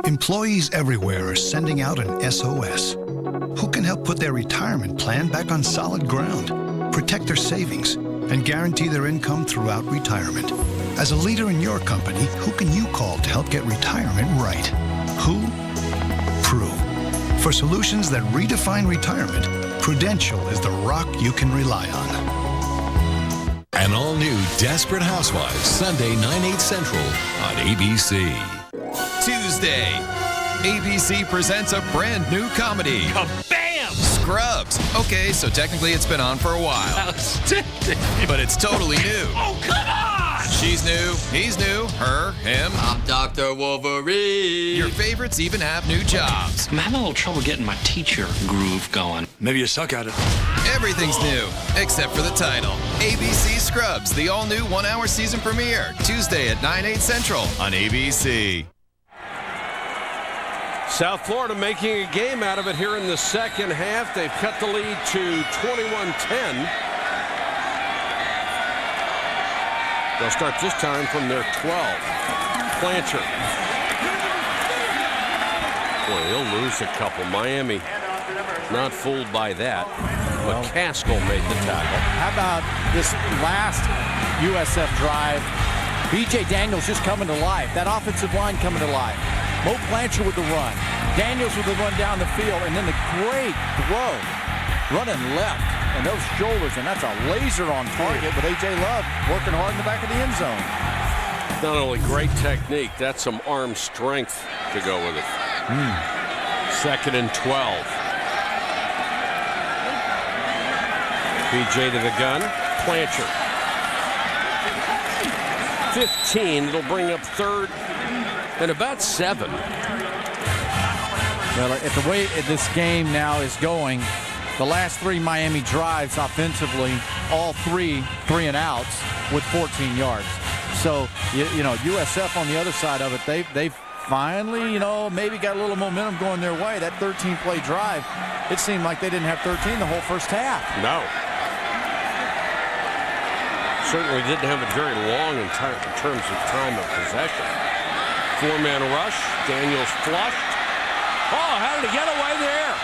Employees everywhere are sending out an SOS. Who can help put their retirement plan back on solid ground, protect their savings, and guarantee their income throughout retirement? As a leader in your company, who can you call to help get retirement right? Who? Pru. For solutions that redefine retirement, Prudential is the rock you can rely on. An all-new Desperate Housewives, Sunday, 9/8 Central on ABC. Tuesday, ABC presents a brand new comedy. Kabam! Scrubs. Okay, so technically it's been on for a while. Outstanding. But it's totally new. Oh, come on! She's new, he's new, her, him. I'm Dr. Wolverine. Your favorites even have new jobs. I'm having a little trouble getting my teacher groove going. Maybe you suck at it. Everything's new, except for the title. ABC Scrubs, the all-new 1-hour season premiere. Tuesday at 9/8 Central on ABC. South Florida making a game out of it here in the second half. They've cut the lead to 21-10. They'll start this time from their 12. Plancher. Boy, he'll lose a couple. Miami not fooled by that. McCaskill made the tackle. How about this last USF drive? B.J. Daniels just coming to life. That offensive line coming to life. Mo Plancher with the run. Daniels with the run down the field, and then the great throw, running left, and those shoulders, and that's a laser on target with A.J. Love working hard in the back of the end zone. Not only great technique, that's some arm strength to go with it. 2nd and 12. BJ to the gun. Plancher. 15. It'll bring up 3rd and about 7. Well, at the way this game now is going, the last 3 Miami drives offensively, all 3 and outs with 14 yards. So, you know, USF on the other side of it, they've finally, you know, maybe got a little momentum going their way. That 13-play drive, it seemed like they didn't have 13 the whole first half. No. Certainly didn't have it very long in terms of time of possession. 4-man rush. Daniels flushed. Oh, how did he get away there?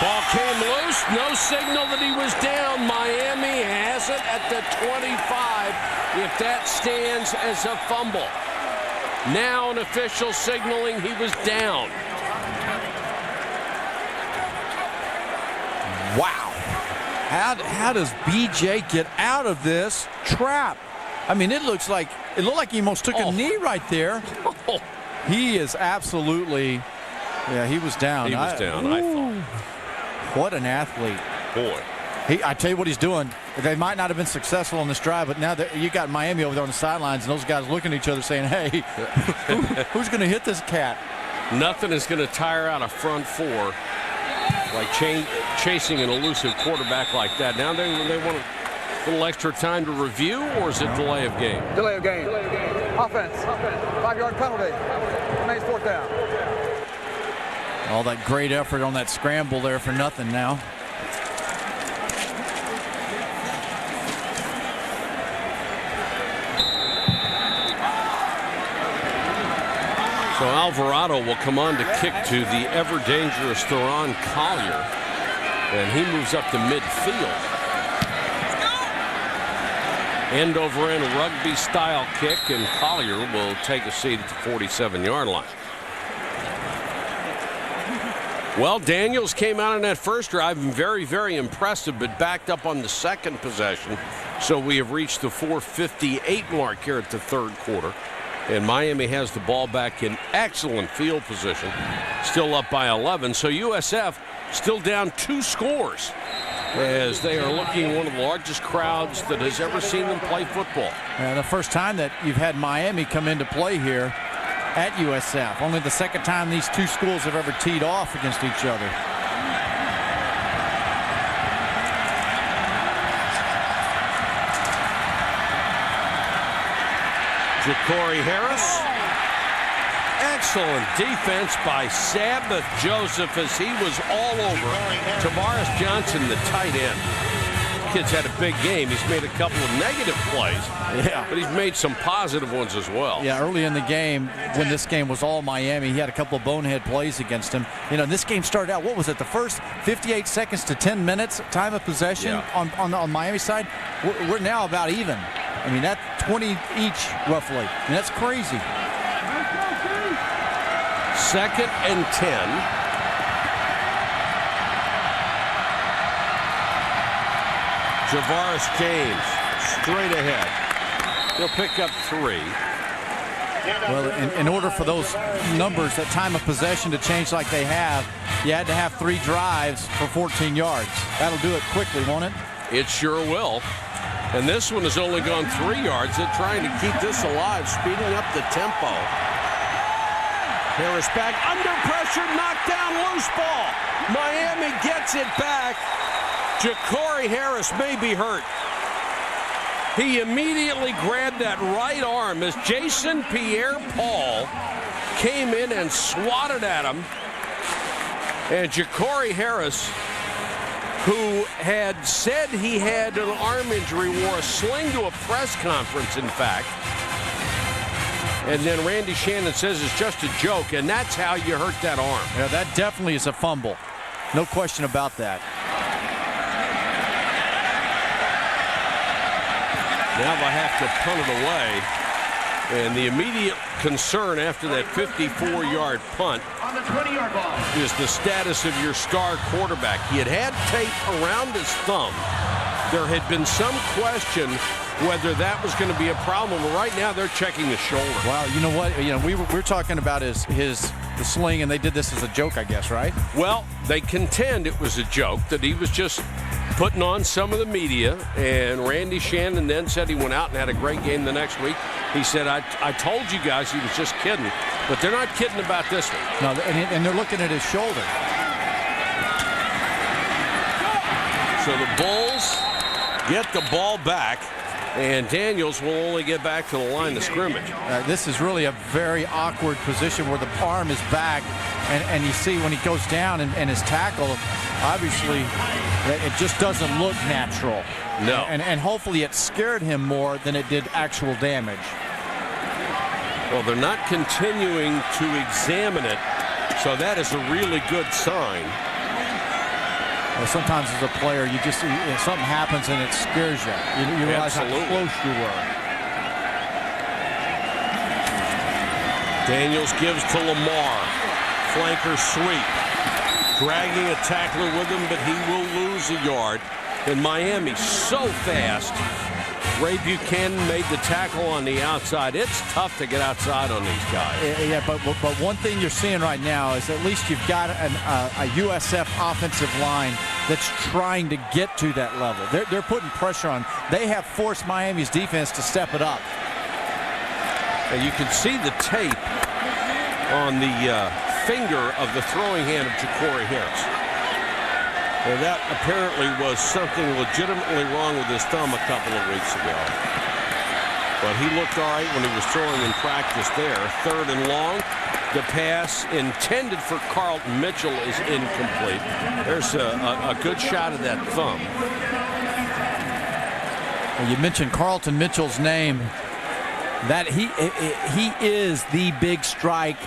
Ball came loose. No signal that he was down. Miami has it at the 25 if that stands as a fumble. Now an official signaling he was down. Wow. How does BJ get out of this trap? I mean, it looked like he almost took a knee right there. He is absolutely, yeah, he was down. He was down, I thought. What an athlete. Boy. I tell you what he's doing. They might not have been successful on this drive, but now that you got Miami over there on the sidelines, and those guys looking at each other saying, hey, who's going to hit this cat? Nothing is going to tire out a front 4 like chasing an elusive quarterback like that. Now they want a little extra time to review, or is it delay of game? Delay of game. Offense. 5-yard penalty. Remains 4th down. All that great effort on that scramble there for nothing now. So Alvarado will come on to kick to the ever-dangerous Theron Collier, and he moves up to midfield. End-over-end rugby-style kick, and Collier will take a seat at the 47-yard line. Well, Daniels came out in that first drive very, very impressive, but backed up on the second possession. So we have reached the 4:58 mark here at the 3rd quarter. And Miami has the ball back in excellent field position. Still up by 11. So USF still down 2 scores as they are looking one of the largest crowds that has ever seen them play football. And the first time that you've had Miami come into play here at USF. Only the second time these 2 schools have ever teed off against each other. Ja'Cory Harris. Excellent defense by Sabbath Joseph as he was all over Tavares Johnson, the tight end. Kid's had a big game. He's made a couple of negative plays, but he's made some positive ones as well. Yeah, early in the game, when this game was all Miami, he had a couple of bonehead plays against him. You know, this game started out, what was it, the first 58 seconds to 10 minutes time of possession on Miami side? We're now about even. I mean, that's 20 each, roughly. I mean, that's crazy. 2nd and 10. Javaris James straight ahead. He'll pick up 3. Well, in order for those numbers, that time of possession to change like they have, you had to have 3 drives for 14 yards. That'll do it quickly, won't it? It sure will. And this one has only gone 3 yards. They're trying to keep this alive, speeding up the tempo. Harris back, under pressure, knocked down, loose ball. Miami gets it back. Ja'Cory Harris may be hurt. He immediately grabbed that right arm as Jason Pierre-Paul came in and swatted at him. And Ja'Cory Harris, who had said he had an arm injury, wore a sling to a press conference, in fact. And then Randy Shannon says it's just a joke, and that's how you hurt that arm. Yeah, that definitely is a fumble. No question about that. Now they'll have to punt it away. And the immediate concern after that 54-yard punt On the 20-yard line. is the status of your star quarterback. He had had tape around his thumb. There had been some question whether that was going to be a problem. Right now, they're checking his shoulder. Wow, you know what? You know, we're talking about the sling, and they did this as a joke, I guess, right? Well, they contend it was a joke, that he was just putting on some of the media, and Randy Shannon then said he went out and had a great game the next week. He said, I told you guys he was just kidding, but they're not kidding about this one. No, and they're looking at his shoulder. So the Bulls get the ball back, and Daniels will only get back to the line of scrimmage. This is really a very awkward position where the arm is back, and you see when he goes down and his tackle, obviously it just doesn't look natural. No. And hopefully it scared him more than it did actual damage. Well, they're not continuing to examine it, so that is a really good sign. Well, sometimes as a player, you just something happens and it scares you. You realize how close you were. Daniels gives to Lamar. Flanker sweep. Dragging a tackler with him, but he will lose a yard. And Miami so fast. Ray Buchanan made the tackle on the outside. It's tough to get outside on these guys. Yeah, but one thing you're seeing right now is at least you've got a USF offensive line that's trying to get to that level. They're putting pressure on. They have forced Miami's defense to step it up. And you can see the tape on the finger of the throwing hand of Ja'Cory Harris. Well, that apparently was something legitimately wrong with his thumb a couple of weeks ago. But he looked all right when he was throwing in practice there. 3rd and long. The pass intended for Carlton Mitchell is incomplete. There's a good shot of that thumb. Well, you mentioned Carlton Mitchell's name. That he is the big strike,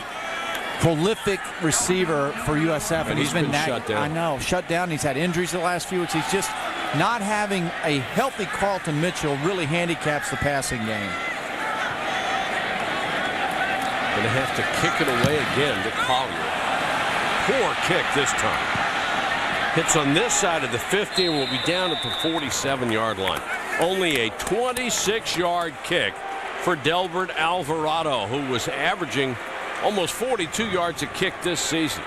prolific receiver for USF, and he's been shut down. I know, shut down. He's had injuries the last few weeks. He's just not having a healthy Carlton Mitchell really handicaps the passing game. Going to have to kick it away again to Collier. Poor kick this time. Hits on this side of the 50 and will be down at the 47-yard line. Only a 26-yard kick for Delbert Alvarado, who was averaging almost 42 yards a kick this season.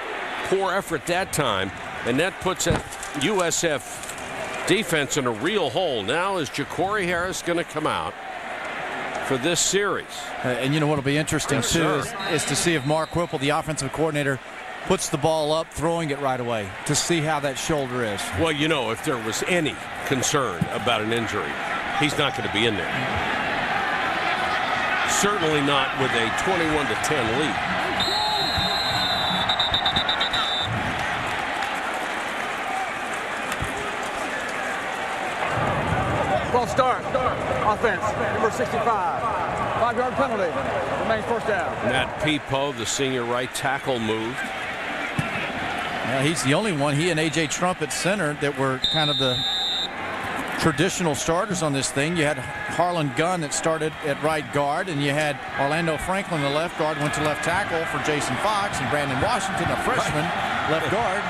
Poor effort that time, and that puts that USF defense in a real hole. Now is Ja'Cory Harris going to come out for this series? And you know what will be interesting, yes, too, is to see if Mark Whipple, the offensive coordinator, puts the ball up, throwing it right away, to see how that shoulder is. Well, you know, if there was any concern about an injury, he's not going to be in there. Certainly not with a 21-10 lead. False start. Offense, number 65. 5-yard penalty. Remains 1st down. Matt Peepo, the senior right tackle, moved. Yeah, he's the only one, he and A.J. Trump at center, that were kind of the traditional starters on this thing. You had Harlan Gunn that started at right guard, and you had Orlando Franklin, the left guard, went to left tackle for Jason Fox, and Brandon Washington, a freshman, left guard.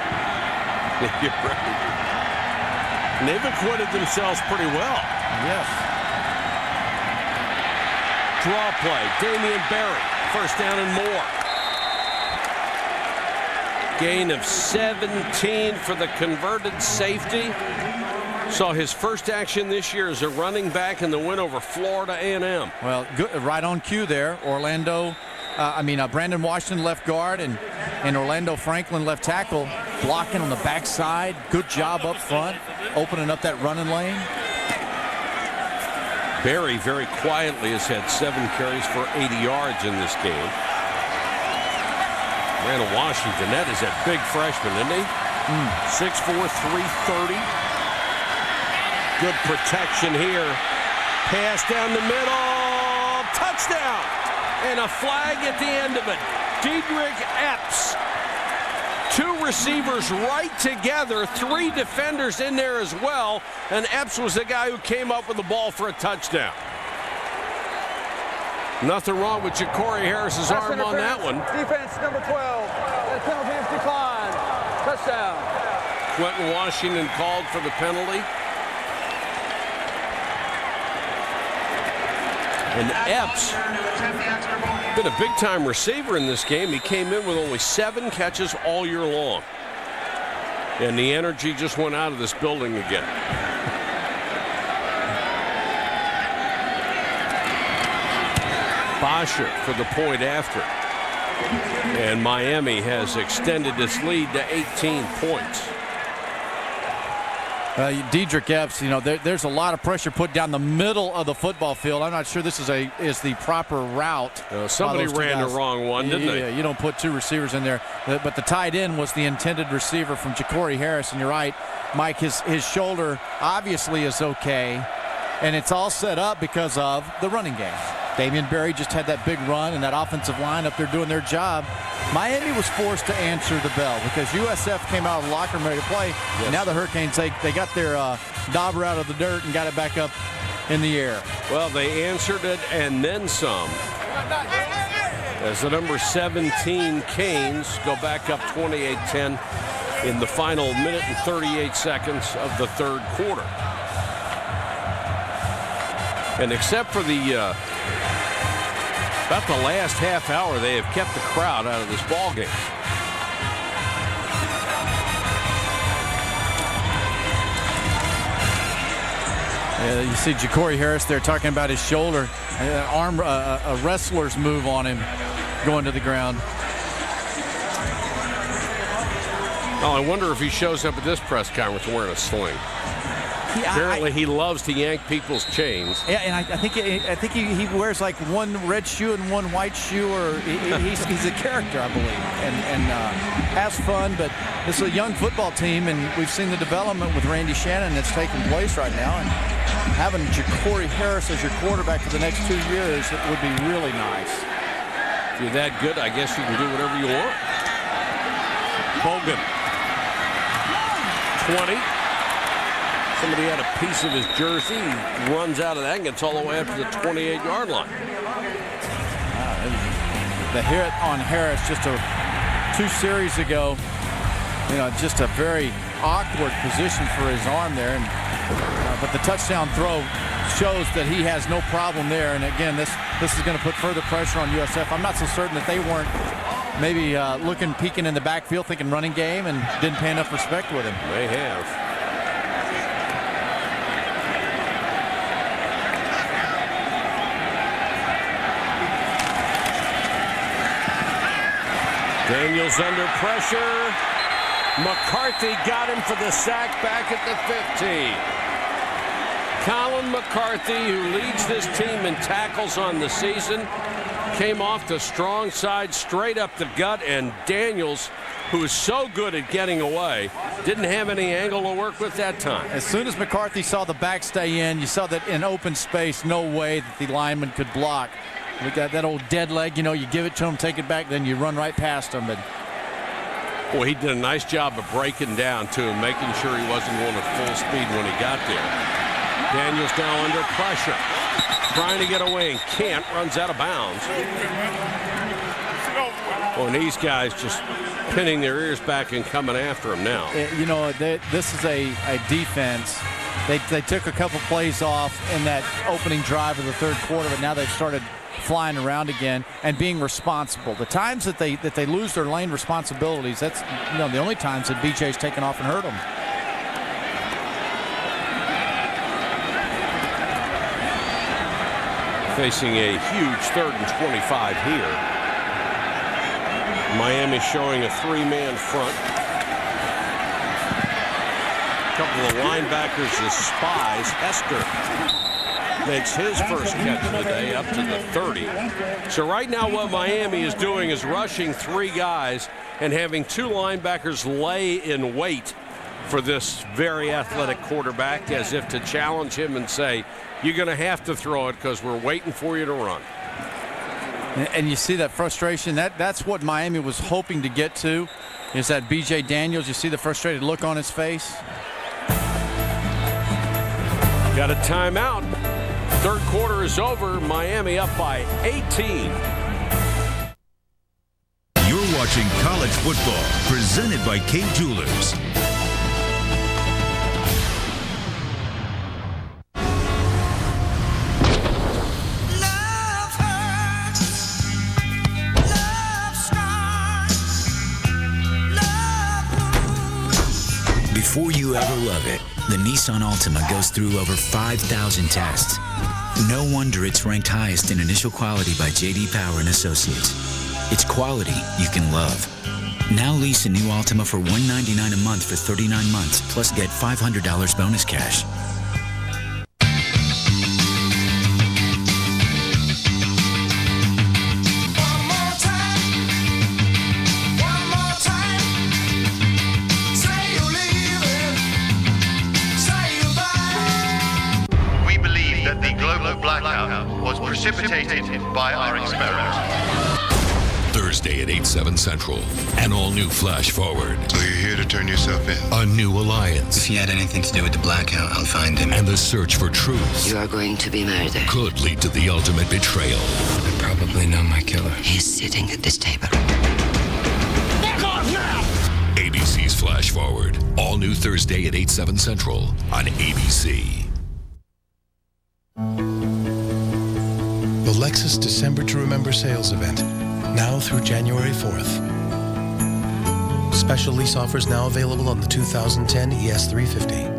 You're right. And they've acquitted themselves pretty well. Yes. Draw play, Damian Barry, 1st down and more. Gain of 17 for the converted safety. Saw his first action this year as a running back in the win over Florida A&M. Well, good, right on cue there. Brandon Washington left guard and Orlando Franklin left tackle, blocking on the backside. Good job up front, opening up that running lane. Barry very quietly has had 7 carries for 80 yards in this game. Brandon Washington, that is a big freshman, isn't he? 6'4", 330. Good protection here. Pass down the middle. Touchdown. And a flag at the end of it. Diedrich Epps. 2 receivers right together. 3 defenders in there as well. And Epps was the guy who came up with the ball for a touchdown. Nothing wrong with Ja'Cory Harris's arm on that one. Defense number 12. The penalty is declined. Touchdown. Quentin Washington called for the penalty. And Epps, been a big-time receiver in this game. He came in with only 7 catches all year long. And the energy just went out of this building again. Bosher for the point after. And Miami has extended its lead to 18 points. Dedrick Epps, there's a lot of pressure put down the middle of the football field. I'm not sure this is the proper route. Somebody ran the wrong one, didn't they? Yeah, you don't put 2 receivers in there. But the tight end was the intended receiver from Ja'Cory Harris, and you're right, Mike, his shoulder obviously is okay, and it's all set up because of the running game. Damian Berry just had that big run, and that offensive line up there doing their job. Miami was forced to answer the bell because USF came out of the locker room ready to play. Yes. And now the Hurricanes, they got their dauber out of the dirt and got it back up in the air. Well, they answered it and then some. As the number 17 Canes go back up 28-10 in the final minute and 38 seconds of the third quarter. And except for the about the last half hour, they have kept the crowd out of this ball game. You see Ja'Cory Harris there talking about his shoulder, a wrestler's move on him going to the ground. Oh, I wonder if he shows up at this press conference wearing a sling. Apparently, he loves to yank people's chains. Yeah, and I think he wears like one red shoe and one white shoe, or he's a character, I believe, and has fun. But this is a young football team, and we've seen the development with Randy Shannon that's taking place right now. And having Ja'Cory Harris as your quarterback for the next 2 years, it would be really nice. If you're that good, I guess you can do whatever you want. Bogan, 20. Somebody had a piece of his jersey. He runs out of that and gets all the way up to the 28-yard line. The hit on Harris just 2 series ago, just a very awkward position for his arm there. But the touchdown throw shows that he has no problem there. And again, this is going to put further pressure on USF. I'm not so certain that they weren't maybe peeking in the backfield, thinking running game, and didn't pay enough respect with him. They have. Daniels under pressure. McCarthy got him for the sack back at the 15. Colin McCarthy, who leads this team in tackles on the season, came off the strong side straight up the gut, and Daniels, who is so good at getting away, didn't have any angle to work with that time. As soon as McCarthy saw the back stay in, you saw that in open space, no way that the lineman could block. We got that old dead leg, you give it to him, take it back, then you run right past him. But boy, he did a nice job of breaking down to him, making sure he wasn't going at full speed when he got there. Daniels now under pressure, trying to get away and can't, runs out of bounds. Well, and these guys just pinning their ears back and coming after him now. This is a defense. They took a couple plays off in that opening drive of the third quarter, but now they've started flying around again and being responsible. The times that they lose their lane responsibilities, that's the only times that BJ's taken off and hurt them. Facing a huge 3rd and 25 here. Miami showing a 3-man front. A couple of linebackers as spies. Hester makes his first catch of the day up to the 30. So right now what Miami is doing is rushing 3 guys and having 2 linebackers lay in wait for this very athletic quarterback, as if to challenge him and say, you're going to have to throw it because we're waiting for you to run. And you see that frustration. That's what Miami was hoping to get to, is that B.J. Daniels. You see the frustrated look on his face. Got a timeout. Third quarter is over. Miami up by 18. You're watching college football, presented by K Jewelers. Before you ever love it, the Nissan Altima goes through over 5,000 tests. No wonder it's ranked highest in initial quality by J.D. Power and Associates. It's quality you can love. Now lease a new Altima for $199 a month for 39 months, plus get $500 bonus cash. Was precipitated by our experiment. Thursday at 8/7 Central. An all-new Flash Forward. So you're here to turn yourself in? A new alliance. If he had anything to do with the blackout, I'll find him. And the search for truth. You are going to be murdered. Could lead to the ultimate betrayal. I probably know my killer. He's sitting at this table. Back off now! ABC's Flash Forward. All new Thursday at 8/7 Central on ABC. The Lexus December to Remember sales event, now through January 4th. Special lease offers now available on the 2010 ES350.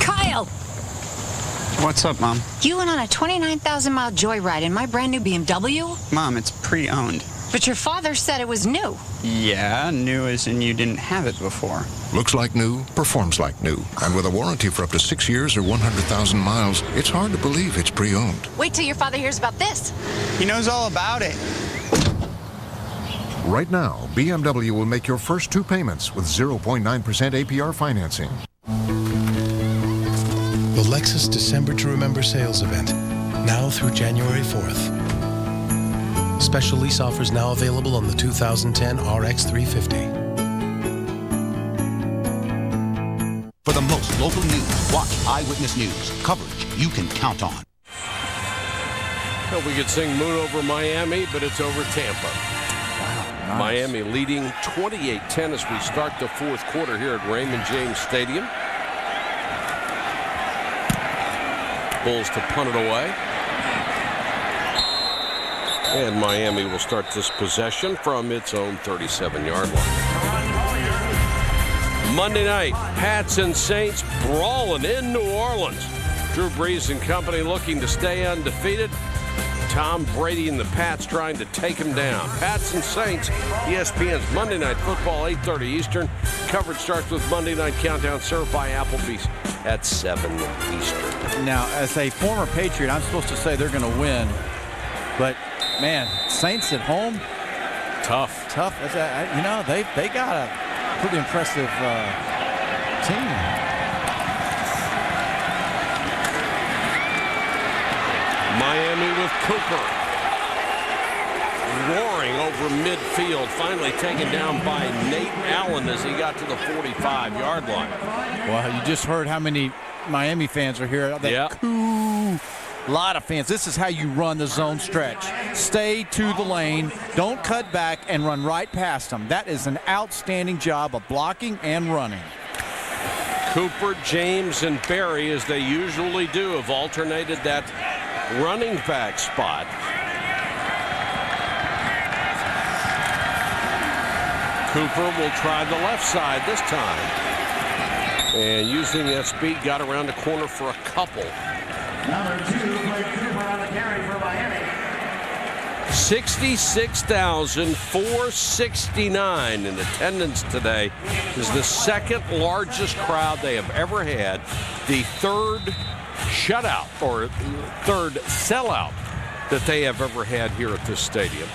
Kyle! What's up, Mom? You went on a 29,000-mile joyride in my brand new BMW? Mom, it's pre-owned. But your father said it was new. Yeah, new as in you didn't have it before. Looks like new, performs like new. And with a warranty for up to 6 years or 100,000 miles, it's hard to believe it's pre-owned. Wait till your father hears about this. He knows all about it. Right now, BMW will make your first 2 payments with 0.9% APR financing. The Lexus December to Remember sales event, now through January 4th. Special lease offers now available on the 2010 RX350. For the most local news, watch Eyewitness News. Coverage you can count on. Well, we could sing Moon over Miami, but it's over Tampa. Wow, nice. Miami leading 28-10 as we start the fourth quarter here at Raymond James Stadium. Bulls to punt it away. And Miami will start this possession from its own 37-yard line. Monday night, Pats and Saints brawling in New Orleans. Drew Brees and company looking to stay undefeated. Tom Brady and the Pats trying to take him down. Pats and Saints, ESPN's Monday Night Football, 8:30 Eastern. Coverage starts with Monday Night Countdown, served by Applebee's at 7 Eastern. Now, as a former Patriot, I'm supposed to say they're going to win. But, man, Saints at home. Tough. You know, they got a pretty impressive team. Miami with Cooper. Roaring over midfield, finally taken down by Nate Allen as he got to the 45-yard line. Well, you just heard how many Miami fans are here. Yep. A lot of fans. This is how you run the zone stretch. Stay to the lane, don't cut back, and run right past them. That is an outstanding job of blocking and running. Cooper, James, and Barry, as they usually do, have alternated that running back spot. Cooper will try the left side this time. And using that speed, got around the corner for a couple. Number 2 played Cooper on the carry for Miami. 66,469 in attendance today. Is the second largest crowd they have ever had. The third shutout or third sellout that they have ever had here at this stadium.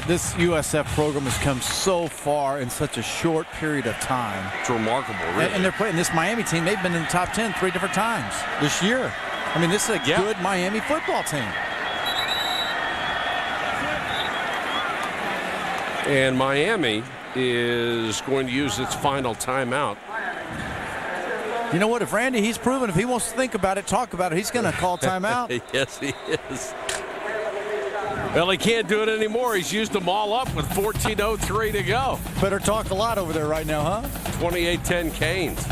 This USF program has come so far in such a short period of time. It's remarkable, really. And they're playing this Miami team. They've been in the top 10 3 different times this year. I mean, this is a good Miami football team. And Miami is going to use its final timeout. You know what? If Randy, he's proven if he wants to think about it, talk about it, he's going to call timeout. Yes, he is. Well, he can't do it anymore. He's used them all up with 14:03 to go. Better talk a lot over there right now, huh? 28-10 Canes.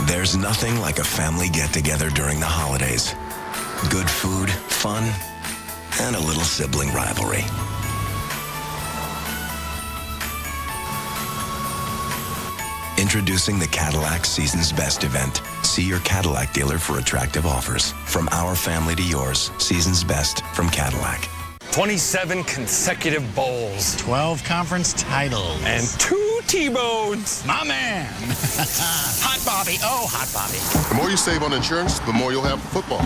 There's nothing like a family get-together during the holidays. Good food, fun, and a little sibling rivalry. Introducing the Cadillac Season's Best event. See your Cadillac dealer for attractive offers. From our family to yours, Season's Best from Cadillac. 27 consecutive bowls. 12 conference titles. And 2 T-bones. My man. Hot Bobby. Oh, Hot Bobby. The more you save on insurance, the more you'll have for football.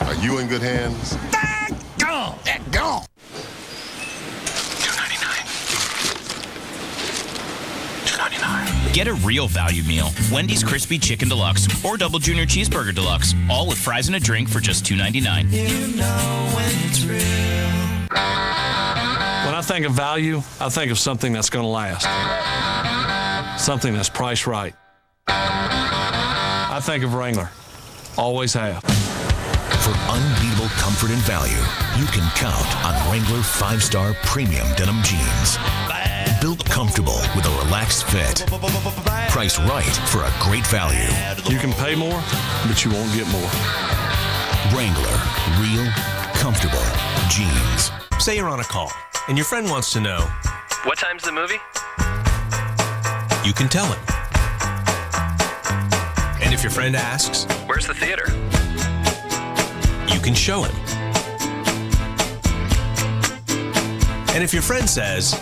Are you in good hands? Go. Go. $2.99. Get a real value meal. Wendy's Crispy Chicken Deluxe or Double Junior Cheeseburger Deluxe. All with fries and a drink for just $2.99. You know when it's real. When I think of value, I think of something that's going to last. Something that's priced right. I think of Wrangler. Always have. For unbeatable comfort and value, you can count on Wrangler 5-star premium denim jeans. Built comfortable with a relaxed fit. Priced right for a great value. You can pay more, but you won't get more. Wrangler, real, comfortable jeans. Say you're on a call, and your friend wants to know, what time's the movie? You can tell him. And if your friend asks, where's the theater? You can show him. And if your friend says,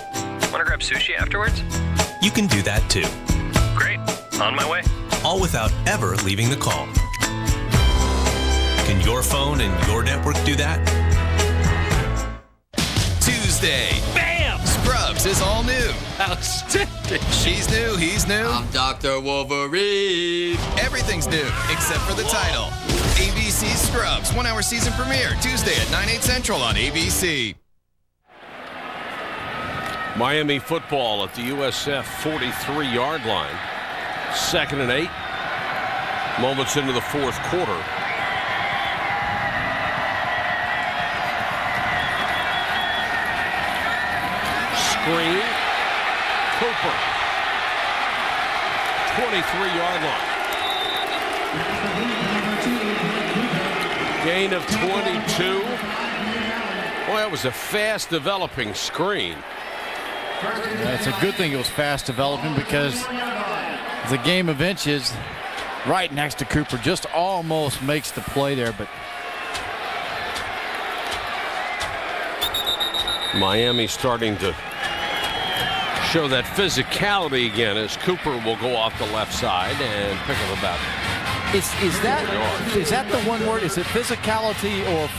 want to grab sushi afterwards? You can do that too. Great. On my way. All without ever leaving the call. Can your phone and your network do that? Tuesday. Bam! Scrubs is all new. Outstanding. She's new, he's new. I'm Dr. Wolverine. Everything's new except for the title. ABC Scrubs 1-hour season premiere Tuesday at 9/8 Central on ABC. Miami football at the USF 43-yard line. 2nd and 8. Moments into the fourth quarter. Screen. Cooper. 23-yard line. Gain of 22. Boy, that was a fast developing screen. It's a good thing it was fast developing because the game of inches right next to Cooper just almost makes the play there, but Miami starting to show that physicality again as Cooper will go off the left side and pick up about. Is that the one word? Is it physicality or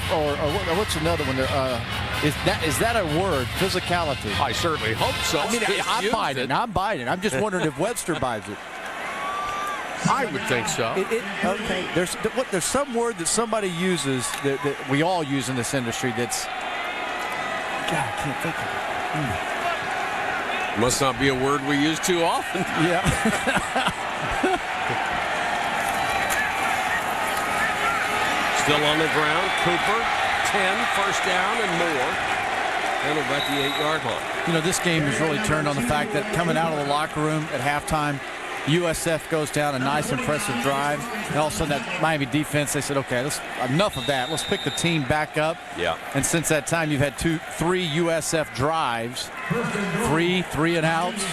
what's another one? Is that a word? Physicality. I certainly hope so. I mean, I'm buying it. I'm buying it. I'm just wondering if Webster buys it. I would think so. Okay. There's some word that somebody uses that we all use in this industry. That's God, I can't think of it. Must not be a word we use too often. Yeah. Still on the ground, Cooper, 10, first down and more. And about the 8-yard line. You know, this game has really turned on the fact that coming out of the locker room at halftime, USF goes down a nice, impressive drive. And all of a sudden, that Miami defense, they said, okay, enough of that. Let's pick the team back up. Yeah. And since that time, you've had 3 USF drives, 3 3-and-outs.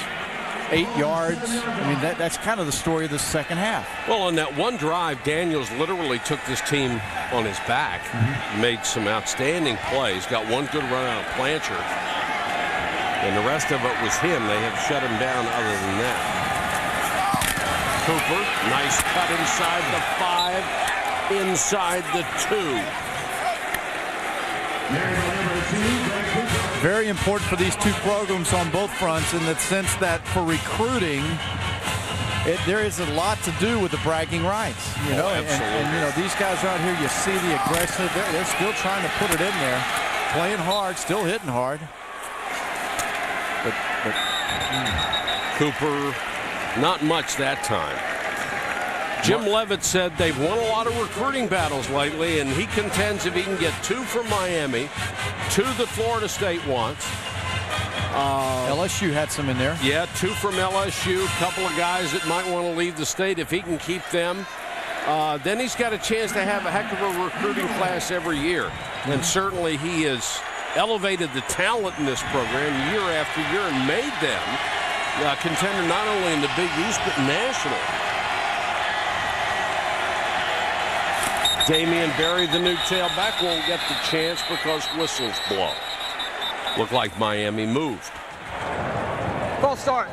8 yards. I mean, that's kind of the story of the second half. Well, on that one drive, Daniels literally took this team on his back, made some outstanding plays, got one good run out of Blanchard, and the rest of it was him. They have shut him down other than that. Cooper, nice cut inside the 5, inside the 2. Very important for these two programs on both fronts in the sense that for recruiting, there is a lot to do with the bragging rights, you know. And these guys around here, you see the aggression. They're still trying to put it in there, playing hard, still hitting hard. But Cooper, not much that time. Jim Levitt said they've won a lot of recruiting battles lately, and he contends if he can get 2 from Miami, 2 that Florida State wants. LSU had some in there. Yeah, 2 from LSU, a couple of guys that might want to leave the state. If he can keep them, then he's got a chance to have a heck of a recruiting class every year. And certainly he has elevated the talent in this program year after year and made them a contender not only in the Big East but national. Damian Berry, the new tailback, won't get the chance because whistles blow. Look like Miami moved. False start.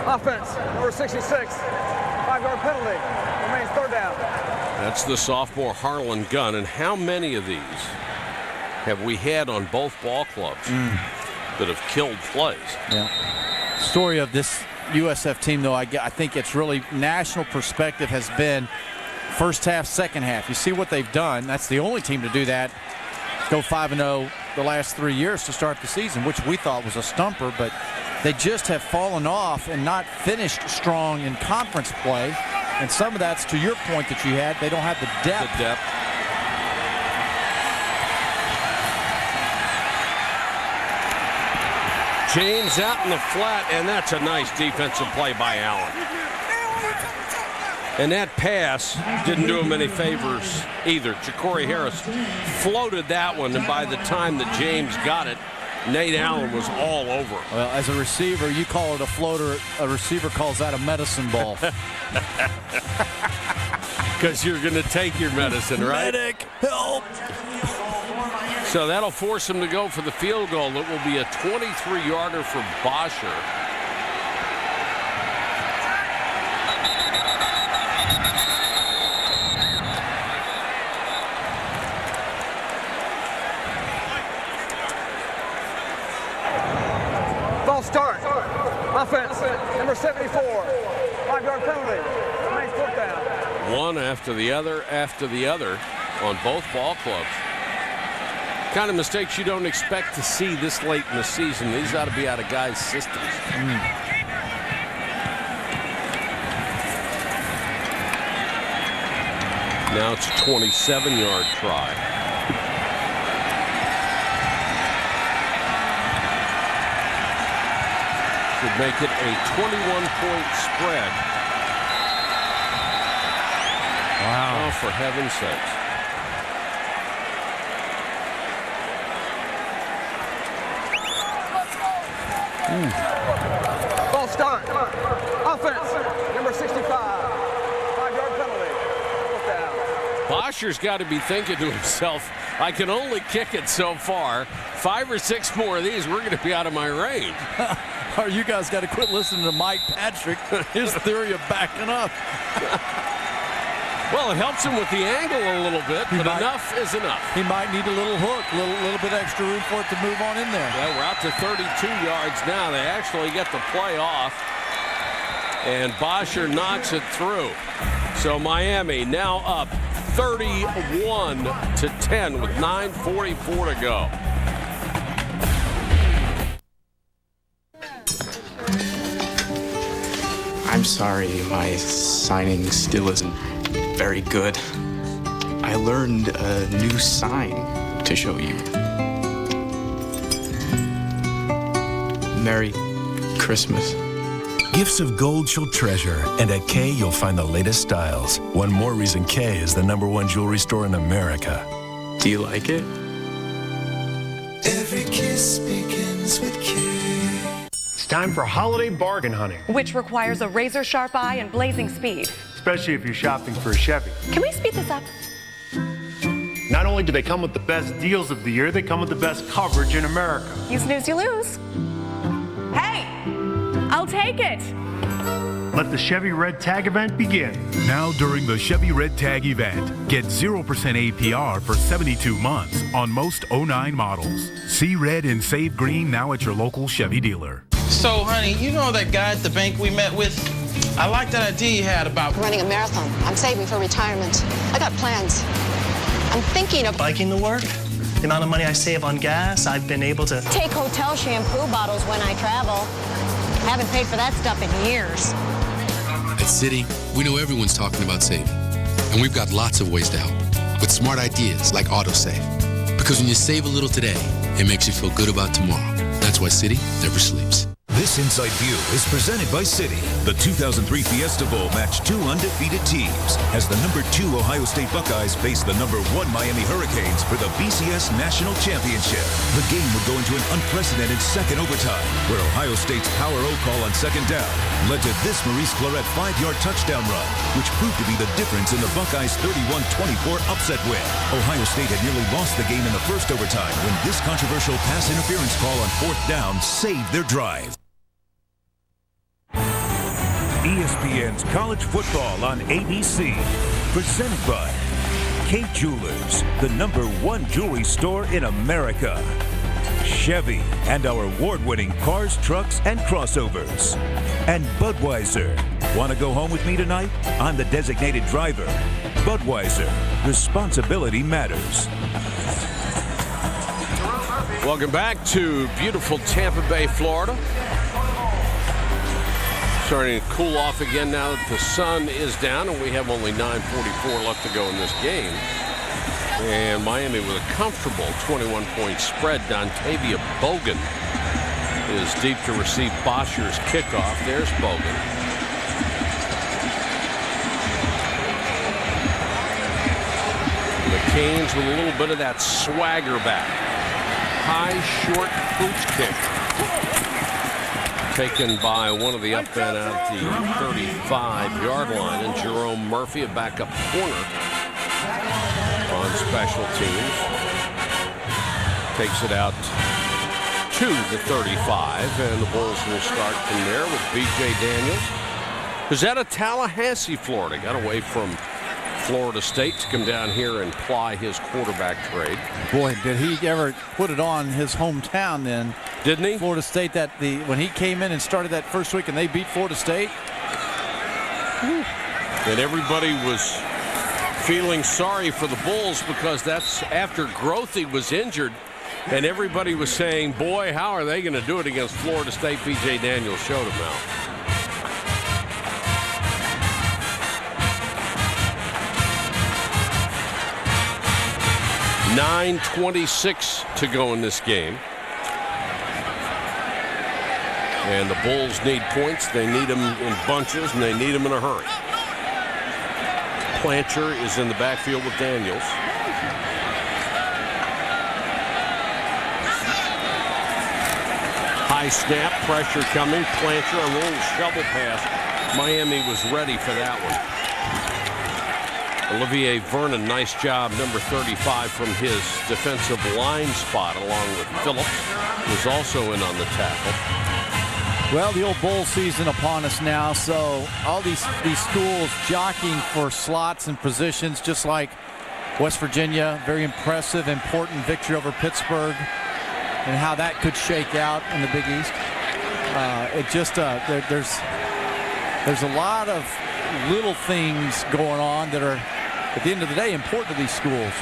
Offense, number 66. 5-yard penalty. Remains 3rd down. That's the sophomore Harlan Gunn. And how many of these have we had on both ball clubs that have killed plays? Yeah. Story of this USF team, though, I think it's really national perspective has been first half, second half. You see what they've done. That's the only team to do that. Go 5-0 the last 3 years to start the season, which we thought was a stumper, but they just have fallen off and not finished strong in conference play. And some of that's to your point that you had. They don't have the depth. James out in the flat, and that's a nice defensive play by Allen. And that pass didn't do him any favors either. Ja'Cory Harris floated that one, and by the time that James got it, Nate Allen was all over. Well, as a receiver, you call it a floater. A receiver calls that a medicine ball. Because you're going to take your medicine, right? Medic, help! So that'll force him to go for the field goal. It will be a 23-yarder for Bosher. False start. Offense, number 74. 5-yard penalty. Remains 4th down. One after the other on both ball clubs. Kind of mistakes you don't expect to see this late in the season. These ought to be out of guys' systems. Now it's a 27-yard try. Should make it a 21-point spread. Wow. Oh, for heaven's sakes. False start. Offense, number 65. 5-yard penalty. 4th down. Bosher's got to be thinking to himself, I can only kick it so far. 5 or 6 more of these, we're going to be out of my range. Or you guys got to quit listening to Mike Patrick, his theory of backing up. Well, it helps him with the angle a little bit, but enough is enough. He might need a little hook, a little bit extra room for it to move on in there. Yeah, we're out to 32 yards now. They actually get the play off, and Bosher knocks it through. So Miami now up 31-10 with 9:44 to go. I'm sorry, my signing still isn't very good. I learned a new sign to show you. Merry Christmas. Gifts of gold she'll treasure, and at Kay you'll find the latest styles. One more reason Kay is the #1 jewelry store in America. Do you like it? Every kiss begins with Kay. It's time for holiday bargain hunting, which requires a razor-sharp eye and blazing speed. especially if you're shopping for a Chevy. Can we speed this up? Not only do they come with the best deals of the year, they come with the best coverage in America. You snooze, you lose. Hey, I'll take it. Let the Chevy Red Tag event begin. Now during the Chevy Red Tag event, get 0% APR for 72 months on most 09 models. See red and save green now at your local Chevy dealer. So, honey, you know that guy at the bank we met with? I like that idea you had about running a marathon. I'm saving for retirement. I got plans. I'm thinking of biking to work. The amount of money I save on gas, I've been able to take hotel shampoo bottles when I travel. I haven't paid for that stuff in years. At Citi, we know everyone's talking about saving, and we've got lots of ways to help with smart ideas like AutoSave. Because when you save a little today, it makes you feel good about tomorrow. That's why Citi never sleeps. This Inside View is presented by Citi. The 2003 Fiesta Bowl matched two undefeated teams as the number 2 Ohio State Buckeyes face the number 1 Miami Hurricanes for the BCS National Championship. The game would go into an unprecedented second overtime, where Ohio State's power O call on second down led to this Maurice Clarett 5-yard touchdown run, which proved to be the difference in the Buckeyes' 31-24 upset win. Ohio State had nearly lost the game in the first overtime when this controversial pass interference call on fourth down saved their drive. ESPN's College Football on ABC, presented by Kate Jewelers, the #1 jewelry store in America. Chevy and our award-winning cars, trucks, and crossovers. And Budweiser. Want to go home with me tonight? I'm the designated driver. Budweiser. Responsibility matters. Welcome back to beautiful Tampa Bay, Florida. Starting to cool off again now that the sun is down, and we have only 9:44 left to go in this game. And Miami with a comfortable 21-point spread. Dontavia Bogan is deep to receive Bosher's kickoff. There's Bogan. The Canes with a little bit of that swagger back. High, short pooch kick. Taken by one of the up men at the 35-yard line, and Jerome Murphy, a backup corner on special teams, takes it out to the 35, and the Bulls will start from there with B.J. Daniels, who's out of Tallahassee, Florida. Got away from Florida State to come down here and ply his quarterback trade. Boy, did he ever put it on his hometown then. Didn't he? Florida State, when he came in and started that first week and they beat Florida State. And everybody was feeling sorry for the Bulls because that's after Grothy was injured, and everybody was saying, boy, how are they going to do it against Florida State? B.J. Daniels showed them out. .9:26 to go in this game. And the Bulls need points. They need them in bunches, and they need them in a hurry. Plancher is in the backfield with Daniels. High snap, pressure coming. Plancher, a little shovel pass. Miami was ready for that one. Olivier Vernon, nice job, number 35 from his defensive line spot, along with Phillips, who's also in on the tackle. Well, the old bowl season upon us now, so all these schools jockeying for slots and positions, just like West Virginia. Very impressive, important victory over Pittsburgh, and how that could shake out in the Big East. There's a lot of little things going on that are, at the end of the day, important to these schools.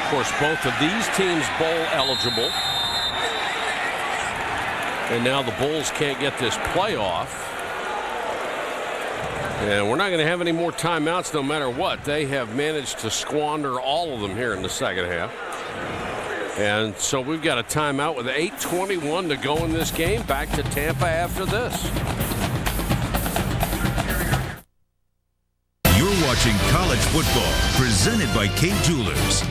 Of course, both of these teams bowl eligible. And now the Bulls can't get this playoff. And we're not going to have any more timeouts no matter what. They have managed to squander all of them here in the second half. And so we've got a timeout with 8:21 to go in this game. Back to Tampa after this. You're watching College Football, presented by Kate Jewelers.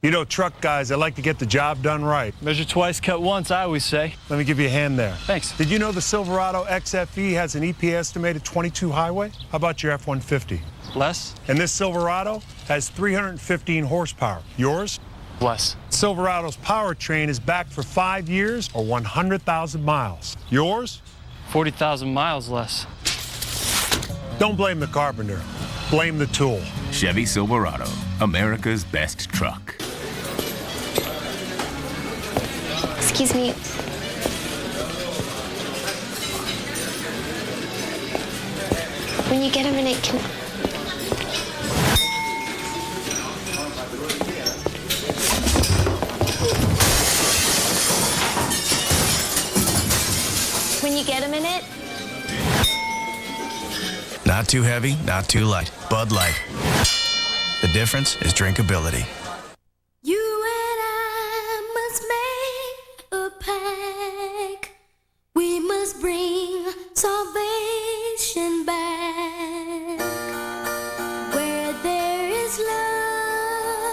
You know, truck guys, they like to get the job done right. Measure twice, cut once, I always say. Let me give you a hand there. Thanks. Did you know the Silverado XFE has an EPA estimated 22 highway? How about your F-150? Less. And this Silverado has 315 horsepower. Yours? Less. Silverado's powertrain is backed for 5 years or 100,000 miles. Yours? 40,000 miles less. Don't blame the carpenter. Blame the tool. Chevy Silverado, America's best truck. Excuse me. When you get a minute, can... When you get a minute? Not too heavy, not too light. Bud Light. The difference is drinkability. You and I must make a pact. We must bring salvation back. Where there is love,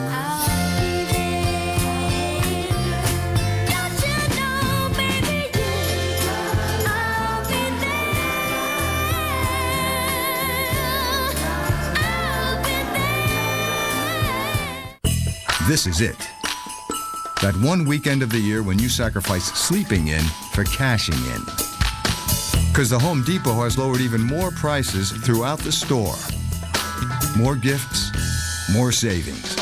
I'll be there. Don't you know, baby, I'll be This is it. That one weekend of the year when you sacrifice sleeping in for cashing in. Because the Home Depot has lowered even more prices throughout the store. More gifts, more savings.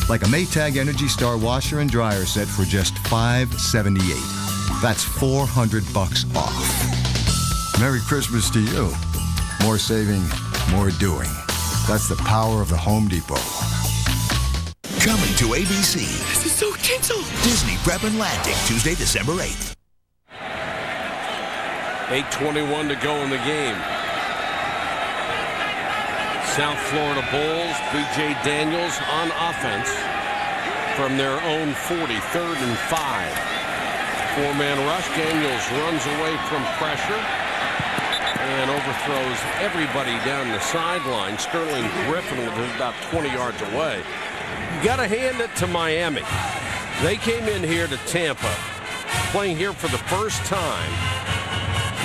Like a Maytag Energy Star washer and dryer set for just $578. That's $400 off. Merry Christmas to you. More saving, more doing. That's the power of the Home Depot. Coming to ABC. This is so tinsel. Disney Prep and Landing, Tuesday, December 8th. 8:21 to go in the game. South Florida Bulls, B.J. Daniels on offense from their own 40, 3rd and 5. Four-man rush. Daniels runs away from pressure and overthrows everybody down the sideline. Sterling Griffin was about 20 yards away. You got to hand it to Miami. They came in here to Tampa, playing here for the first time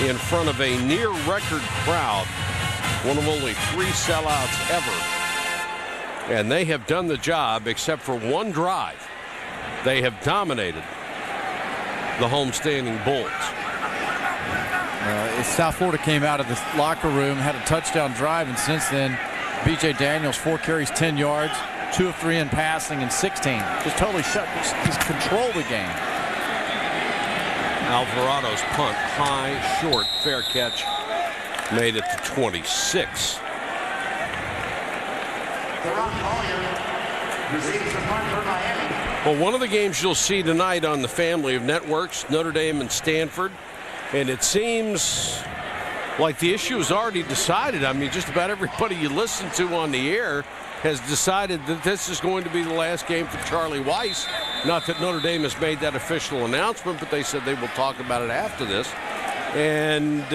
in front of a near-record crowd, one of only 3 sellouts ever. And they have done the job, except for one drive. They have dominated the homestanding Bulls. South Florida came out of the locker room, had a touchdown drive, and since then, B.J. Daniels, 4 carries, 10 yards. 2 of 3 in passing and 16. Just totally he's controlled the game. Alvarado's punt, high, short, fair catch. Made it to 26. Well, one of the games you'll see tonight on the family of networks, Notre Dame and Stanford. And it seems like the issue is already decided. I mean, just about everybody you listen to on the air has decided that this is going to be the last game for Charlie Weiss. Not that Notre Dame has made that official announcement, but they said they will talk about it after this. And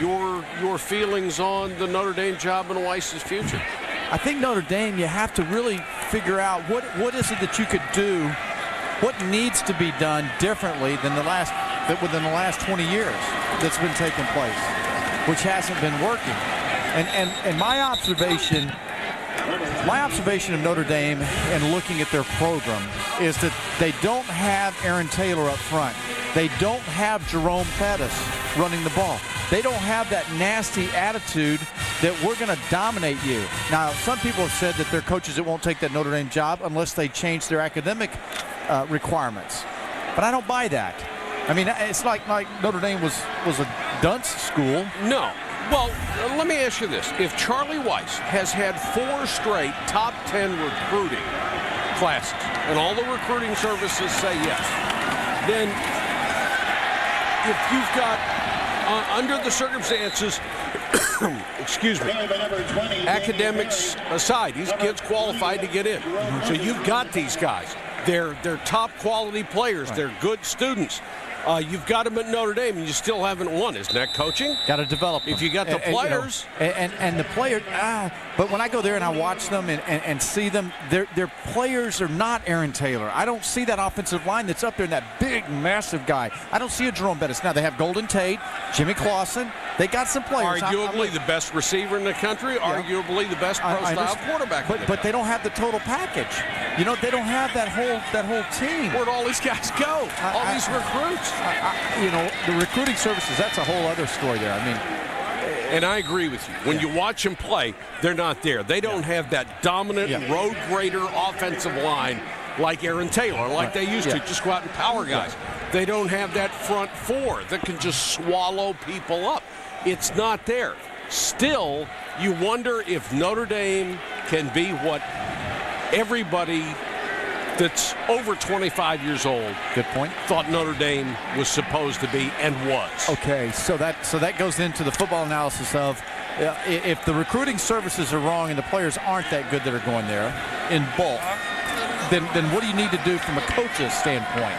your feelings on the Notre Dame job and Weiss's future? I think Notre Dame, you have to really figure out what is it that you could do, what needs to be done differently than within the last 20 years that's been taking place, which hasn't been working. And my observation of Notre Dame and looking at their program is that they don't have Aaron Taylor up front. They don't have Jerome Pettis running the ball. They don't have that nasty attitude that we're going to dominate you. Now, some people have said that they're coaches that won't take that Notre Dame job unless they change their academic requirements. But I don't buy that. I mean, it's like Notre Dame was a dunce school. No. Well, let me ask you this. If Charlie Weiss has had 4 straight top 10 recruiting classes, and all the recruiting services say yes, then if you've got, under the circumstances, excuse me, academics aside, these kids qualified to get in. So you've got these guys. They're top quality players. Right. They're good students. You've got them at Notre Dame, and you still haven't won. Isn't that coaching? Got to develop them. If you got the players. And the players, but when I go there and I watch them and see them, their players are not Aaron Taylor. I don't see that offensive line that's up there and that big, massive guy. I don't see a Jerome Bettis. Now, they have Golden Tate, Jimmy Clausen. They got some players. Arguably the best receiver in the country, arguably the best pro-style quarterback. But they don't have the total package. You know, they don't have that whole team. Where'd all these guys go? All these recruits? The recruiting services, that's a whole other story there. I mean, and I agree with you. When you watch them play, they're not there. They don't have that dominant road grader offensive line like Aaron Taylor, like they used to, just go out and power guys. They don't have that front four that can just swallow people up. It's not there. Still, you wonder if Notre Dame can be what everybody that's over 25 years old, good point, thought Notre Dame was supposed to be and was. Okay, so that goes into the football analysis of if the recruiting services are wrong and the players aren't that good that are going there in bulk, then what do you need to do from a coach's standpoint?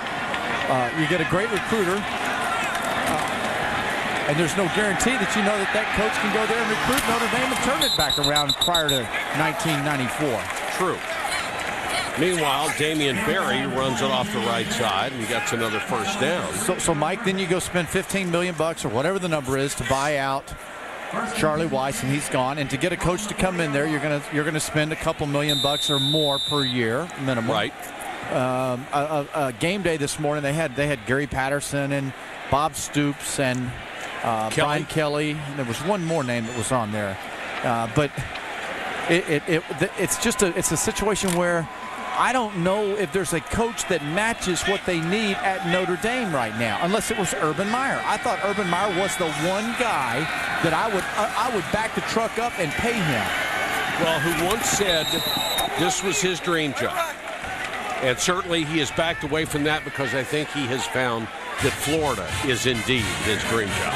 You get a great recruiter, and there's no guarantee that you know that coach can go there and recruit Notre Dame and turn it back around prior to 1994. True. Meanwhile, Damian Berry runs it off the right side and gets another first down. So Mike, then you go spend $15 million or whatever the number is to buy out Charlie Weiss, and he's gone. And to get a coach to come in there, you're gonna spend a couple $1 million or more per year minimum. Right. Game day this morning, they had Gary Patterson and Bob Stoops and Brian Kelly. And there was one more name that was on there, but it's a situation where I don't know if there's a coach that matches what they need at Notre Dame right now, unless it was Urban Meyer. I thought Urban Meyer was the one guy that I would back the truck up and pay him. Well, who once said this was his dream job. And certainly he has backed away from that because I think he has found that Florida is indeed his dream job.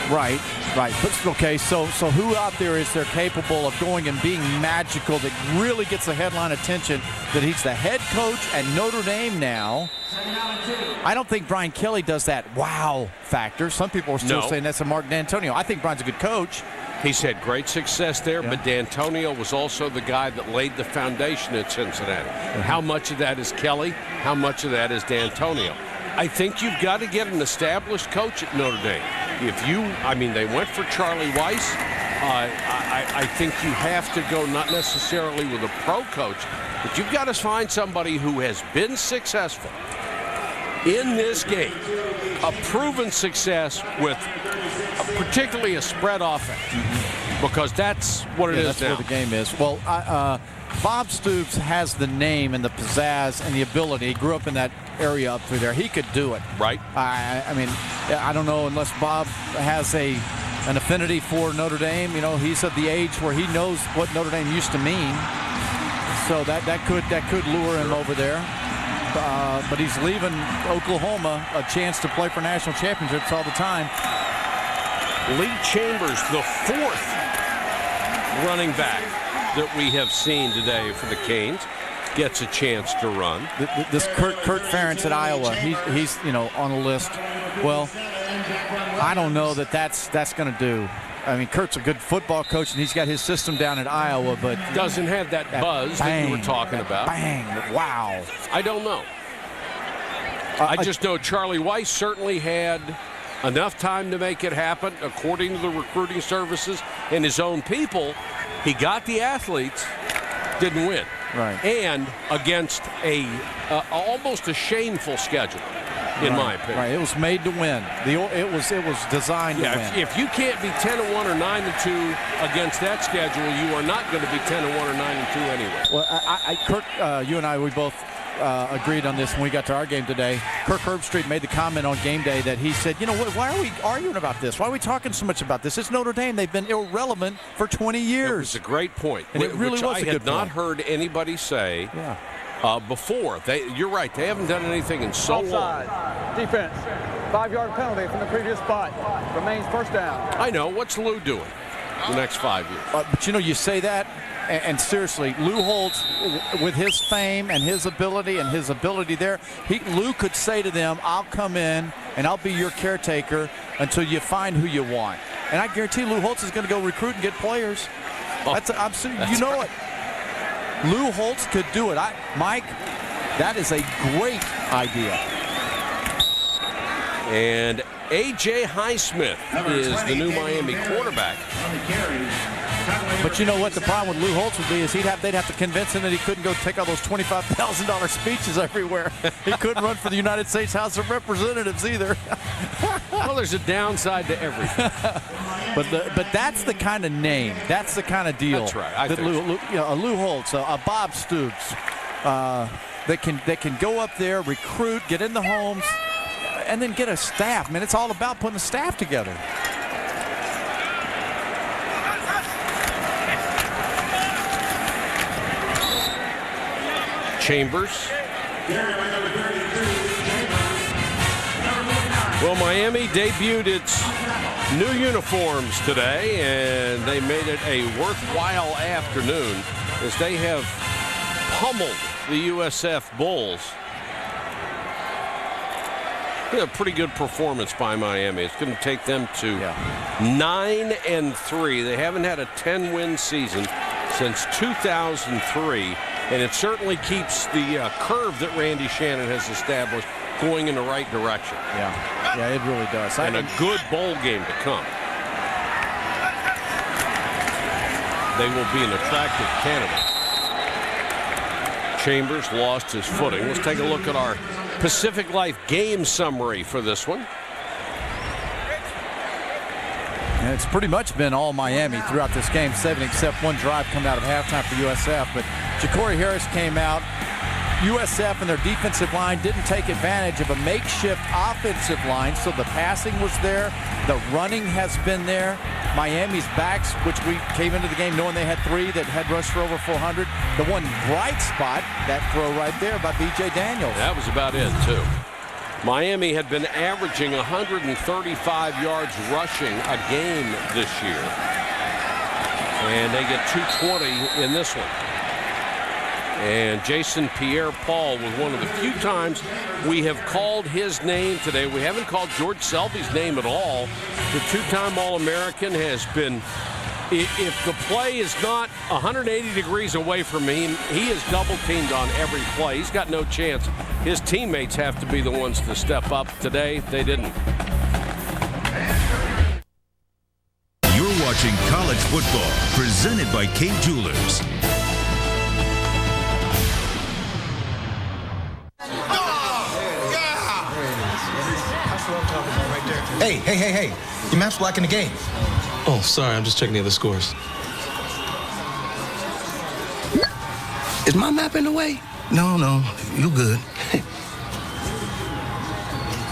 Right. But, okay, so who out there is there capable of going and being magical that really gets the headline attention that he's the head coach at Notre Dame now? I don't think Brian Kelly does that wow factor. Some people are still saying that's a Mark D'Antonio. I think Brian's a good coach. He's had great success there, but D'Antonio was also the guy that laid the foundation at Cincinnati. How much of that is Kelly? How much of that is D'Antonio? I think you've got to get an established coach at Notre Dame. They went for Charlie Weiss. I think you have to go not necessarily with a pro coach, but you've got to find somebody who has been successful in this game, a proven success with particularly a spread offense, because that's what it is that's now. Where the game is. Well, Bob Stoops has the name and the pizzazz and the ability. He grew up in that area up through there. He could do it. Right. I don't know unless Bob has an affinity for Notre Dame. He's at the age where he knows what Notre Dame used to mean. So that could lure him over there. But he's leaving Oklahoma a chance to play for national championships all the time. Lee Chambers, the fourth running back that we have seen today for the Canes, gets a chance to run. This Kurt Ferentz at Iowa, he's on the list. Well, I don't know that's going to do. Kurt's a good football coach, and he's got his system down at Iowa, but doesn't have that buzz that you were talking about. Bang! Wow! I don't know. I just know Charlie Weiss certainly had enough time to make it happen, according to the recruiting services and his own people. He got the athletes, didn't win. Right. And against almost a shameful schedule, in my opinion. Right. It was made to win. It was designed to win. If you can't be 10-1 or 9-2 against that schedule, you are not going to be 10-1 or 9-2 anyway. Well, Kirk, you and I, we both agreed on this when we got to our game today. Kirk Herbstreit made the comment on game day that he said, why are we arguing about this? Why are we talking so much about this? It's Notre Dame. They've been irrelevant for 20 years. It was a great point. And it really was a good point. I had not heard anybody say before. You're right. They haven't done anything in so long. Defense. 5-yard penalty from the previous spot. Remains first down. I know. What's Lou doing the next 5 years? But you say that, and seriously, Lou Holtz, with his fame and his ability there, Lou could say to them, I'll come in and I'll be your caretaker until you find who you want. And I guarantee Lou Holtz is going to go recruit and get players. You know it. Lou Holtz could do it. Mike, that is a great idea. And A.J. Highsmith is the new Miami quarterback. But you know what the problem with Lou Holtz would be is they'd have to convince him that he couldn't go take all those $25,000 speeches everywhere. He couldn't run for the United States House of Representatives either. Well, there's a downside to everything. But that's the kind of name. That's the kind of deal. That's right. Lou Holtz, Bob Stoops, that can go up there, recruit, get in the homes, and then get a staff. I mean, it's all about putting a staff together. Chambers. Well, Miami debuted its new uniforms today, and they made it a worthwhile afternoon as they have pummeled the USF Bulls. A pretty good performance by Miami. It's going to take them to 9-3. They haven't had a 10-win season since 2003, and it certainly keeps the curve that Randy Shannon has established going in the right direction. Yeah, it really does. And a good bowl game to come. They will be an attractive candidate. Chambers lost his footing. Let's take a look at our Pacific Life game summary for this one. And it's pretty much been all Miami throughout this game, 7 except one drive coming out of halftime for USF. But Ja'Cory Harris came out. USF and their defensive line didn't take advantage of a makeshift offensive line, so the passing was there. The running has been there. Miami's backs, which we came into the game knowing they had 3 that had rushed for over 400. The one bright spot, that throw right there by B.J. Daniels. That was about it, too. Miami had been averaging 135 yards rushing a game this year. And they get 220 in this one. And Jason Pierre-Paul was one of the few times we have called his name today. We haven't called George Selby's name at all. The two-time All-American has been, if the play is not 180 degrees away from him, he is double-teamed on every play. He's got no chance. His teammates have to be the ones to step up. Today, they didn't. You're watching college football, presented by Kay Jewelers. Hey. Your map's blocking the game. Oh, sorry. I'm just checking the other scores. Is my map in the way? No. You good.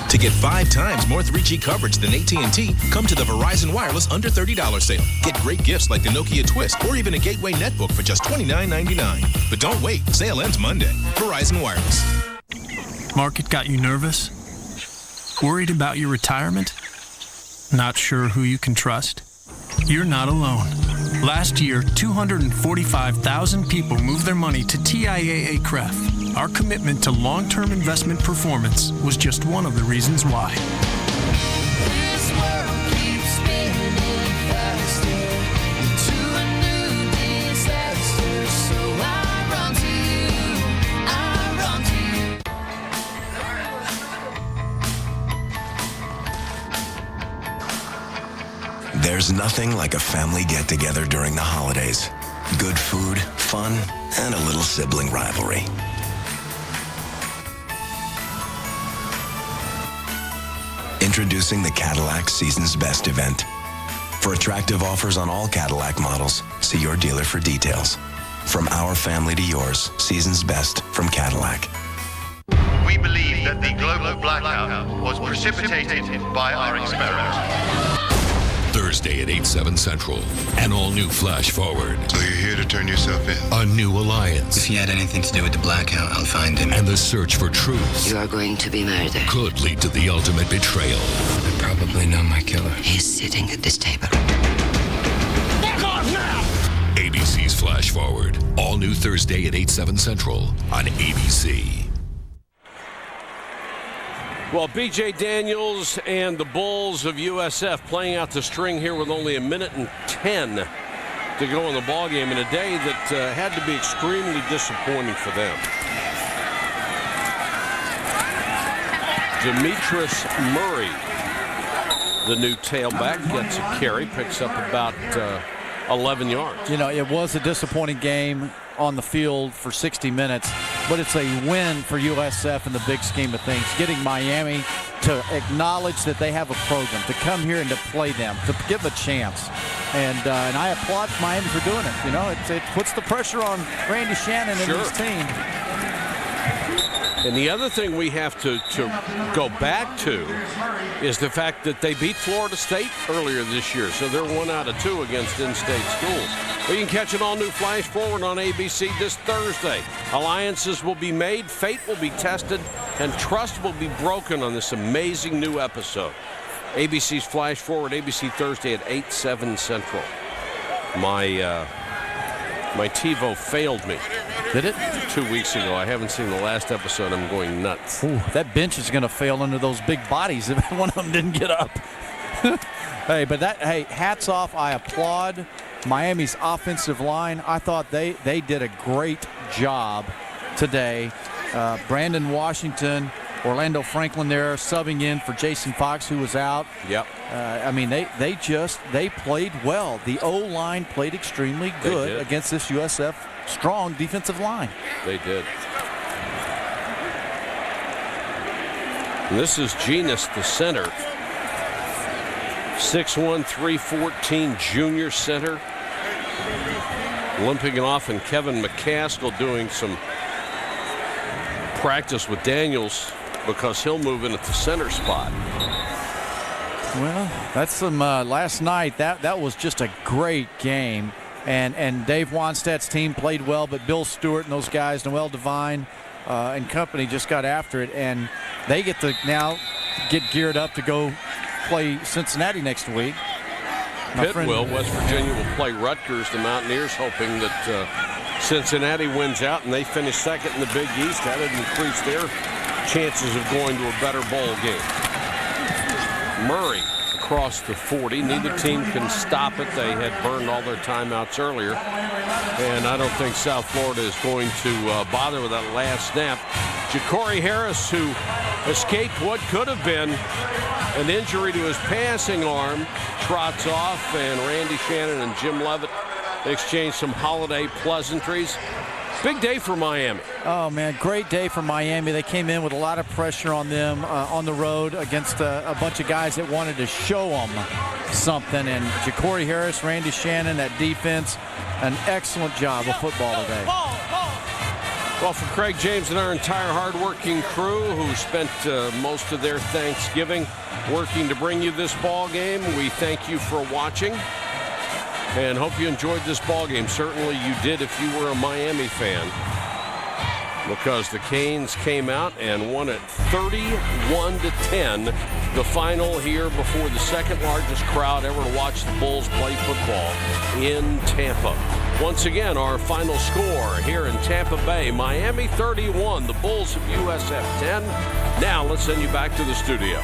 To get 5 times more 3G coverage than AT&T, come to the Verizon Wireless under $30 sale. Get great gifts like the Nokia Twist or even a Gateway netbook for just $29.99. But don't wait. Sale ends Monday. Verizon Wireless. Market got you nervous? Worried about your retirement? Not sure who you can trust? You're not alone. Last year, 245,000 people moved their money to TIAA CREF. Our commitment to long-term investment performance was just one of the reasons why. This world keeps spinning faster into a new disaster. So I run to you, I run to you. There's nothing like a family get-together during the holidays. Good food, fun, and a little sibling rivalry. Introducing the Cadillac Season's Best event. For attractive offers on all Cadillac models, see your dealer for details. From our family to yours, Season's Best from Cadillac. We believe that the global blackout was precipitated by our experiment. Thursday at 8/7 Central. An all-new Flash Forward. So you're here to turn yourself in? A new alliance. If he had anything to do with the blackout, I'll find him. And the search for truth. You are going to be murdered. Could lead to the ultimate betrayal. I probably know my killer. He's sitting at this table. Back off now! ABC's Flash Forward. All new Thursday at 8/7 Central on ABC. Well, B.J. Daniels and the Bulls of USF playing out the string here with only 1:10 to go in the ballgame in a day that had to be extremely disappointing for them. Demetrius Murray, the new tailback, gets a carry, picks up about 11 yards. You know, it was a disappointing game on the field for 60 minutes, but it's a win for USF in the big scheme of things. Getting Miami to acknowledge that they have a program, to come here and to play them, to give them a chance. And I applaud Miami for doing it. You know, it puts the pressure on Randy Shannon and his team. And the other thing we have to go back to is the fact that they beat Florida State earlier this year, so they're 1 out of 2 against in-state schools. But you can catch an all-new Flash Forward on ABC this Thursday. Alliances will be made, fate will be tested, and trust will be broken on this amazing new episode. ABC's Flash Forward, ABC Thursday at 8/7 Central. My TiVo failed me. Did it? 2 weeks ago. I haven't seen the last episode. I'm going nuts. Ooh, that bench is going to fail under those big bodies if one of them didn't get up. Hey, hats off. I applaud Miami's offensive line. I thought they did a great job today. Brandon Washington, Orlando Franklin there subbing in for Jason Fox, who was out. Yep. They played well. The O-line played extremely good against this USF strong defensive line. They did. And this is Genus, the center. 6'1", 314 junior center. Limping it off, and Kevin McCaskill doing some practice with Daniels because he'll move in at the center spot. Well, that's some last night. That was just a great game. And Dave Wanstadt's team played well, but Bill Stewart and those guys, Noel Devine and company, just got after it. And they get to now get geared up to go play Cincinnati next week. West Virginia will play Rutgers. The Mountaineers hoping that Cincinnati wins out and they finish second in the Big East. That would increase their chances of going to a better bowl game. Murray across the 40. Neither team can stop it. They had burned all their timeouts earlier. And I don't think South Florida is going to bother with that last snap. Ja'Cory Harris, who escaped what could have been an injury to his passing arm, trots off, and Randy Shannon and Jim Leavitt exchange some holiday pleasantries. Big day for Miami. Oh, man, great day for Miami. They came in with a lot of pressure on them on the road against a bunch of guys that wanted to show them something. And Ja'Cory Harris, Randy Shannon, that defense, an excellent job of football today. Well, for Craig James and our entire hardworking crew who spent most of their Thanksgiving working to bring you this ball game, we thank you for watching and hope you enjoyed this ball game. Certainly you did if you were a Miami fan, because the Canes came out and won it 31-10, the final here before the second largest crowd ever to watch the Bulls play football in Tampa. Once again, our final score here in Tampa Bay, Miami 31, the Bulls of USF 10. Now let's send you back to the studio.